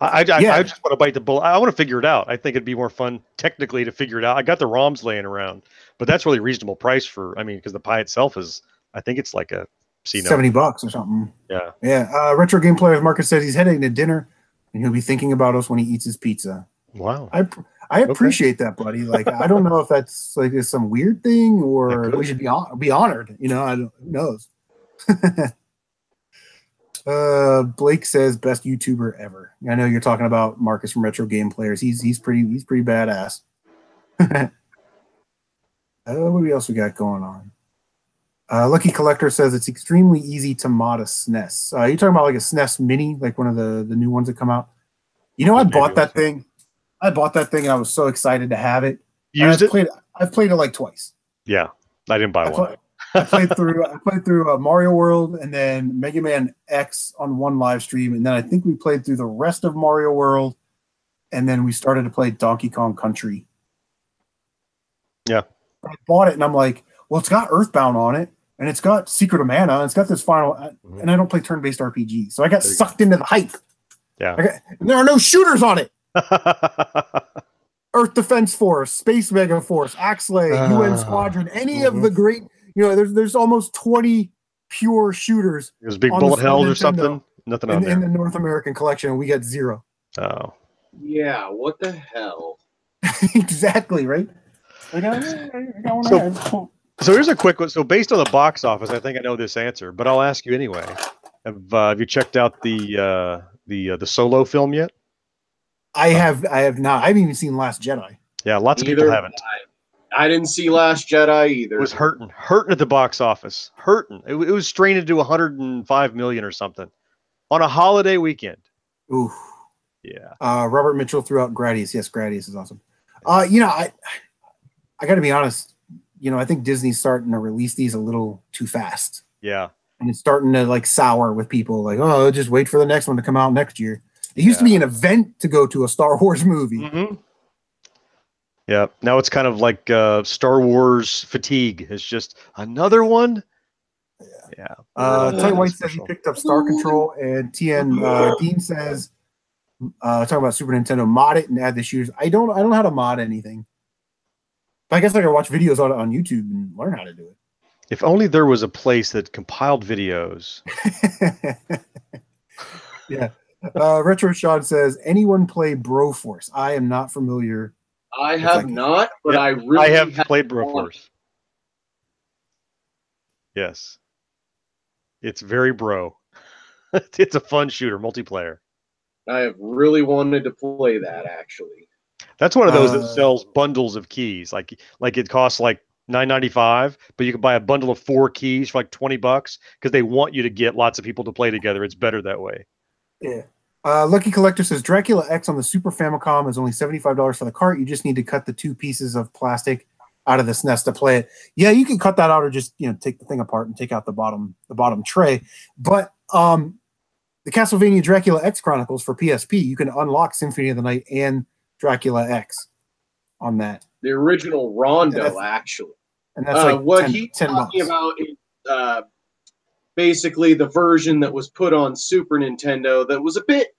I just want to bite the bullet. I want to figure it out. I think it'd be more fun technically to figure it out. I got the ROMs laying around, but that's really reasonable price for. I mean, because the Pi itself is, I think it's like a $70 or something. Yeah. Yeah. Retro Game Players Marcus says he's heading to dinner, and he'll be thinking about us when he eats his pizza. Wow. I appreciate that, buddy. Like, I don't know if that's like some weird thing or we should be honored. I don't, who knows. Blake says best YouTuber ever. I know you're talking about Marcus from Retro Game Players. He's pretty badass. What else we got going on? Lucky Collector says it's extremely easy to mod a SNES. You're talking about like a SNES Mini, like one of the new ones that come out. I bought that thing. And I was so excited to have it. I've played it like twice. Yeah, I didn't buy one. I played through Mario World and then Mega Man X on one live stream, and then I think we played through the rest of Mario World, and then we started to play Donkey Kong Country. Yeah, I bought it and I'm like, well, it's got Earthbound on it, and it's got Secret of Mana, and it's got this final, and I don't play turn-based RPG, so I got sucked into the hype. Yeah, and there are no shooters on it. Earth Defense Force, Space Mega Force, Axlay, UN Squadron, any of the great, there's almost 20 pure shooters. There's big bullet hells or something. Nothing on there. In the North American collection, and we got 0. Oh. Yeah, what the hell? Exactly, right? So here's a quick one. So based on the box office, I think I know this answer, but I'll ask you anyway. Have you checked out the Solo film yet? I have not. I haven't even seen Last Jedi. Yeah, lots of people haven't. I didn't see Last Jedi either. It was hurting at the box office. Hurting. It was straining to 105 million or something on a holiday weekend. Ooh. Yeah. Robert Mitchell threw out Gradius. Yes, Gradius is awesome. I got to be honest. I think Disney's starting to release these a little too fast. Yeah. And it's starting to like sour with people. Like, oh, just wait for the next one to come out next year. It used to be an event to go to a Star Wars movie. Mm-hmm. Yeah. Now it's kind of like Star Wars fatigue. It's just another one. Yeah. Tony White says he picked up Star Control, and TN Dean says, talking about Super Nintendo, mod it and add the shooters. I don't know how to mod anything. But I guess I can watch videos on YouTube and learn how to do it. If only there was a place that compiled videos. Yeah. Retro Sean says, anyone play Broforce? I am not familiar. I have not, but I really have played Broforce. Yes. It's very bro. It's a fun shooter, multiplayer. I have really wanted to play that, actually. That's one of those that sells bundles of keys. Like it costs like $9.95, but you can buy a bundle of 4 keys for like $20 because they want you to get lots of people to play together. It's better that way. Yeah. Lucky Collector says Dracula X on the Super Famicom is only $75 for the cart. You just need to cut the 2 pieces of plastic out of the SNES to play it. Yeah, you can cut that out or just take the thing apart and take out the bottom tray. But the Castlevania Dracula X Chronicles for PSP, you can unlock Symphony of the Night and Dracula X on that. The original Rondo, actually. And that's like what 10, he's $10. talking about is basically the version that was put on Super Nintendo that was a bit,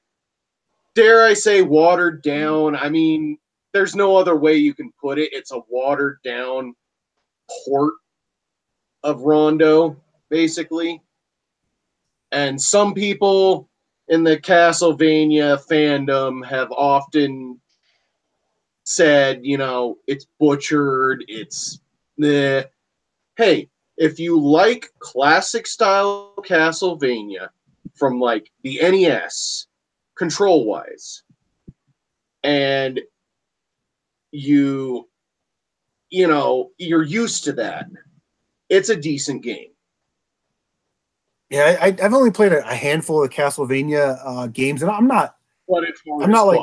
dare I say, watered down. I mean, there's no other way you can put it. It's a watered down port of Rondo, basically. And some people in the Castlevania fandom have often said, it's butchered. It's hey, if you like classic style Castlevania from like the NES, control wise, and you're used to that, it's a decent game. Yeah, I've only played a handful of Castlevania games, and I'm not like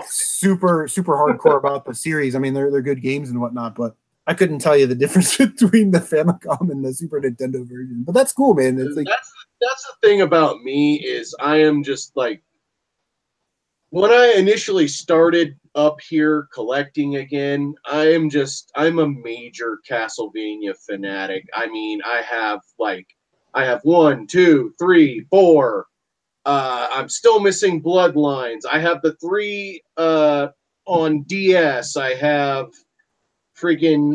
super hardcore about the series. I mean, they're good games and whatnot, but I couldn't tell you the difference between the Famicom and the Super Nintendo version. But that's cool, man. It's like, that's the thing about me is I am just like, when I initially started up here collecting again, I'm a major Castlevania fanatic. I mean, I have 1, 2, 3, 4. I'm still missing Bloodlines. I have the 3 on DS. I have freaking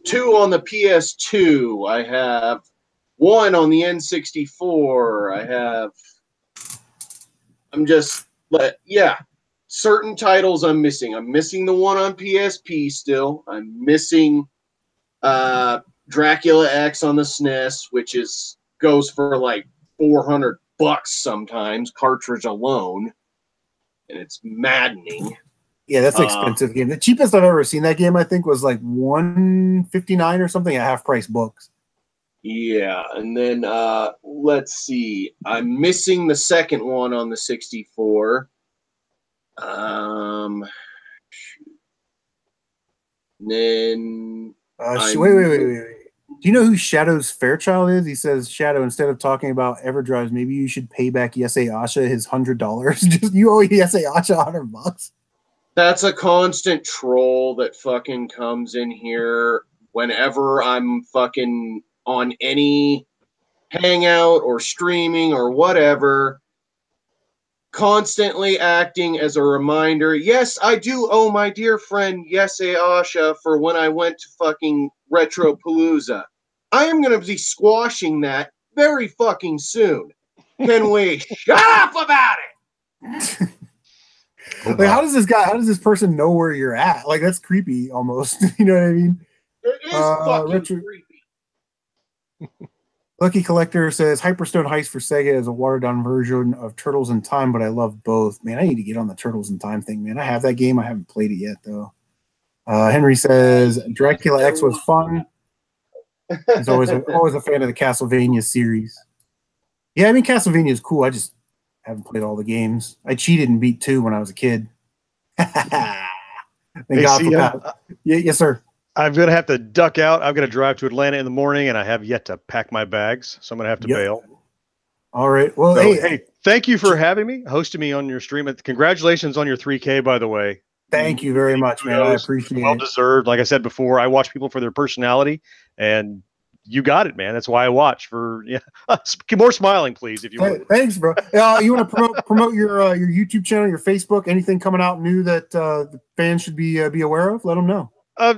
2 on the PS2. I have 1 on the N64. Certain titles I'm missing. I'm missing the one on PSP still. I'm missing Dracula X on the SNES, which goes for like $400 sometimes, cartridge alone, and it's maddening. Yeah, that's an expensive game. The cheapest I've ever seen that game, I think, was like $159 or something at half price books. Yeah, and then let's see. I'm missing the second one on the 64. Then wait. Do you know who Shadow's Fairchild is? He says, Shadow, instead of talking about Everdrives, maybe you should pay back Yesei Asha his $100. Just you owe Yesei Asha $100. That's a constant troll that fucking comes in here whenever I'm fucking on any hangout or streaming or whatever, constantly acting as a reminder. Yes, I do owe my dear friend Yesei Asha for when I went to fucking Retropalooza. I am going to be squashing that very fucking soon. Can we shut up about it? Like, how does this person know where you're at? Like, that's creepy almost. You know what I mean? It is fucking creepy. Lucky Collector says Hyperstone Heist for Sega is a watered down version of Turtles in Time, but I love both. Man, I need to get on the Turtles in Time thing, man. I have that game. I haven't played it yet, though. Henry says Dracula X was fun. He's always a fan of the Castlevania series. Yeah, I mean, Castlevania is cool. I just haven't played all the games. I cheated and beat 2 when I was a kid. Thank God for that. Yes, sir. I'm going to have to duck out. I'm going to drive to Atlanta in the morning, and I have yet to pack my bags, so I'm going to have to bail. All right. Well, so, hey, thank you for having me, hosting me on your stream. Congratulations on your 3K, by the way. Thank you very much, man. I appreciate it. Well deserved. Like I said before, I watch people for their personality, and you got it, man. That's why I watch. More smiling, please, if you would. Thanks, bro. You want to promote your YouTube channel, your Facebook, anything coming out new that the fans should be aware of? Let them know.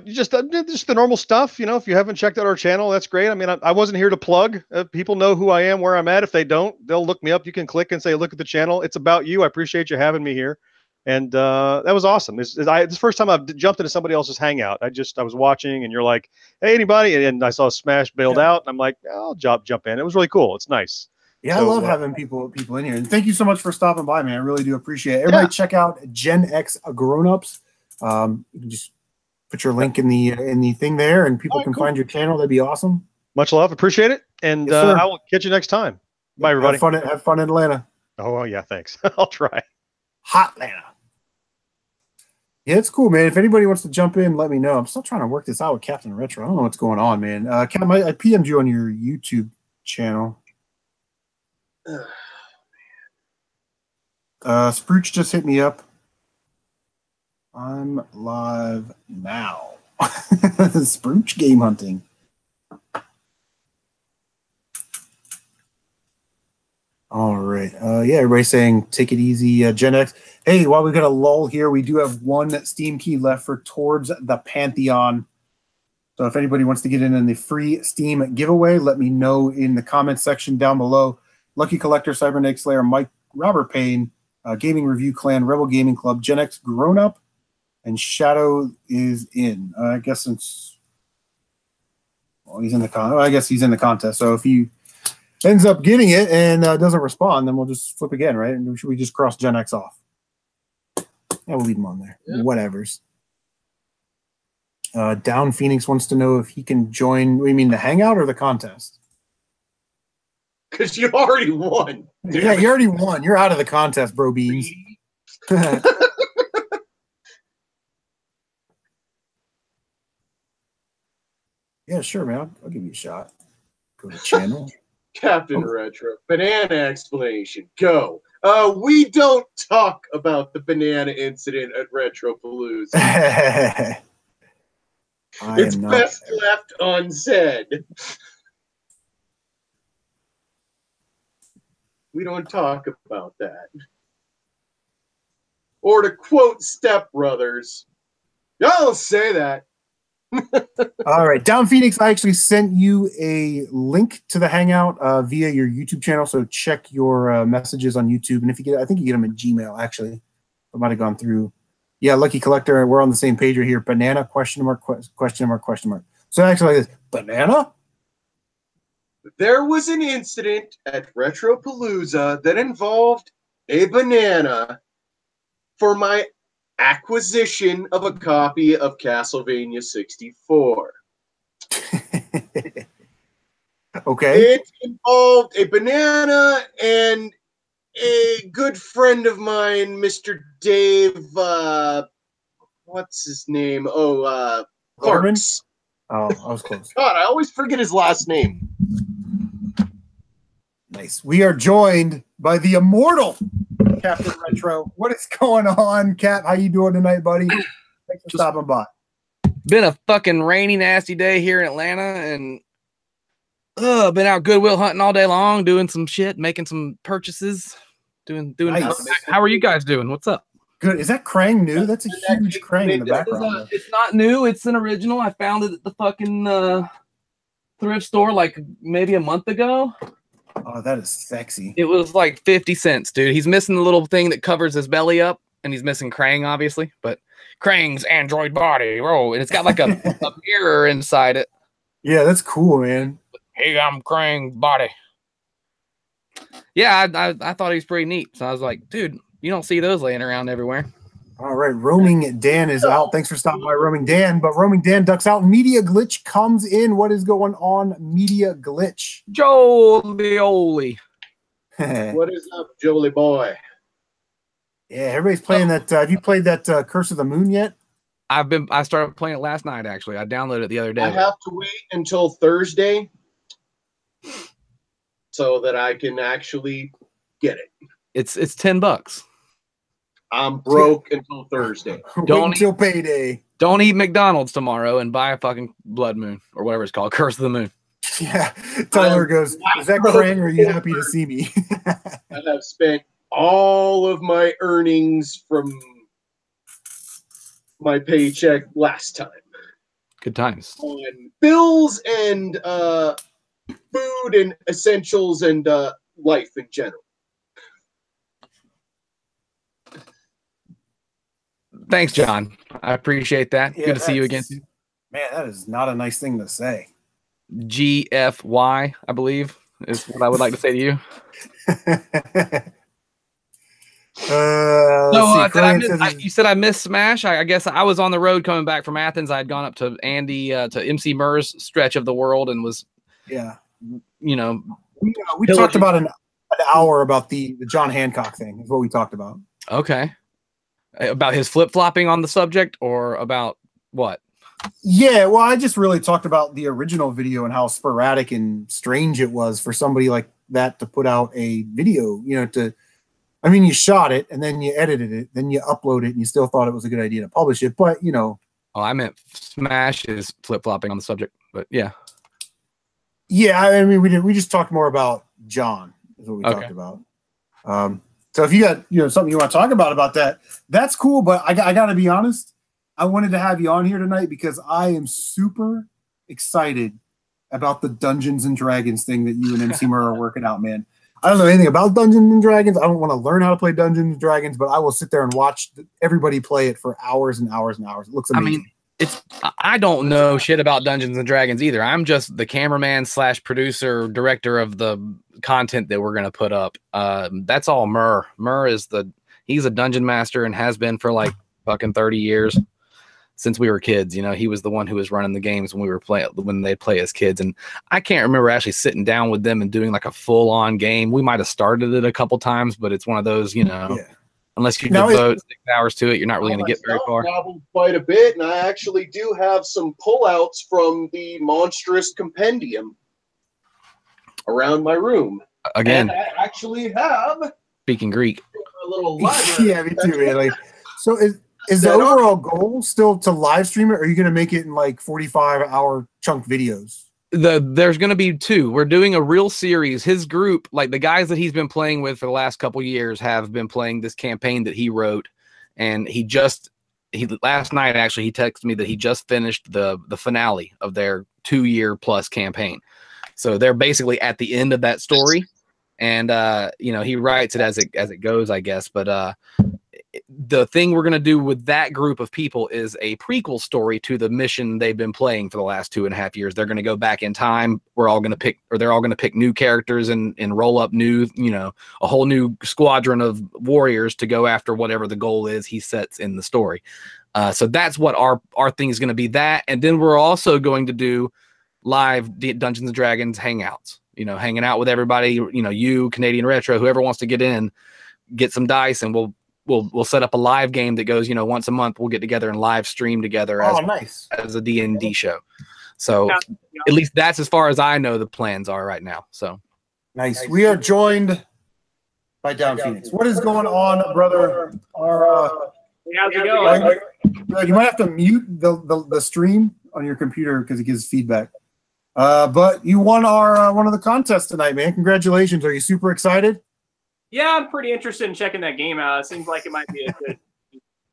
Just the normal stuff, if you haven't checked out our channel, that's great. I mean, I wasn't here to plug. People know who I am, where I'm at. If they don't, they'll look me up. You can click and say, look at the channel. It's about you. I appreciate you having me here. And that was awesome. It's the first time I've jumped into somebody else's hangout. I was watching and you're like, hey, anybody? And I saw Smash bailed out. And I'm like, I'll jump in. It was really cool. It's nice. Yeah, I love having people in here. And thank you so much for stopping by, man. I really do appreciate it. Everybody check out Gen X Grown-Ups. You can just put your link in the thing there, and people can find your channel. That'd be awesome. Much love, appreciate it, and I will catch you next time. Bye, everybody. Have fun in Atlanta. Oh yeah, thanks. I'll try. Hot Atlanta. Yeah, it's cool, man. If anybody wants to jump in, let me know. I'm still trying to work this out with Captain Retro. I don't know what's going on, man. Captain, I PM'd you on your YouTube channel. Sprooch just hit me up. I'm live now. Sprooch game hunting. All right. Yeah, everybody's saying take it easy, Gen X. Hey, while we've got a lull here, we do have one Steam key left for Towards the Pantheon. So if anybody wants to get in the free Steam giveaway, let me know in the comments section down below. Lucky Collector, Cybernetic Slayer, Mike, Robert Payne, Gaming Review Clan, Rebel Gaming Club, Gen X Grown Up, And Shadow is in. I guess since he's in the I guess he's in the contest. So if he ends up getting it and doesn't respond, then we'll just flip again, right? And should we just cross Gen X off? Yeah, we'll leave him on there. Yeah. Whatever's. Down Phoenix wants to know if he can join. We mean the hangout or the contest? Because you already won. Yeah, you already won. You're out of the contest, bro beans. Yeah, sure, man. I'll give you a shot. Go to channel. Captain Retro. Banana explanation. Go. We don't talk about the banana incident at Retropalooza. It's best left unsaid. We don't talk about that. Or to quote Step Brothers, y'all say that. All right, Down Phoenix, I actually sent you a link to the Hangout via your YouTube channel, so check your messages on YouTube. And if you get, I think you get them in Gmail, actually. I might have gone through. Yeah, Lucky Collector, we're on the same page right here. Banana, question mark, question mark, question mark. So actually like this, banana? There was an incident at Retropalooza that involved a banana for my acquisition of a copy of Castlevania 64. Okay. It involved a banana and a good friend of mine, Mr. Dave, what's his name? Clarks. Oh, I was close. God, I always forget his last name. Nice. We are joined by the immortal Captain Retro. What is going on, Cap? How you doing tonight, buddy? Thanks for stopping by. Been a fucking rainy, nasty day here in Atlanta, and been out Goodwill hunting all day long, doing some shit, making some purchases, doing. Nice. How are you guys doing? What's up? Good. Is that Krang new? That's a huge Krang in the background. It's not new. It's an original. I found it at the fucking thrift store like maybe a month ago. Oh, that is sexy. It was like 50 cents, dude. He's missing the little thing that covers his belly up, and he's missing Krang, obviously. But Krang's android body, and it's got like a mirror inside it. Yeah, that's cool, man. Hey, I'm Krang body. Yeah, I thought he was pretty neat. So I was like, dude, you don't see those laying around everywhere. All right, Roaming Dan is out. Thanks for stopping by, Roaming Dan. But Roaming Dan ducks out. Media Glitch comes in. What is going on, Media Glitch? Jolie. What is up, Jolie boy? Yeah, everybody's playing that. Have you played that Curse of the Moon yet? I started playing it last night, actually. I downloaded it the other day. I have to wait until Thursday so that I can actually get it. It's $10. I'm broke until Thursday. Don't until payday. Don't eat McDonald's tomorrow and buy a fucking Blood Moon or whatever it's called, Curse of the Moon. Yeah, Tyler goes, is that Krang or are you happy to see me? I have spent all of my earnings from my paycheck last time. Good times. On bills and food and essentials and life in general. Thanks, John. I appreciate that. Yeah, good to see you again. Man, that is not a nice thing to say. GFY, I believe, is what I would like to say to you. You said I missed Smash. I guess I was on the road coming back from Athens. I had gone up to Andy to MC Murr's stretch of the world and was, we talked about an hour about the John Hancock thing. Is what we talked about. Okay. About his flip-flopping on the subject or about what? Yeah, well, I just really talked about the original video and how sporadic and strange it was for somebody like that to put out a video, you shot it and then you edited it, then you upload it and you still thought it was a good idea to publish it. But, Oh, I meant Smash is flip-flopping on the subject, but yeah. Yeah, I mean, we just talked more about John is what we talked about. So if you got something you want to talk about that, that's cool. But I got to be honest, I wanted to have you on here tonight because I am super excited about the Dungeons and Dragons thing that you and MC Murr are working out, man. I don't know anything about Dungeons and Dragons. I don't want to learn how to play Dungeons and Dragons, but I will sit there and watch everybody play it for hours and hours and hours. It looks amazing. I don't know shit about Dungeons and Dragons either. I'm just the cameraman / producer, director of the content that we're gonna put up. That's all Murr. Murr is he's a dungeon master and has been for like fucking 30 years since we were kids. You know, he was the one who was running the games when they play as kids. And I can't remember actually sitting down with them and doing like a full on game. We might have started it a couple times, but it's one of those, you know. Yeah. Unless you devote 6 hours to it, you're not really going to get very far. Quite a bit, and I actually do have some pullouts from the monstrous compendium around my room. Again, and I actually have speaking Greek. A little library. Yeah, me too, man. Like, so is the overall goal still to live stream it, or are you going to make it in like 45-hour chunk videos? There's going to be 2. We're doing a real series. His group, like the guys that he's been playing with for the last couple years, have been playing this campaign that he wrote. And last night, actually, he texted me that he just finished the finale of their 2-year plus campaign. So they're basically at the end of that story. And, you know, he writes it as it goes, I guess. But the thing we're going to do with that group of people is a prequel story to the mission they've been playing for the last 2.5 years. They're going to go back in time. They're all going to pick new characters and roll up new, you know, a whole new squadron of warriors to go after whatever the goal is he sets in the story. So that's what our thing is going to be, that. And then we're also going to do live Dungeons and Dragons hangouts, you know, hanging out with everybody, you know, you, Canadian Retro, whoever wants to get in, get some dice, and we'll set up a live game that goes, you know, once a month we'll get together and live stream together as a D&D show. So at least that's as far as I know the plans are right now. So nice. We are joined by Down Phoenix. What is going on, brother? How's it going? You might have to mute the stream on your computer because it gives feedback. But you won our one of the contests tonight, man. Congratulations. Are you super excited? Yeah, I'm pretty interested in checking that game out. It seems like it might be a good,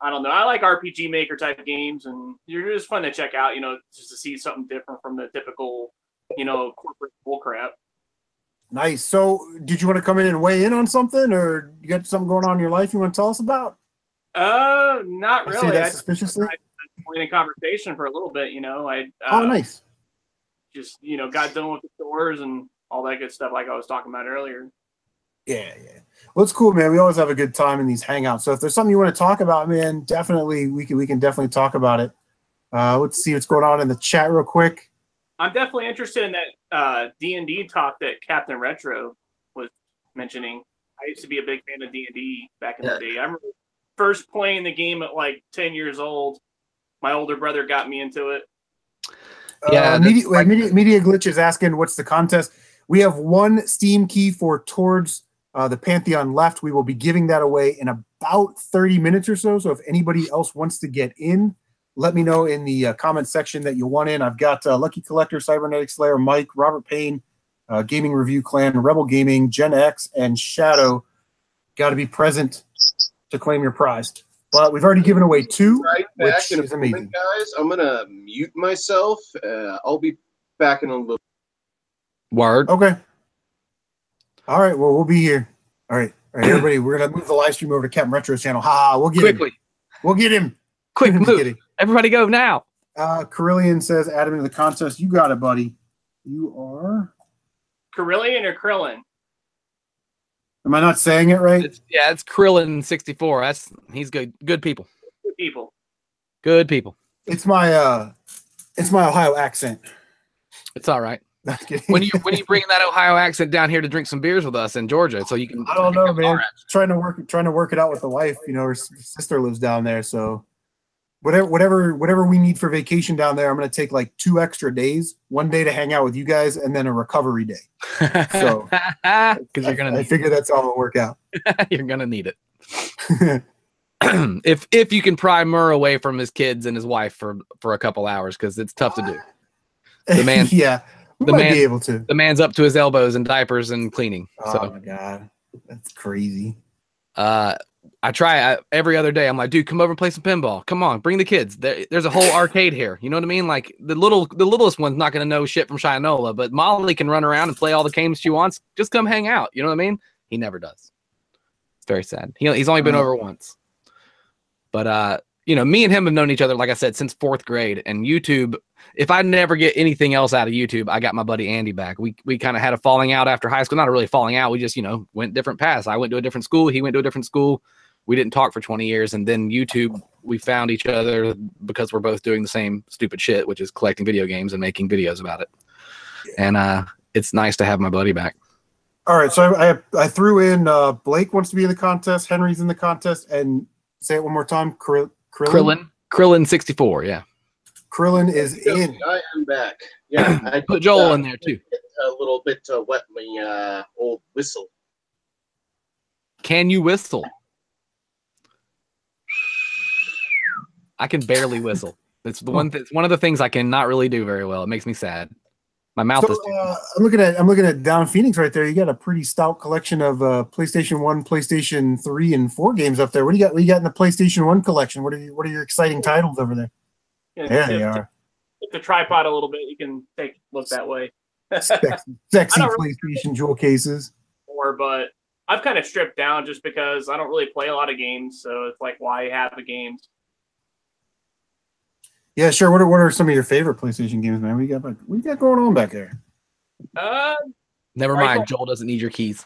I don't know. I like RPG Maker type games, and they're just fun to check out, you know, just to see something different from the typical, you know, corporate bullcrap. Nice. So did you want to come in and weigh in on something, or you got something going on in your life you want to tell us about? Not really. I suspiciously. I in conversation for a little bit, you know. Nice. Just, you know, got done with the stores and all that good stuff like I was talking about earlier. Yeah. Well, it's cool, man. We always have a good time in these hangouts. So if there's something you want to talk about, man, definitely we can definitely talk about it. Let's see what's going on in the chat real quick. I'm definitely interested in that D&D talk that Captain Retro was mentioning. I used to be a big fan of D&D back in the day. I remember first playing the game at like 10 years old. My older brother got me into it. Yeah, Media Glitch is asking what's the contest. We have one Steam key for Towards the Pantheon left. We will be giving that away in about 30 minutes or so. So if anybody else wants to get in, let me know in the comment section that you want in. I've got Lucky Collector, Cybernetic Slayer, Mike, Robert Payne, Gaming Review Clan, Rebel Gaming, Gen X, and Shadow. Got to be present to claim your prize. But we've already given away 2, which is amazing. Guys, I'm going to mute myself. I'll be back in a little. Word. Okay. All right. Well, we'll be here. All right, everybody. We're going to move the live stream over to Captain Retro's channel. We'll get him. We'll get him. Quick move. Everybody go now. Carillion says, add him into the contest. You got it, buddy. You are? Carillion or Krillin? Am I not saying it right? It's Krillin64. He's good. Good people. Good people. It's my Ohio accent. It's all right. When you bringing that Ohio accent down here to drink some beers with us in Georgia, so you can. I don't know, man. Trying to work it out with the wife. You know, her sister lives down there, so whatever we need for vacation down there, I'm going to take like 2 extra days, 1 day to hang out with you guys, and then a recovery day. So, because I figure that's all it'll work out. You're going to need it. if you can pry Murr away from his kids and his wife for a couple hours, because it's tough to do. The man, might be able to. The man's up to his elbows in diapers and cleaning. Oh my god, that's crazy. I I try every other day. I'm like, dude, come over and play some pinball. Come on, bring the kids. There's a whole arcade here. You know what I mean? Like the littlest one's not going to know shit from Shinola, but Molly can run around and play all the games she wants. Just come hang out. You know what I mean? He never does. It's very sad. He's only been over once. But me and him have known each other, like I said, since 4th grade. And YouTube, if I never get anything else out of YouTube, I got my buddy Andy back. We kind of had a falling out after high school. Not really falling out. We just, went different paths. I went to a different school. He went to a different school. We didn't talk for 20 years. And then YouTube, we found each other because we're both doing the same stupid shit, which is collecting video games and making videos about it. And it's nice to have my buddy back. All right. So I threw in Blake wants to be in the contest. Henry's in the contest. And say it one more time. Krillin 64. Yeah. Krillin is in. I am back. Yeah. I put Joel in there too. A little bit to wet my old whistle. Can you whistle? I can barely whistle. It's the one. It's one of the things I cannot really do very well. It makes me sad. My mouth is. I'm looking at Down Phoenix right there. You got a pretty stout collection of PlayStation 1, PlayStation 3, and 4 games up there. What do you got? What you got in the PlayStation 1 collection? What are your exciting titles over there? Yeah, they are. With the tripod a little bit, you can look that way. Sexy PlayStation jewel cases. But I've kind of stripped down just because I don't really play a lot of games, so it's like, why have the games? Yeah, sure. What are some of your favorite PlayStation games, man? We got going on back there? Never mind. Joel doesn't need your keys.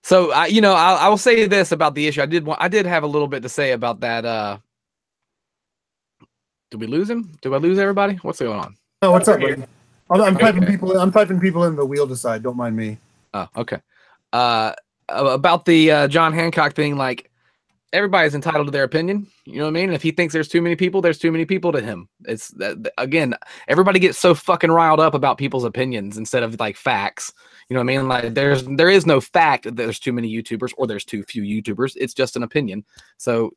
So I will say this about the issue. I did have a little bit to say about that. Did we lose him? Did I lose everybody? What's going on? Oh, what's up, buddy? I'm typing people. I'm typing people in the wheel to side. Don't mind me. Oh, okay. About the John Hancock thing, like everybody's entitled to their opinion. You know what I mean? And if he thinks there's too many people to him. It's that again, everybody gets so fucking riled up about people's opinions instead of like facts. You know what I mean? Like there is no fact that there's too many YouTubers or there's too few YouTubers. It's just an opinion. So,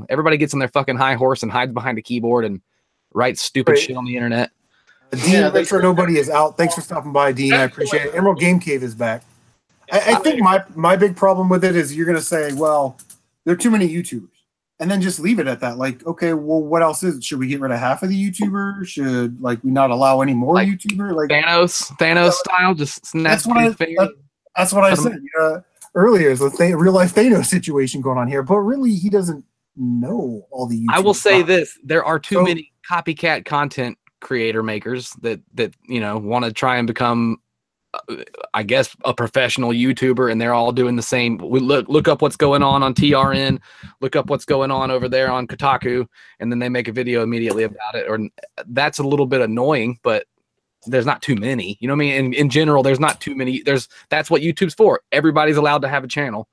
everybody gets on their fucking high horse and hides behind a keyboard and writes stupid shit on the internet. Dean, make sure nobody is out. Thanks for stopping by, Dean. I appreciate it. Emerald Game Cave is back. I think my big problem with it is you're going to say, well, there are too many YouTubers. And then just leave it at that. Like, okay, well, what else is it? Should we get rid of half of the YouTubers? Should we not allow any more YouTuber? Like Thanos style, just snatch. That's what I said earlier. Is the real life Thanos situation going on here? But really, he doesn't know all the YouTubers. I will say this: there are too many copycat content creator makers that want to try and become, I guess, a professional YouTuber, and they're all doing the same. We look up what's going on TRN, look up what's going on over there on Kotaku, and then they make a video immediately about it. Or that's a little bit annoying, but there's not too many. You know what I mean? In general, there's not too many. That's what YouTube's for. Everybody's allowed to have a channel.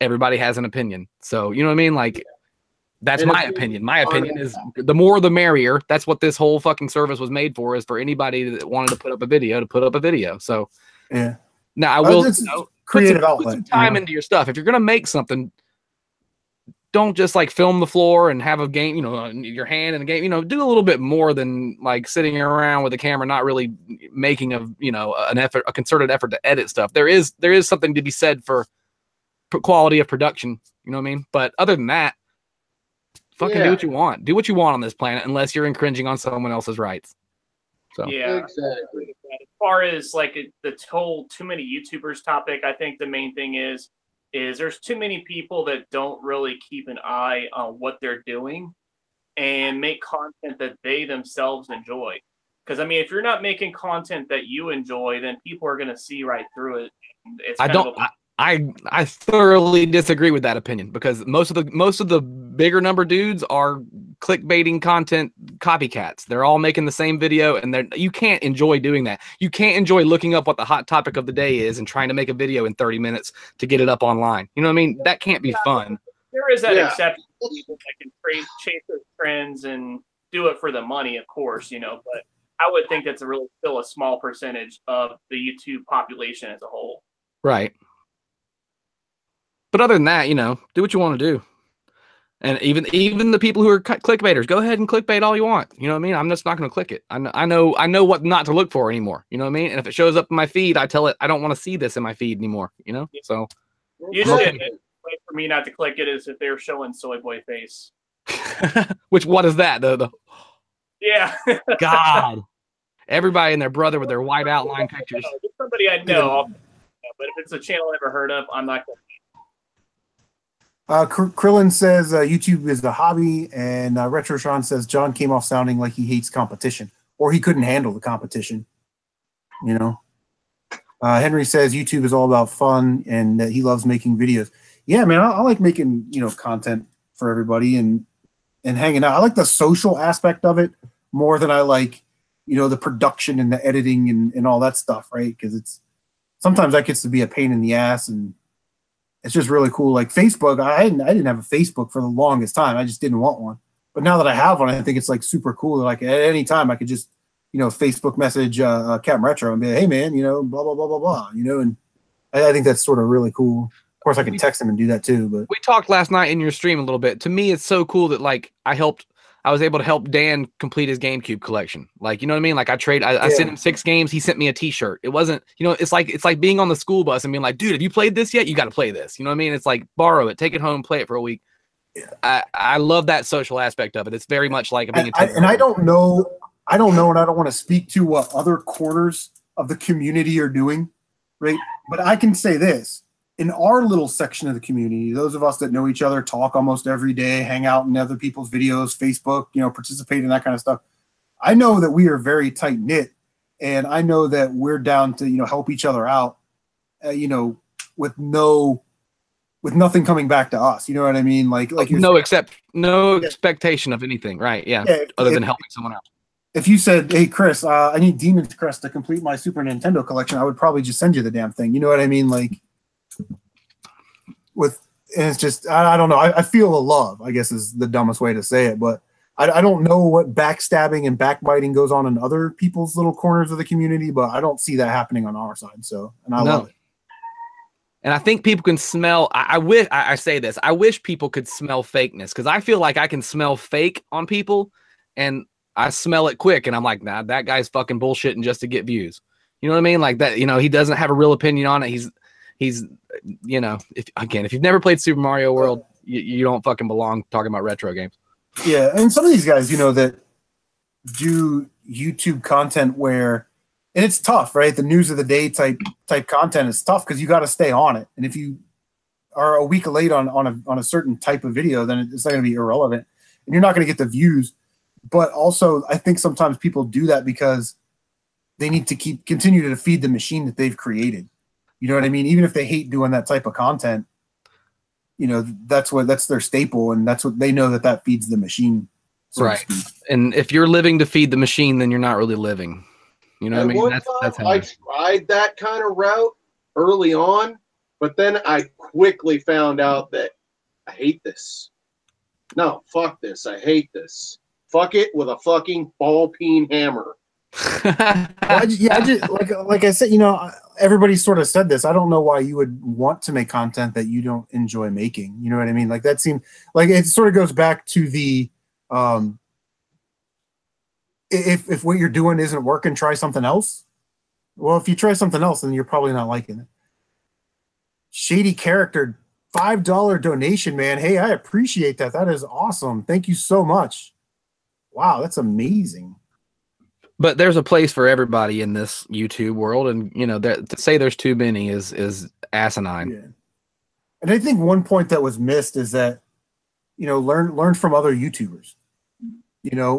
Everybody has an opinion. So you know what I mean? Like that's my opinion. My opinion is the more the merrier. That's what this whole fucking service was made for, is for anybody that wanted to put up a video to put up a video. So yeah. Now I will creative outlet. Put some time into your stuff. If you're gonna make something, don't just like film the floor and have a game, your hand in the game. Do a little bit more than like sitting around with a camera, not really making a concerted effort to edit stuff. There is something to be said for quality of production. You know what I mean? But other than that, fucking do what you want. Do what you want on this planet, unless you're infringing on someone else's rights. So yeah, exactly. As far as like the whole too many YouTubers topic, I think the main thing is there's too many people that don't really keep an eye on what they're doing and make content that they themselves enjoy. Because if you're not making content that you enjoy, then people are going to see right through it. I thoroughly disagree with that opinion, because most of the bigger number dudes are clickbaiting content copycats. They're all making the same video, and you can't enjoy doing that. You can't enjoy looking up what the hot topic of the day is and trying to make a video in 30 minutes to get it up online. You know what I mean? That can't be fun. There is that exception. People that can chase those trends and do it for the money, of course, but I would think that's still a small percentage of the YouTube population as a whole. Right. But other than that, do what you want to do. And even the people who are clickbaiters, go ahead and clickbait all you want. You know what I mean? I'm just not going to click it. I know what not to look for anymore. You know what I mean? And if it shows up in my feed, I tell it I don't want to see this in my feed anymore. You know? So Usually, okay. the way for me not to click it is if they're showing soy boy face. What is that? The Yeah. God. Everybody and their brother with their white outline pictures. It's somebody I know, but if it's a channel I've never heard of, I'm not going to. Krillin says YouTube is a hobby, and Retro Sean says John came off sounding like he hates competition, or he couldn't handle the competition. You know, Henry says YouTube is all about fun, and that he loves making videos. Yeah, man, I like making content for everybody and hanging out. I like the social aspect of it more than I like the production and the editing and all that stuff, right? Because sometimes that gets to be a pain in the ass and. It's just really cool. Like Facebook, I didn't have a Facebook for the longest time. I just didn't want one. But now that I have one, I think it's like super cool. Like at any time I could just, Facebook message CMRetro and be like, hey man, blah, blah, blah, blah, blah, and I think that's sort of really cool. Of course I can text them and do that too. But we talked last night in your stream a little bit. To me, it's so cool that like I was able to help Dan complete his GameCube collection. Like, you know what I mean? Like I sent him 6 games. He sent me a t-shirt. It wasn't, it's like being on the school bus and being like, dude, have you played this yet? You got to play this. You know what I mean? It's like borrow it, take it home, play it for a week. Yeah. I love that social aspect of it. It's very much like being I don't know, and I don't want to speak to what other corners of the community are doing, right? But I can say this. In our little section of the community, those of us that know each other, talk almost every day, hang out in other people's videos, Facebook, participate in that kind of stuff. I know that we are very tight knit, and I know that we're down to help each other out, with nothing coming back to us. You know what I mean? Like no expectation of anything, right? Yeah, other than helping someone out. If you said, "Hey Chris, I need Demon's Crest to complete my Super Nintendo collection," I would probably just send you the damn thing. You know what I mean? Like. And it's just I don't know. I feel the love, I guess is the dumbest way to say it, but I don't know what backstabbing and backbiting goes on in other people's little corners of the community, but I don't see that happening on our side. So, and I love it. And I think people can smell. I say this. I wish people could smell fakeness because I feel like I can smell fake on people, and I smell it quick, and I'm like, nah, that guy's fucking bullshitting just to get views. You know what I mean? Like that. He doesn't have a real opinion on it. He's if you've never played Super Mario World, you don't fucking belong talking about retro games. Yeah, and some of these guys, that do YouTube content where, and it's tough, right? The news of the day type content is tough because you got to stay on it. And if you are a week late on a certain type of video, then it's not going to be irrelevant, and you're not going to get the views. But also, I think sometimes people do that because they need to continue to feed the machine that they've created. You know what I mean? Even if they hate doing that type of content, that's their staple, and that's what they know that feeds the machine. So right. And if you're living to feed the machine, then you're not really living. You know what I mean? That's how I tried that kind of route early on, but then I quickly found out that I hate this. No, fuck this. I hate this. Fuck it with a fucking ball peen hammer. I just like I said, everybody sort of said this. I don't know why you would want to make content that you don't enjoy making. You know what I mean? Like that seemed like it sort of goes back to the if what you're doing isn't working, try something else. Well, if you try something else, then you're probably not liking it. Shady Character, $5 donation, man. Hey, I appreciate that. That is awesome. Thank you so much. Wow, that's amazing. But there's a place for everybody in this YouTube world, and to say there's too many is asinine. Yeah. And I think one point that was missed is that learn from other YouTubers,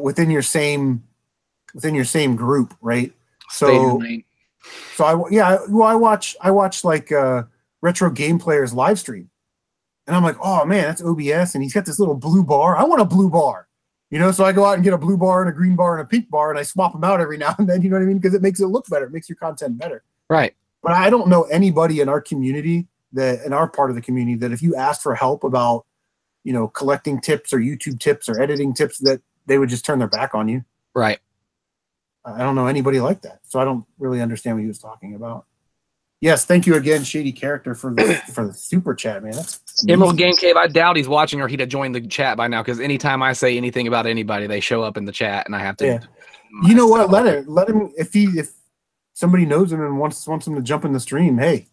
within your same group, right? So I watch like Retro Game Player's live stream, and I'm like, oh man, that's OBS, and he's got this little blue bar. I want a blue bar. So I go out and get a blue bar and a green bar and a pink bar, and I swap them out every now and then, you know what I mean? Because it makes it look better. It makes your content better. Right. But I don't know anybody in our community in our part of the community that if you asked for help about, collecting tips or YouTube tips or editing tips, that they would just turn their back on you. Right. I don't know anybody like that. So I don't really understand what he was talking about. Yes, thank you again, Shady Character, for the super chat, man. That's Emerald amazing. Game Cave, I doubt he's watching or he'd have joined the chat by now because anytime I say anything about anybody, they show up in the chat and I have to. Yeah. You know what? Let him if somebody knows him and wants him to jump in the stream. Hey,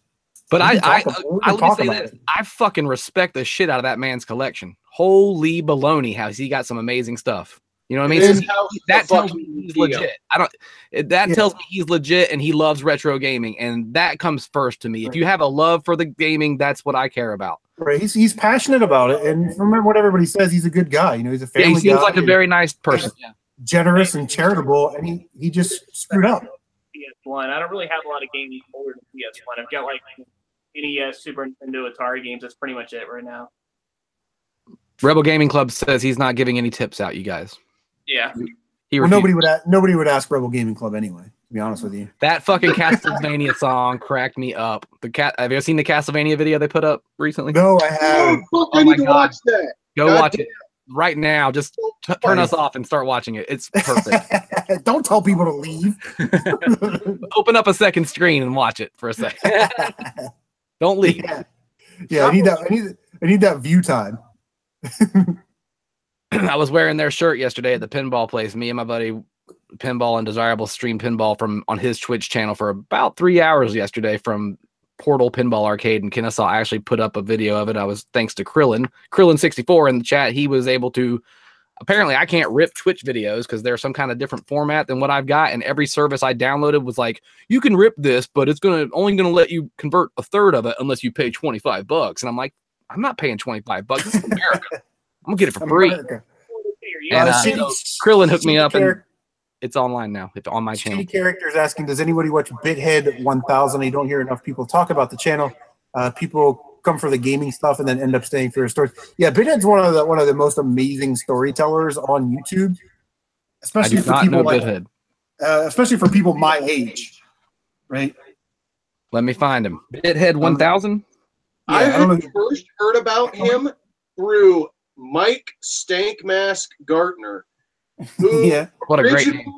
but we I can will talk say about this: it. I fucking respect the shit out of that man's collection. Holy baloney, how he got some amazing stuff. You know what I mean? His So house that is a tells me fucking he's deal. legit. That tells me he's legit and he loves retro gaming, and that comes first to me. If you have a love for the gaming, that's what I care about. Right, he's passionate about it, and remember what everybody says. He's a good guy. You know, he's a Yeah, family he seems guy, like a and very nice person. Yeah. generous and charitable, and he just screwed up. PS1. I don't really have a lot of games older than PS1. I've got like NES, Super Nintendo, Atari games. That's pretty much it right now. Rebel Gaming Club says he's not giving any tips out, you guys. Yeah. He Well, refused. nobody would ask Rebel Gaming Club anyway. To be honest with you, That fucking Castlevania song cracked me up. Have you ever seen the Castlevania video they put up recently? no, I Oh, haven't. fuck, Oh I my need to God. watch that. Go God watch damn. it right now. Just turn us off and start watching it. It's perfect. Don't tell people to leave. Open up a second screen and watch it for a second. Don't leave. Yeah, I need that view time. I was wearing their shirt yesterday at the pinball place. Me and my buddy Pinball and Desirable streamed pinball from on his Twitch channel for about 3 hours yesterday from Portal Pinball Arcade in Kennesaw. I actually put up a video of it. I was thanks to Krillin64 in the chat. He was able to. Apparently, I can't rip Twitch videos because they're some kind of different format than what I've got. And every service I downloaded was like, you can rip this, but it's only gonna let you convert a third of it unless you pay $25. And I'm like, I'm not paying $25. This is America. I'm gonna get it for free. America. And so Krillin hooked me up, and Character it's online now. It's on my channel. Character is asking, does anybody watch Bithead 1000? You don't hear enough people talk about the channel. People come for the gaming stuff and then end up staying for a story. Yeah, Bithead's one of the most amazing storytellers on YouTube, I especially do for not people know like, Bithead. especially for people my age, right? Let me find him. Bithead 1000. I Yeah, I don't had know. first heard about him through Mike Stankmask Gartner, who Yeah, What a great originally name.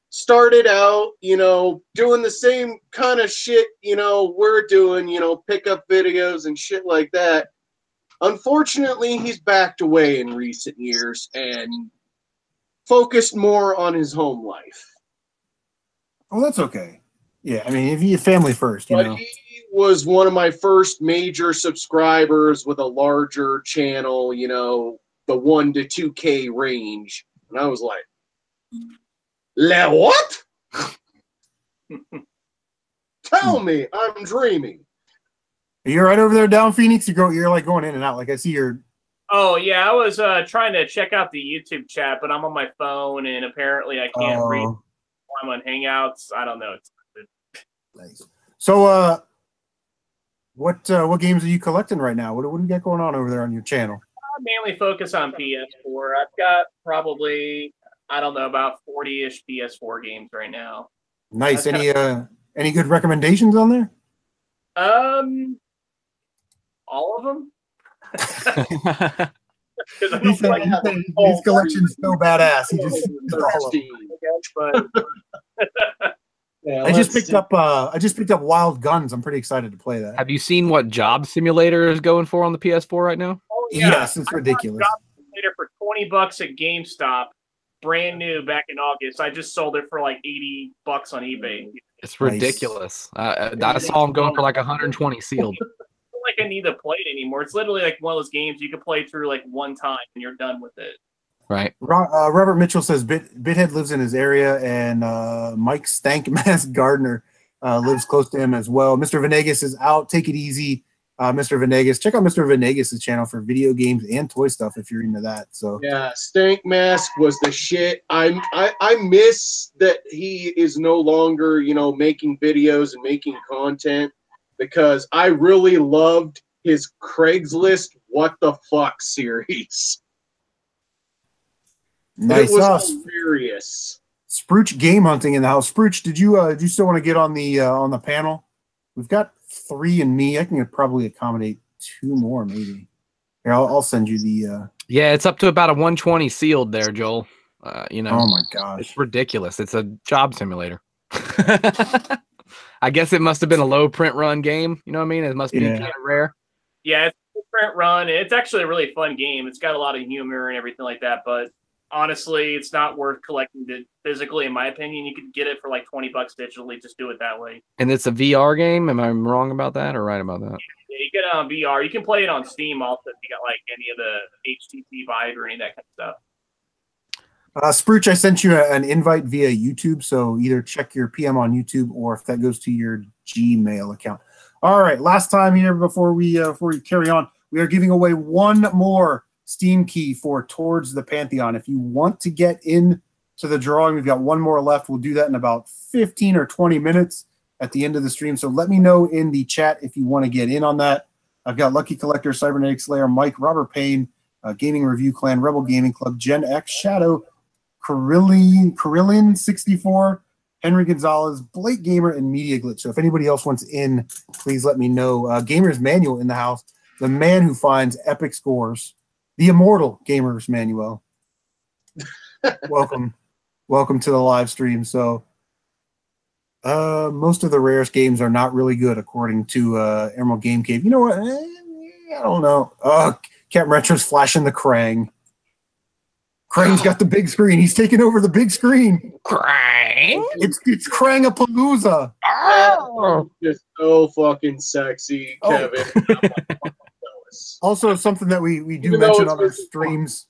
started out, doing the same kind of shit, we're doing, pickup videos and shit like that. Unfortunately, he's backed away in recent years and focused more on his home life. well, that's okay. Yeah, I mean, if you family first, you But know. he was one of my first major subscribers with a larger channel, the 1 to 2K range. And I was like, what? Tell me I'm dreaming. You're right over there down Phoenix. You're like going in and out. Like I see your. Oh, yeah. I was trying to check out the YouTube chat, but I'm on my phone, and apparently I can't read while I'm on Hangouts. I don't know. Nice. So, what games are you collecting right now? What do you got going on over there on your channel? I mainly focus on PS4. I've got probably, I don't know, about 40-ish PS4 games right now. Nice. That's Any good recommendations on there? All of them. His collection's so badass. He just all of them. But Yeah, I just picked up Wild Guns. I'm pretty excited to play that. Have you seen what Job Simulator is going for on the PS4 right now? oh, yeah. Yes, it's ridiculous. I got it later for $20 at GameStop, brand new back in August. I just sold it for like $80 on eBay. It's Nice. ridiculous. I saw him going for like 120 sealed. I don't feel like I need to play it anymore. It's literally like one of those games you can play through like one time and you're done with it. Right. Robert Mitchell says Bithead lives in his area, and Mike Stankmask Gardner lives close to him as well. Mr. Venegas is out. Take it easy, Mr. Venegas. Check out Mr. Venegas' channel for video games and toy stuff if you're into that. So Yeah, Stank Mask was the shit. I miss that he is no longer, making videos and making content, because I really loved his Craigslist What the Fuck series. nice. It was hilarious. Sprooch game hunting in the house. Sprooch, did you still want to get on the panel? We've got 3 and me. I can probably accommodate 2 more, maybe. Here, I'll send you the. Yeah, it's up to about a 120 sealed there, Joel. Oh my gosh. It's ridiculous. It's a job simulator. I guess it must have been a low print run game. You know what I mean? It must be kind of rare. Yeah, it's a print run. It's actually a really fun game. It's got a lot of humor and everything like that, but honestly, it's not worth collecting it physically, in my opinion. You could get it for like $20 digitally. Just do it that way. And it's a VR game. Am I wrong about that or right about that? Yeah, you get it on VR. You can play it on Steam also if you got like any of the HTC Vive or any of that kind of stuff. Spruch, I sent you an invite via YouTube, so either check your PM on YouTube or if that goes to your Gmail account. All right, last time here before we carry on, we are giving away one more Steam key for Towards the Pantheon. If you want to get into the drawing, we've got one more left. We'll do that in about 15 or 20 minutes at the end of the stream. So let me know in the chat if you want to get in on that. I've got Lucky Collector, Cybernetic Slayer, Mike, Robert Payne, Gaming Review Clan, Rebel Gaming Club, Gen X, Shadow, Carillin 64, Henry Gonzalez, Blake Gamer, and Media Glitch. So if anybody else wants in, please let me know. Gamer's Manual in the house, the man who finds epic scores, the immortal Gamer's Manual. Welcome to the live stream. So most of the rarest games are not really good according to Emerald Game Cave. You know what? I don't know. Captain Retro's flashing the Krang. Krang's got the big screen. He's taking over the big screen. Krang? It's Krang-a-palooza. Oh. Just so fucking sexy, Kevin. Also, something that we do mention on our streams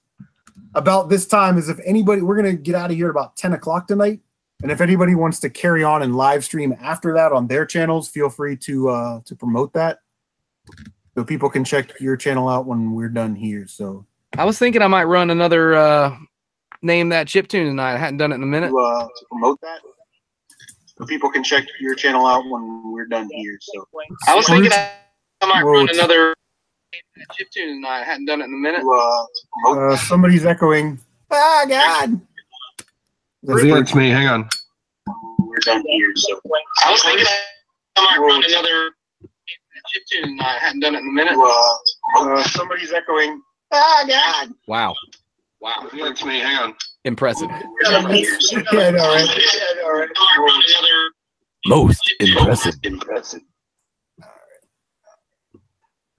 about this time is if anybody, we're going to get out of here at about 10 o'clock tonight. And if anybody wants to carry on and live stream after that on their channels, feel free to promote that. So people can check your channel out when we're done here. So I was thinking I might run another Name That Chiptune tonight. I hadn't done it in a minute. To promote that. So people can check your channel out when we're done here. So I was thinking I might run another chiptune tonight. I hadn't done it in a minute. Somebody's echoing. Ah, God. It's me. Hang on. We're done here. So I was thinking I might run another chiptune tonight. I hadn't done it in a minute. Somebody's echoing. Ah, God. Wow. It's me. Hang on. Impressive. Yeah, I know, right? Most impressive.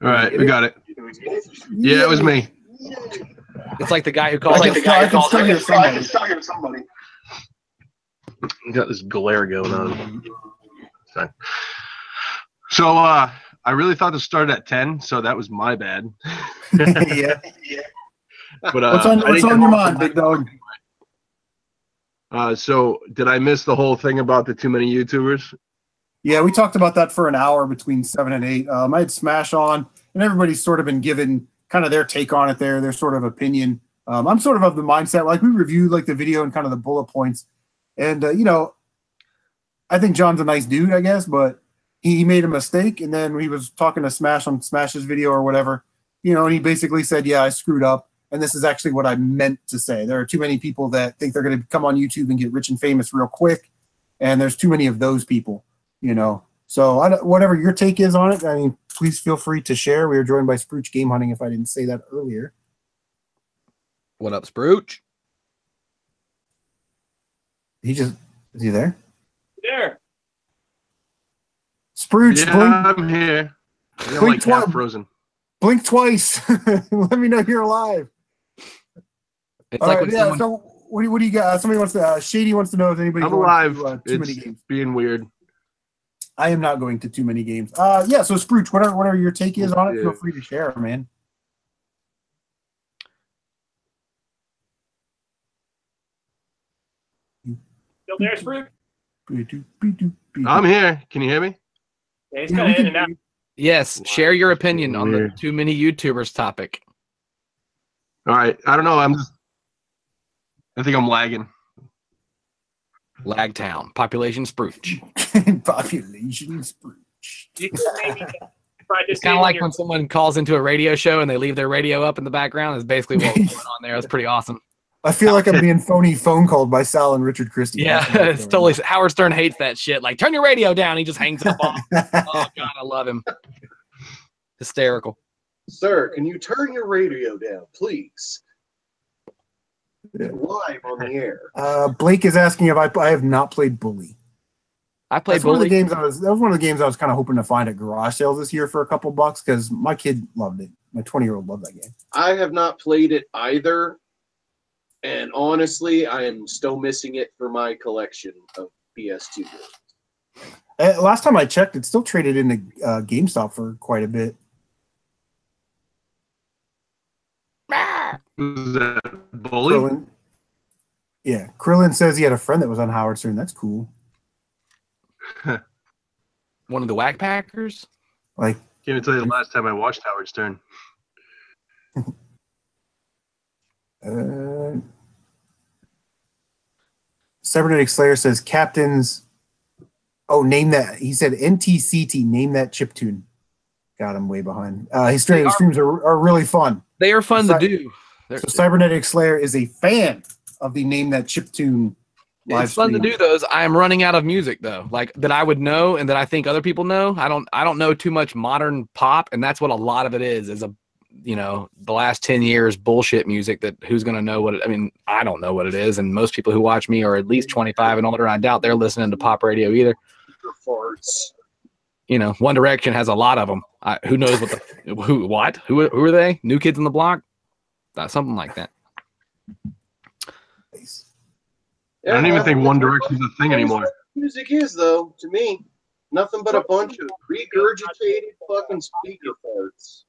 All right, we got it. Yeah, it was me. It's like the guy who calls. I can still hear somebody. Got this glare going on. Fine. So I really thought this started at 10, so that was my bad. Yeah. But What's on your mind, big dog? So did I miss the whole thing about the too many YouTubers? Yeah, we talked about that for an hour between 7 and 8. I had Smash on, and everybody's sort of been given kind of their take on it there, their sort of opinion. I'm sort of the mindset, like we reviewed like the video and kind of the bullet points. And, I think John's a nice dude, I guess, but he made a mistake. And then he was talking to Smash on Smash's video or whatever, and he basically said, yeah, I screwed up. And this is actually what I meant to say. There are too many people that think they're going to come on YouTube and get rich and famous real quick. And there's too many of those people, So whatever your take is on it, I mean, please feel free to share. We are joined by Spruch Game Hunting, if I didn't say that earlier. What up, Spruch? Is he there? There. Spruch, Yeah, I'm here. I'm like half frozen. Blink twice. Let me know you're alive. It's like when someone... So what do you got? Somebody wants to. Shady wants to know if anybody. I'm alive. Too many games. Being weird. I am not going to too many games. Yeah. So Spruch, whatever your take is on it, feel free to share, man. Still there, Spruch? I'm here. Can you hear me? Yeah, he's kind of in and out. Yes, share your opinion on the too many YouTubers topic. All right. I don't know. I think I'm lagging. Lagtown. Population Spruch. Population Spruch. It's kind of like when someone calls into a radio show and they leave their radio up in the background. That's basically what was going on there. It's pretty awesome. I feel like I'm being phone called by Sal and Richard Christie. Yeah, it's totally. Howard Stern hates that shit. Like, turn your radio down. He just hangs up on. Oh, God, I love him. Hysterical. Sir, can you turn your radio down, please? Live on the air. Blake is asking if I have not played Bully. I played That's one of the Bully. games that was one of the games I was kind of hoping to find at garage sales this year for a couple bucks because my kid loved it. My 20-year-old loved that game. I have not played it either, and honestly, I am still missing it for my collection of PS2 games. Last time I checked, it still traded into GameStop for quite a bit. Who's that? Bully? Krillin. Yeah, Krillin says he had a friend that was on Howard Stern. That's cool. One of the Whack Packers. Like, Can't even tell you the last time I watched Howard Stern. Cybernetic Slayer says captains. Oh, name that. He said NTCT. Name that chiptune. Got him way behind. His streams are really fun. They are fun to do. So Cybernetic Slayer is a fan of the Name That Chiptune live It's fun to stream. do those. I am running out of music though, like that I would know and that I think other people know. I don't know too much modern pop, and that's what a lot of it is the last 10 years bullshit music that who's going to know what it, I mean, I don't know what it is, and most people who watch me are at least 25 and older. I doubt they're listening to pop radio either. Farts. One Direction has a lot of them. Who knows who are they? New Kids on the Block? Something like that. I don't even think One Direction's a thing anymore. Music is, though, to me, nothing but a bunch of regurgitated fucking speaker parts.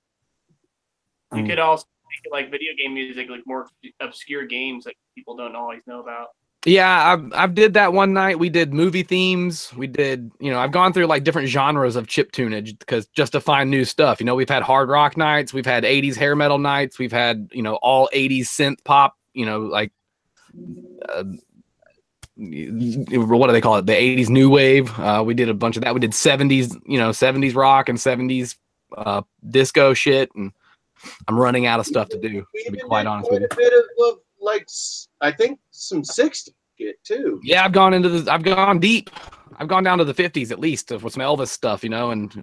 You could also make like video game music, like more obscure games that people don't always know about. Yeah, I've did that one night. We did movie themes. We did, I've gone through like different genres of chiptunage because just to find new stuff. We've had hard rock nights, we've had 80s hair metal nights, we've had, all 80s synth pop, like what do they call it? The 80s new wave. We did a bunch of that. We did 70s, 70s rock and 70s disco shit, and I'm running out of stuff to do, to be quite honest with you. A bit of like, I think some 60s shit too. Yeah, I've gone deep. I've gone down to the 50s at least with some Elvis stuff, and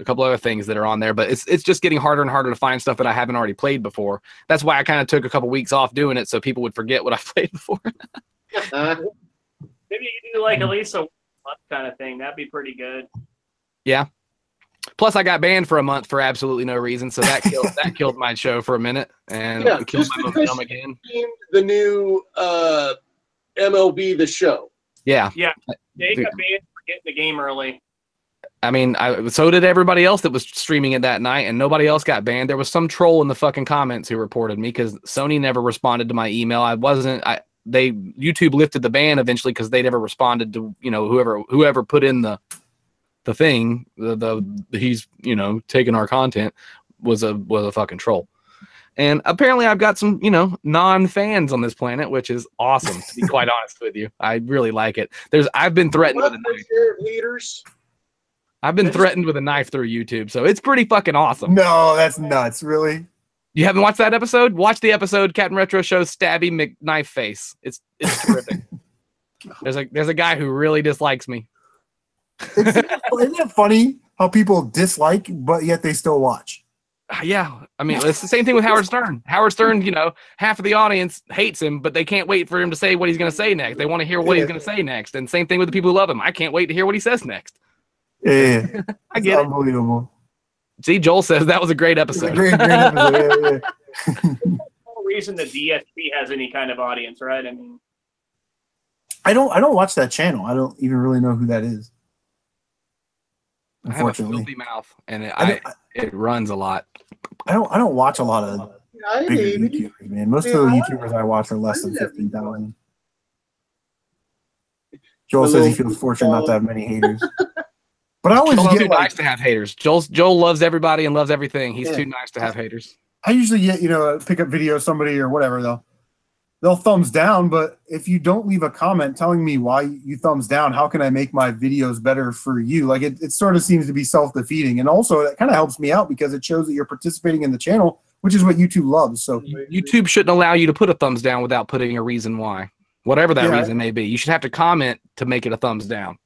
a couple other things that are on there. But it's just getting harder and harder to find stuff that I haven't already played before. That's why I kind of took a couple weeks off doing it so people would forget what I played before. Maybe you could do like at least a month kind of thing. That'd be pretty good. Yeah. Plus, I got banned for a month for absolutely no reason, so that killed my show for a minute and killed my momentum again. The new MLB The Show. Yeah. Yeah. They got banned for getting the game early. I mean, so did everybody else that was streaming it that night, and nobody else got banned. There was some troll in the fucking comments who reported me because Sony never responded to my email. YouTube lifted the ban eventually because they never responded to whoever put in the thing. He's taking our content was a fucking troll. And apparently I've got some, non-fans on this planet, which is awesome, to be quite honest with you. I really like it. I've been threatened with a knife. I've been threatened with a knife through YouTube, so it's pretty fucking awesome. No, that's nuts. Really? You haven't watched that episode? Watch the episode Captain Retro shows Stabby McKnife Face. It's terrific. There's a guy who really dislikes me. Isn't it funny how people dislike, but yet they still watch? Yeah, I mean, it's the same thing with Howard Stern. Howard Stern, half of the audience hates him, but they can't wait for him to say what he's going to say next. They want to hear what he's going to say next. And same thing with the people who love him. I can't wait to hear what he says next. Yeah, I get it. Unbelievable. See, Joel says that was a great episode. Great episode. No reason the DSP has any kind of audience, right? I mean, I don't watch that channel. I don't even really know who that is. I have a Unfortunately, filthy mouth, and it runs a lot. I don't watch a lot of bigger YouTubers, man. Most of the YouTubers I watch are less than 15,000. Joel says he feels fortunate not to have many haters. But I always Joel's get too nice to have haters. Joel loves everybody and loves everything. He's too nice to have haters. I usually get, pick up video of somebody or whatever, they'll thumbs down, but if you don't leave a comment telling me why you thumbs down, how can I make my videos better for you? Like it sort of seems to be self-defeating. And also that kind of helps me out because it shows that you're participating in the channel, which is what YouTube loves. So YouTube shouldn't allow you to put a thumbs down without putting a reason why. Whatever that reason may be. You should have to comment to make it a thumbs down.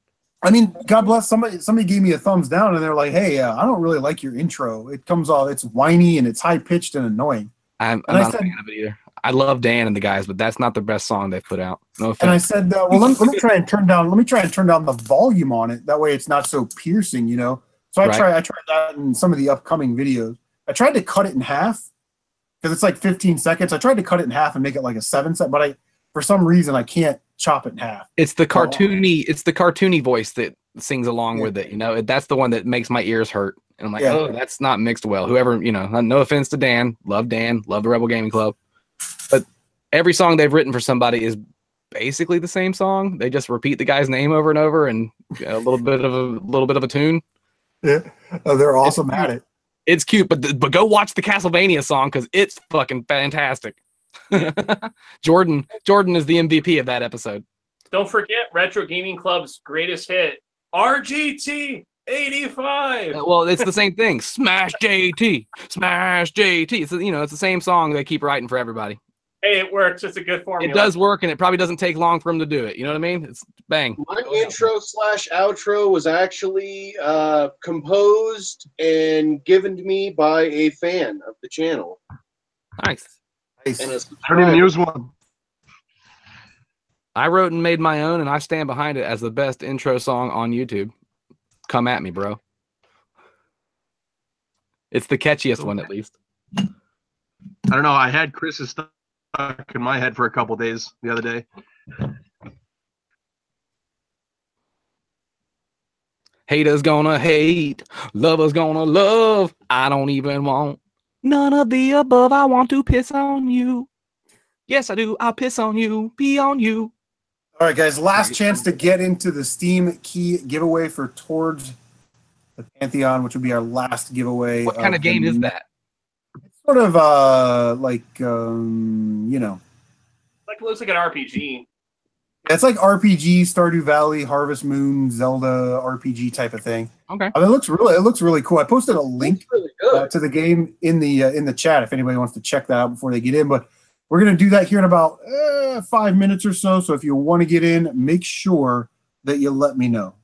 I mean, God bless somebody gave me a thumbs down and they're like, hey, I don't really like your intro. It comes off, it's whiny and it's high pitched and annoying. I'm And I not a said- fan of it either. I love Dan and the guys, but that's not the best song they've put out. No And I offense. said, well, let me try and turn down the volume on it. That way, it's not so piercing, you know. So I tried that in some of the upcoming videos. I tried to cut it in half because it's like 15 seconds. I tried to cut it in half and make it like a 7 second, but for some reason I can't chop it in half. It's the cartoony voice that sings along with it. You know, that's the one that makes my ears hurt. And I'm like, oh, that's not mixed well. Whoever, you know, no offense to Dan, love the Rebel Gaming Club, but every song they've written for somebody is basically the same song. They just repeat the guy's name over and over and a little bit of a tune. Yeah, they're awesome at it. It's cute, but go watch the Castlevania song because it's fucking fantastic. Jordan is the MVP of that episode. Don't forget Retro Gaming Club's greatest hit, RGT 85. Well, it's the same thing. Smash JT. It's it's the same song they keep writing for everybody. Hey, it works. It's a good formula. It does work, and it probably doesn't take long for them to do it. You know what I mean? It's bang. My intro/outro was actually composed and given to me by a fan of the channel. Nice. And I don't even use one. I wrote and made my own, and I stand behind it as the best intro song on YouTube. Come at me, bro. It's the catchiest one, at least. I don't know. I had Chris's stuck in my head for a couple days the other day. Haters gonna hate, lovers gonna love. I don't even want none of the above. I want to piss on you. Yes, I do. I'll piss on you, pee on you. All right, guys. Last chance to get into the Steam key giveaway for Towards the Pantheon, which will be our last giveaway. What kind of game is that? It's sort of like you know, Like looks like an RPG. it's like RPG, Stardew Valley, Harvest Moon, Zelda RPG type of thing. Okay. It looks really cool. I posted a link really good. to the game in the chat if anybody wants to check that out before they get in. But we're gonna do that here in about 5 minutes or so. So if you want to get in, make sure that you let me know.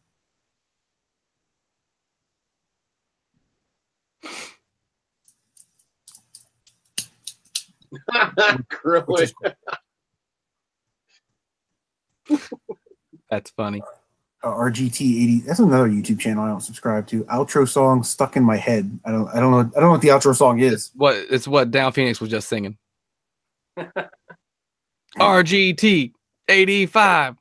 Really? That's funny. RGT80. That's another YouTube channel I don't subscribe to. Outro song stuck in my head. I don't know what the outro song is. It's what Down Phoenix was just singing. RGT 85.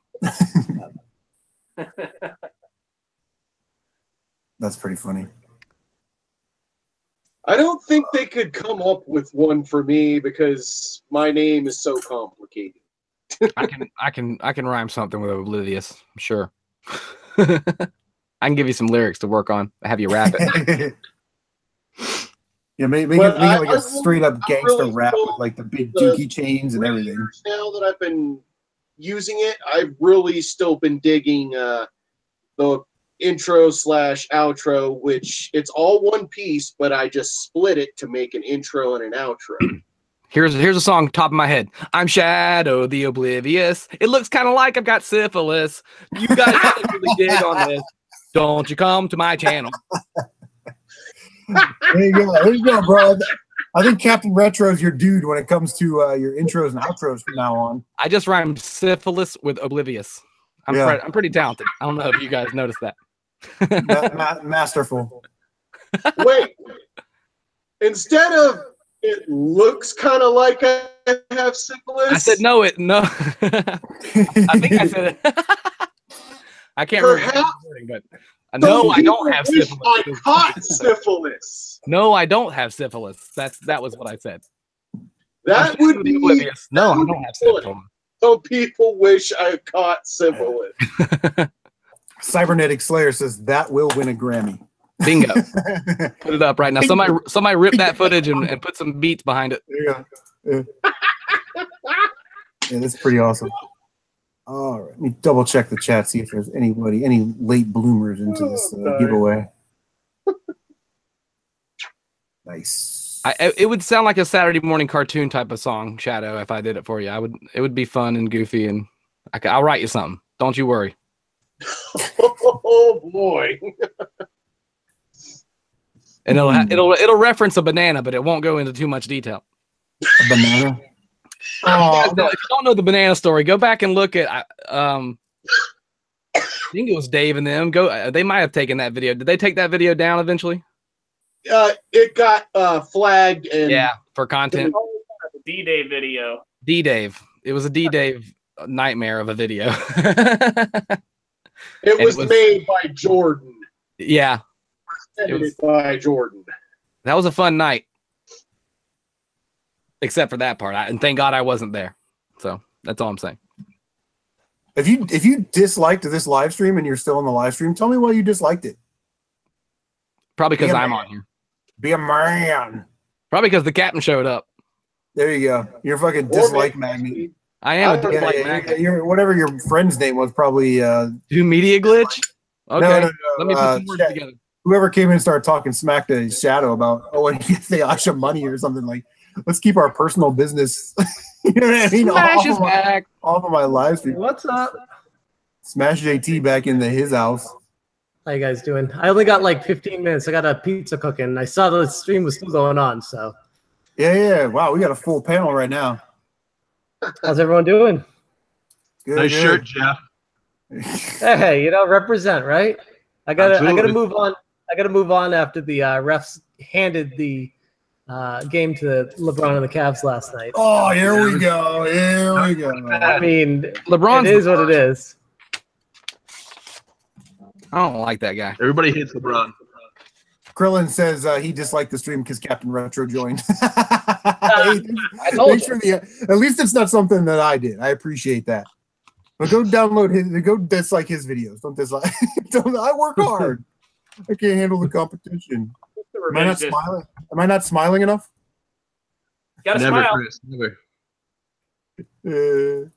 That's pretty funny. I don't think they could come up with one for me because my name is so complicated. I can rhyme something with oblivious. I'm sure. I can give you some lyrics to work on. Have you rap it. Yeah, make it like a straight up gangster rap with like the big dookie chains and everything. Now that I've been using it, I've really still been digging the intro/outro, which it's all one piece, but I just split it to make an intro and an outro. Here's a song top of my head. I'm Shadow the Oblivious. It looks kind of like I've got syphilis. You guys gotta really dig on this. Don't you come to my channel. There you go, bro. I think Captain Retro is your dude when it comes to your intros and outros from now on. I just rhymed syphilis with oblivious. I'm pretty talented. I don't know if you guys noticed that. Masterful. Wait, instead of it looks kind of like I have syphilis. I said no. I think I said it. I can't remember, but no, I don't have syphilis. I caught syphilis. No, I don't have syphilis. That was what I said. That would be oblivious. No, I don't have syphilis. Some people wish I caught syphilis. Cybernetic Slayer says that will win a Grammy. Bingo. Put it up right now. Somebody rip that footage and put some beats behind it. There you go. Yeah, that's pretty awesome. All right, let me double check the chat, see if there's any late bloomers into this giveaway. Nice. It would sound like a Saturday morning cartoon type of song, Shadow, if I did it for you. It would be fun and goofy, and I'll write you something. Don't you worry. Oh boy. And it'll reference a banana, but it won't go into too much detail. A banana. If you don't know the banana story, go back and look at. I think it was Dave and them. They might have taken that video. Did they take that video down eventually? It got flagged and for content. The D-Day video. D-Dave. It was a D-Dave nightmare of a video. It was made by Jordan. Yeah. Edited by Jordan. That was a fun night. Except for that part. And thank God I wasn't there. So that's all I'm saying. If you disliked this live stream and you're still in the live stream, tell me why you disliked it. Probably because I'm on here. Be a man. Probably because the captain showed up. There you go. You're a fucking dislike magnet. I am a dislike magnet. Whatever your friend's name was, probably. Do media glitch? Okay. No. Let me put some words together. Whoever came in and started talking smack to Shadow about, when they Asha money or something, like, let's keep our personal business. You know what I mean? Smash is back. Off of my live stream. What's up? Smash JT back into his house. How you guys doing? I only got like 15 minutes. I got a pizza cooking. I saw the stream was still going on, so. Yeah. Wow, we got a full panel right now. How's everyone doing? Good, nice shirt, Jeff. Hey, represent, right? I gotta move on. I gotta move on after the refs handed the game to LeBron and the Cavs last night. Oh, here we go. I mean, LeBron is what it is. I don't like that guy. Everybody hates LeBron. Krillin says he disliked the stream because Captain Retro joined. I told you. At least it's not something that I did. I appreciate that. But go download his. Go dislike his videos. Don't dislike. I work hard. I can't handle the competition. Am I not smiling? Am I not smiling enough? Gotta Never, smile. Chris. Never.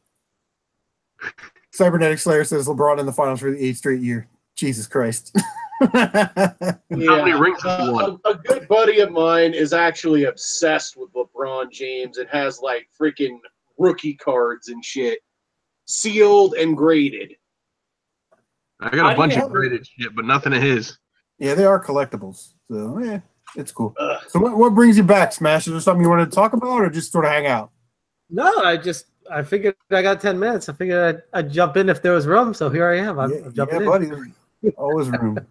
Cybernetic Slayer says LeBron in the finals for the 8th straight year. Jesus Christ. How many rings has he won? A good buddy of mine is actually obsessed with LeBron James and has like freaking rookie cards and shit sealed and graded. I got a bunch of graded shit, but nothing of his. Yeah, they are collectibles. So, it's cool. So what brings you back, Smash? Is there something you wanted to talk about or just sort of hang out? No, I figured I got 10 minutes. I figured I'd jump in if there was room. So here I am. I'm jumping in. Buddy. Always room.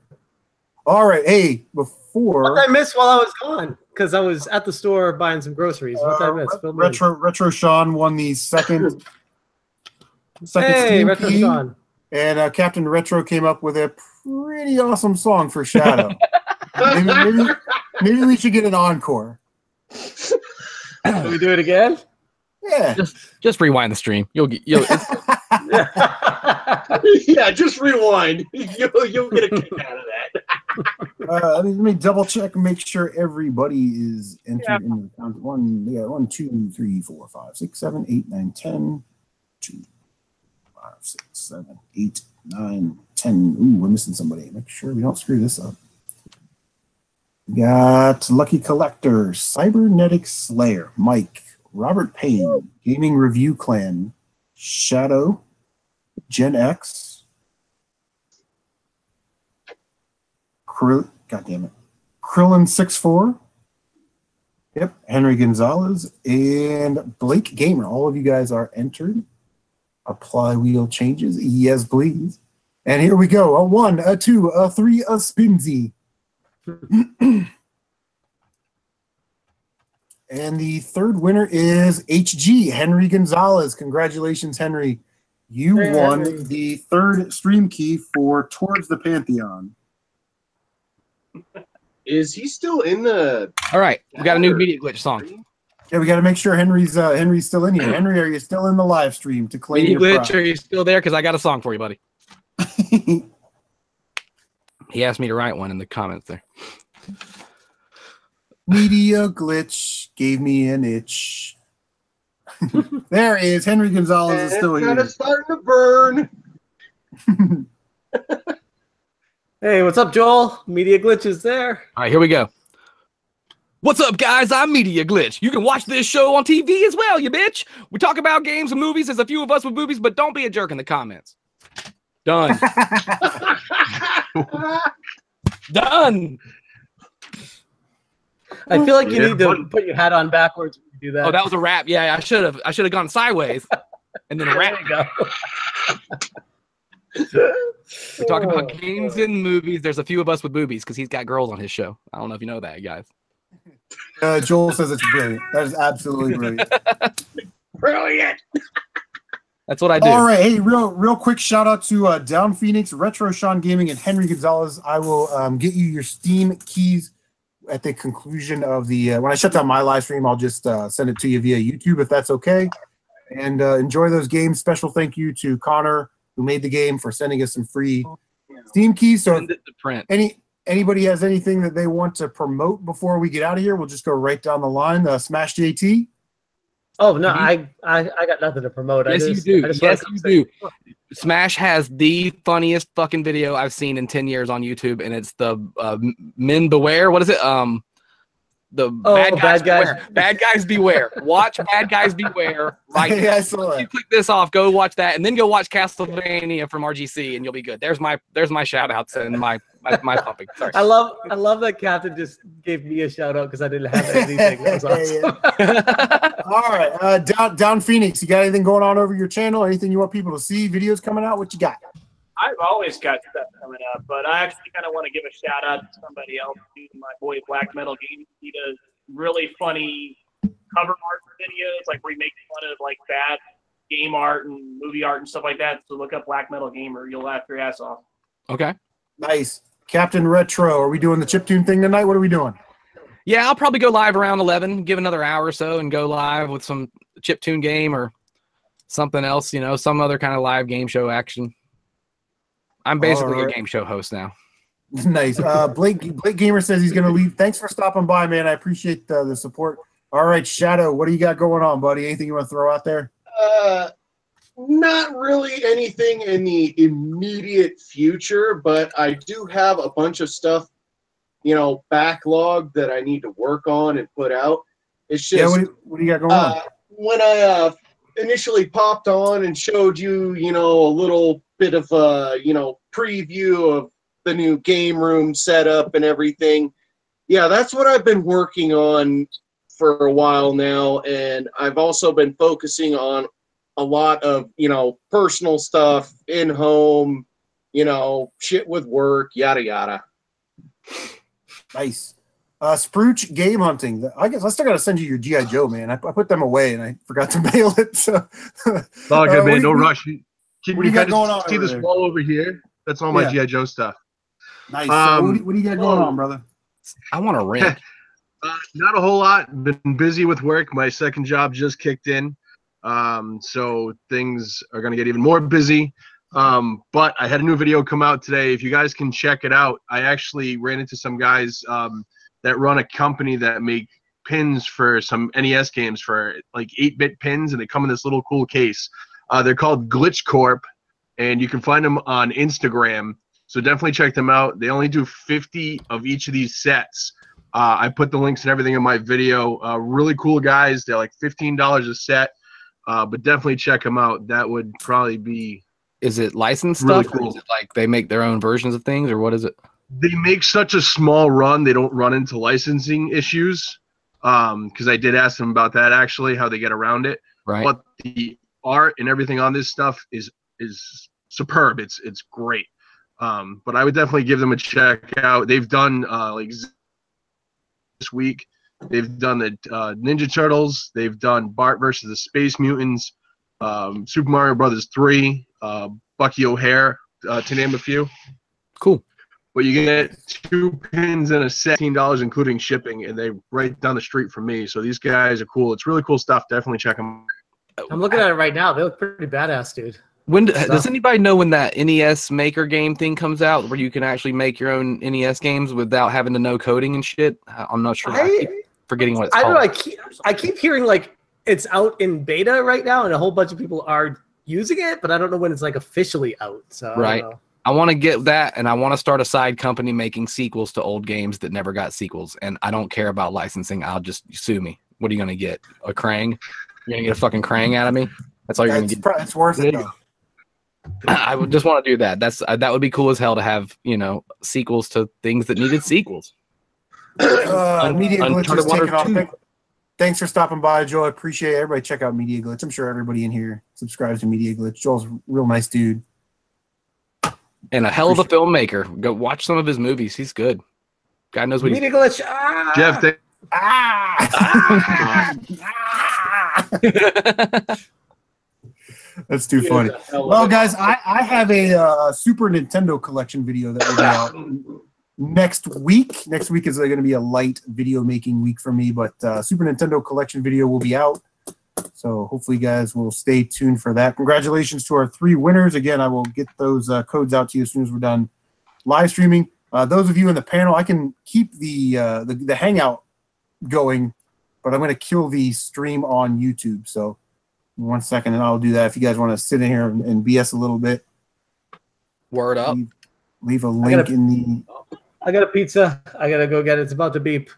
All right. Hey, before. What did I miss while I was gone? Because I was at the store buying some groceries. What did I miss? Retro Sean won the second Hey, Retro key, Sean. and Captain Retro came up with a pretty awesome song for Shadow. maybe we should get an encore. Can we do it again? Yeah. Just rewind the stream. You'll Yeah, just rewind. You'll get a kick out of that. Let me double check and make sure everybody is entered in the count. 1, 2, 3, 4, 5, 6, 7, 8, 9, 10. 2, 5, 6, 7, 8, 9, 10. Ooh, we're missing somebody. Make sure we don't screw this up. We got Lucky Collector, Cybernetic Slayer, Mike, Robert Payne, Gaming Review Clan, Shadow, Gen X, Krillin 64. Yep, Henry Gonzalez and Blake Gamer. All of you guys are entered. Apply wheel changes. Yes, please. And here we go. A 1, a 2, a 3, a spinsy. And the third winner is HG, Henry Gonzalez. Congratulations, Henry. You won the third stream key for Towards the Pantheon. Is he still in the... All right. We got a new media glitch song. Yeah, we got to make sure Henry's still in here. Henry, are you still in the live stream to claim Media your glitch, prize? are you still there? Because I got a song for you, buddy. He asked me to write one in the comments there. Media glitch gave me an itch. There is. Henry Gonzalez is still It's here. kind of starting to burn. Hey, what's up, Joel? Media Glitch is there. All right, here we go. What's up, guys? I'm Media Glitch. You can watch this show on TV as well, you bitch. We talk about games and movies. There's a few of us with movies, but don't be a jerk in the comments. Done. Done. I feel like you Yeah, need to buddy. put your hat on backwards when you do that. Oh, that was a rap. Yeah, I should have gone sideways and then a there rap. you go. We're talking about games and movies. There's a few of us with boobies because he's got girls on his show. I don't know if you know that, guys. Joel says it's brilliant. That is absolutely brilliant. Brilliant. That's what I do. All right, hey, real quick shout out to Down Phoenix, Retro Sean Gaming, and Henry Gonzalez. I will get you your Steam keys at the conclusion of the when I shut down my live stream. I'll just send it to you via YouTube if that's okay. And enjoy those games. Special thank you to Connor, who made the game, for sending us some free Steam keys. So Send it to print. anybody has anything that they want to promote before we get out of here, we'll just go right down the line. Smash JT. Oh no, I got nothing to promote. Yes, you do. Yes, you do. Smash has the funniest fucking video I've seen in 10 years on YouTube, and it's the Men Beware. What is it? Bad guys beware. Bad guys beware. Watch Bad Guys Beware. Right. Yeah, I saw that. You click this off, go watch that, and then go watch Castlevania from RGC, and you'll be good. There's my shout outs and my pumping. Sorry. I love that Captain just gave me a shout out because I didn't have anything. That was awesome. All right, Down Phoenix, you got anything going on over your channel? Anything you want people to see? Videos coming out? What you got? I've always got stuff coming up, but I actually kind of want to give a shout out to somebody else, my boy Black Metal Gaming. He does really funny cover art videos, like where he makes fun of like bad game art and movie art and stuff like that. So look up Black Metal Gamer. You'll laugh your ass off. Okay. Nice. Captain Retro, are we doing the chiptune thing tonight? What are we doing? Yeah, I'll probably go live around 11, give another hour or so, and go live with some chiptune game or something else, some other kind of live game show action. I'm basically a game show host now. Nice. Blake Gamer says he's going to leave. Thanks for stopping by, man. I appreciate the support. All right, Shadow, what do you got going on, buddy? Anything you want to throw out there? Not really anything in the immediate future, but I do have a bunch of stuff, backlog that I need to work on and put out. It's just what do you got going on? When I initially popped on and showed you, a little bit of preview of the new game room setup and everything. Yeah, that's what I've been working on for a while now, and I've also been focusing on a lot of, personal stuff in home, shit with work, yada yada. Nice. Sprooch Game Hunting. I guess I still got to send you your G.I. Joe, man. I put them away and I forgot to mail it. So. It's all good, man. No rush. Can what do you got going on see this there? wall over here? That's all my G.I. Joe stuff. Nice. So what do you got going on, brother? I want to rent. Not a whole lot. Been busy with work. My second job just kicked in. So things are going to get even more busy. But I had a new video come out today. If you guys can check it out, I actually ran into some guys that run a company that make pins for some NES games for like 8-bit pins, and they come in this little cool case. They're called Glitch Corp, and you can find them on Instagram. So definitely check them out. They only do 50 of each of these sets. I put the links and everything in my video. Really cool guys. They're like $15 a set, but definitely check them out. That would probably be. Is it licensed really stuff? cool. Or is it like they make their own versions of things, or what is it? They make such a small run, they don't run into licensing issues. Because I did ask them about that, actually, how they get around it. Right. But the art and everything on this stuff is superb. It's great. But I would definitely give them a check out. They've done this week. They've done the Ninja Turtles. They've done Bart versus the Space Mutants, Super Mario Brothers 3, Bucky O'Hare, to name a few. Cool. But you get 2 pins in a set, $15 including shipping, and they right down the street from me. So these guys are cool. It's really cool stuff. Definitely check them out. I'm looking at it right now. They look pretty badass, dude. When does anybody know when that NES Maker game thing comes out, where you can actually make your own NES games without having to know coding and shit? I'm not sure. I keep forgetting what it's called. I don't know. I keep hearing like it's out in beta right now, and a whole bunch of people are using it, but I don't know when it's like officially out. So right. I don't know. I want to get that, and I want to start a side company making sequels to old games that never got sequels. And I don't care about licensing. I'll just sue me. What are you going to get? A Krang? You're going to get a fucking Krang out of me? That's all you're going to get. It's worth it, though. I would just want to do that. That would be cool as hell to have, sequels to things that needed sequels. Media Glitch is Uncharted Waters taking off. 2. Thanks for stopping by, Joel. I appreciate it. Everybody check out Media Glitch. I'm sure everybody in here subscribes to Media Glitch. Joel's a real nice dude. And a hell of a filmmaker. Go watch some of his movies. He's good. God knows what he's Media Glitch. Ah! Jeff, That's too funny. Well, guys, I have a Super Nintendo collection video that will be out next week. Next week is going to be a light video making week for me, but Super Nintendo collection video will be out. So hopefully you guys will stay tuned for that. Congratulations to our 3 winners. Again, I will get those codes out to you as soon as we're done live streaming. Those of you in the panel, I can keep the Hangout going, but I'm going to kill the stream on YouTube. So 1 second, and I'll do that. If you guys want to sit in here and BS a little bit, word up. Leave a link in the. I got a pizza. I got to go get it. It's about to beep.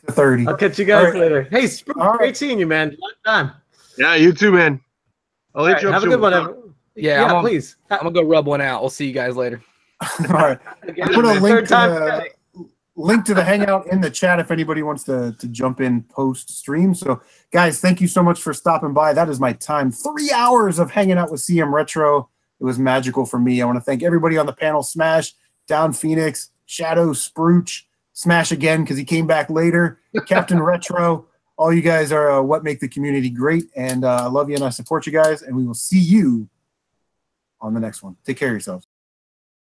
30. I'll catch you guys Right. later. Hey, All right. great seeing you, man. Long time. yeah, you too, man. I'll All hit right, you up have a soon. good one. everyone. Yeah, Please. I'm gonna go rub one out. We'll see you guys later. All right. Again, Put a link third to time the today. link to the Hangout in the chat if anybody wants to jump in post stream. So, guys, thank you so much for stopping by. That is my time. 3 hours of hanging out with CM Retro. It was magical for me. I want to thank everybody on the panel: Smash, Down Phoenix, Shadow, Sprooch, Smash again because he came back later, Captain Retro. All you guys are what make the community great, and I love you and I support you guys. And we will see you on the next one. Take care of yourselves.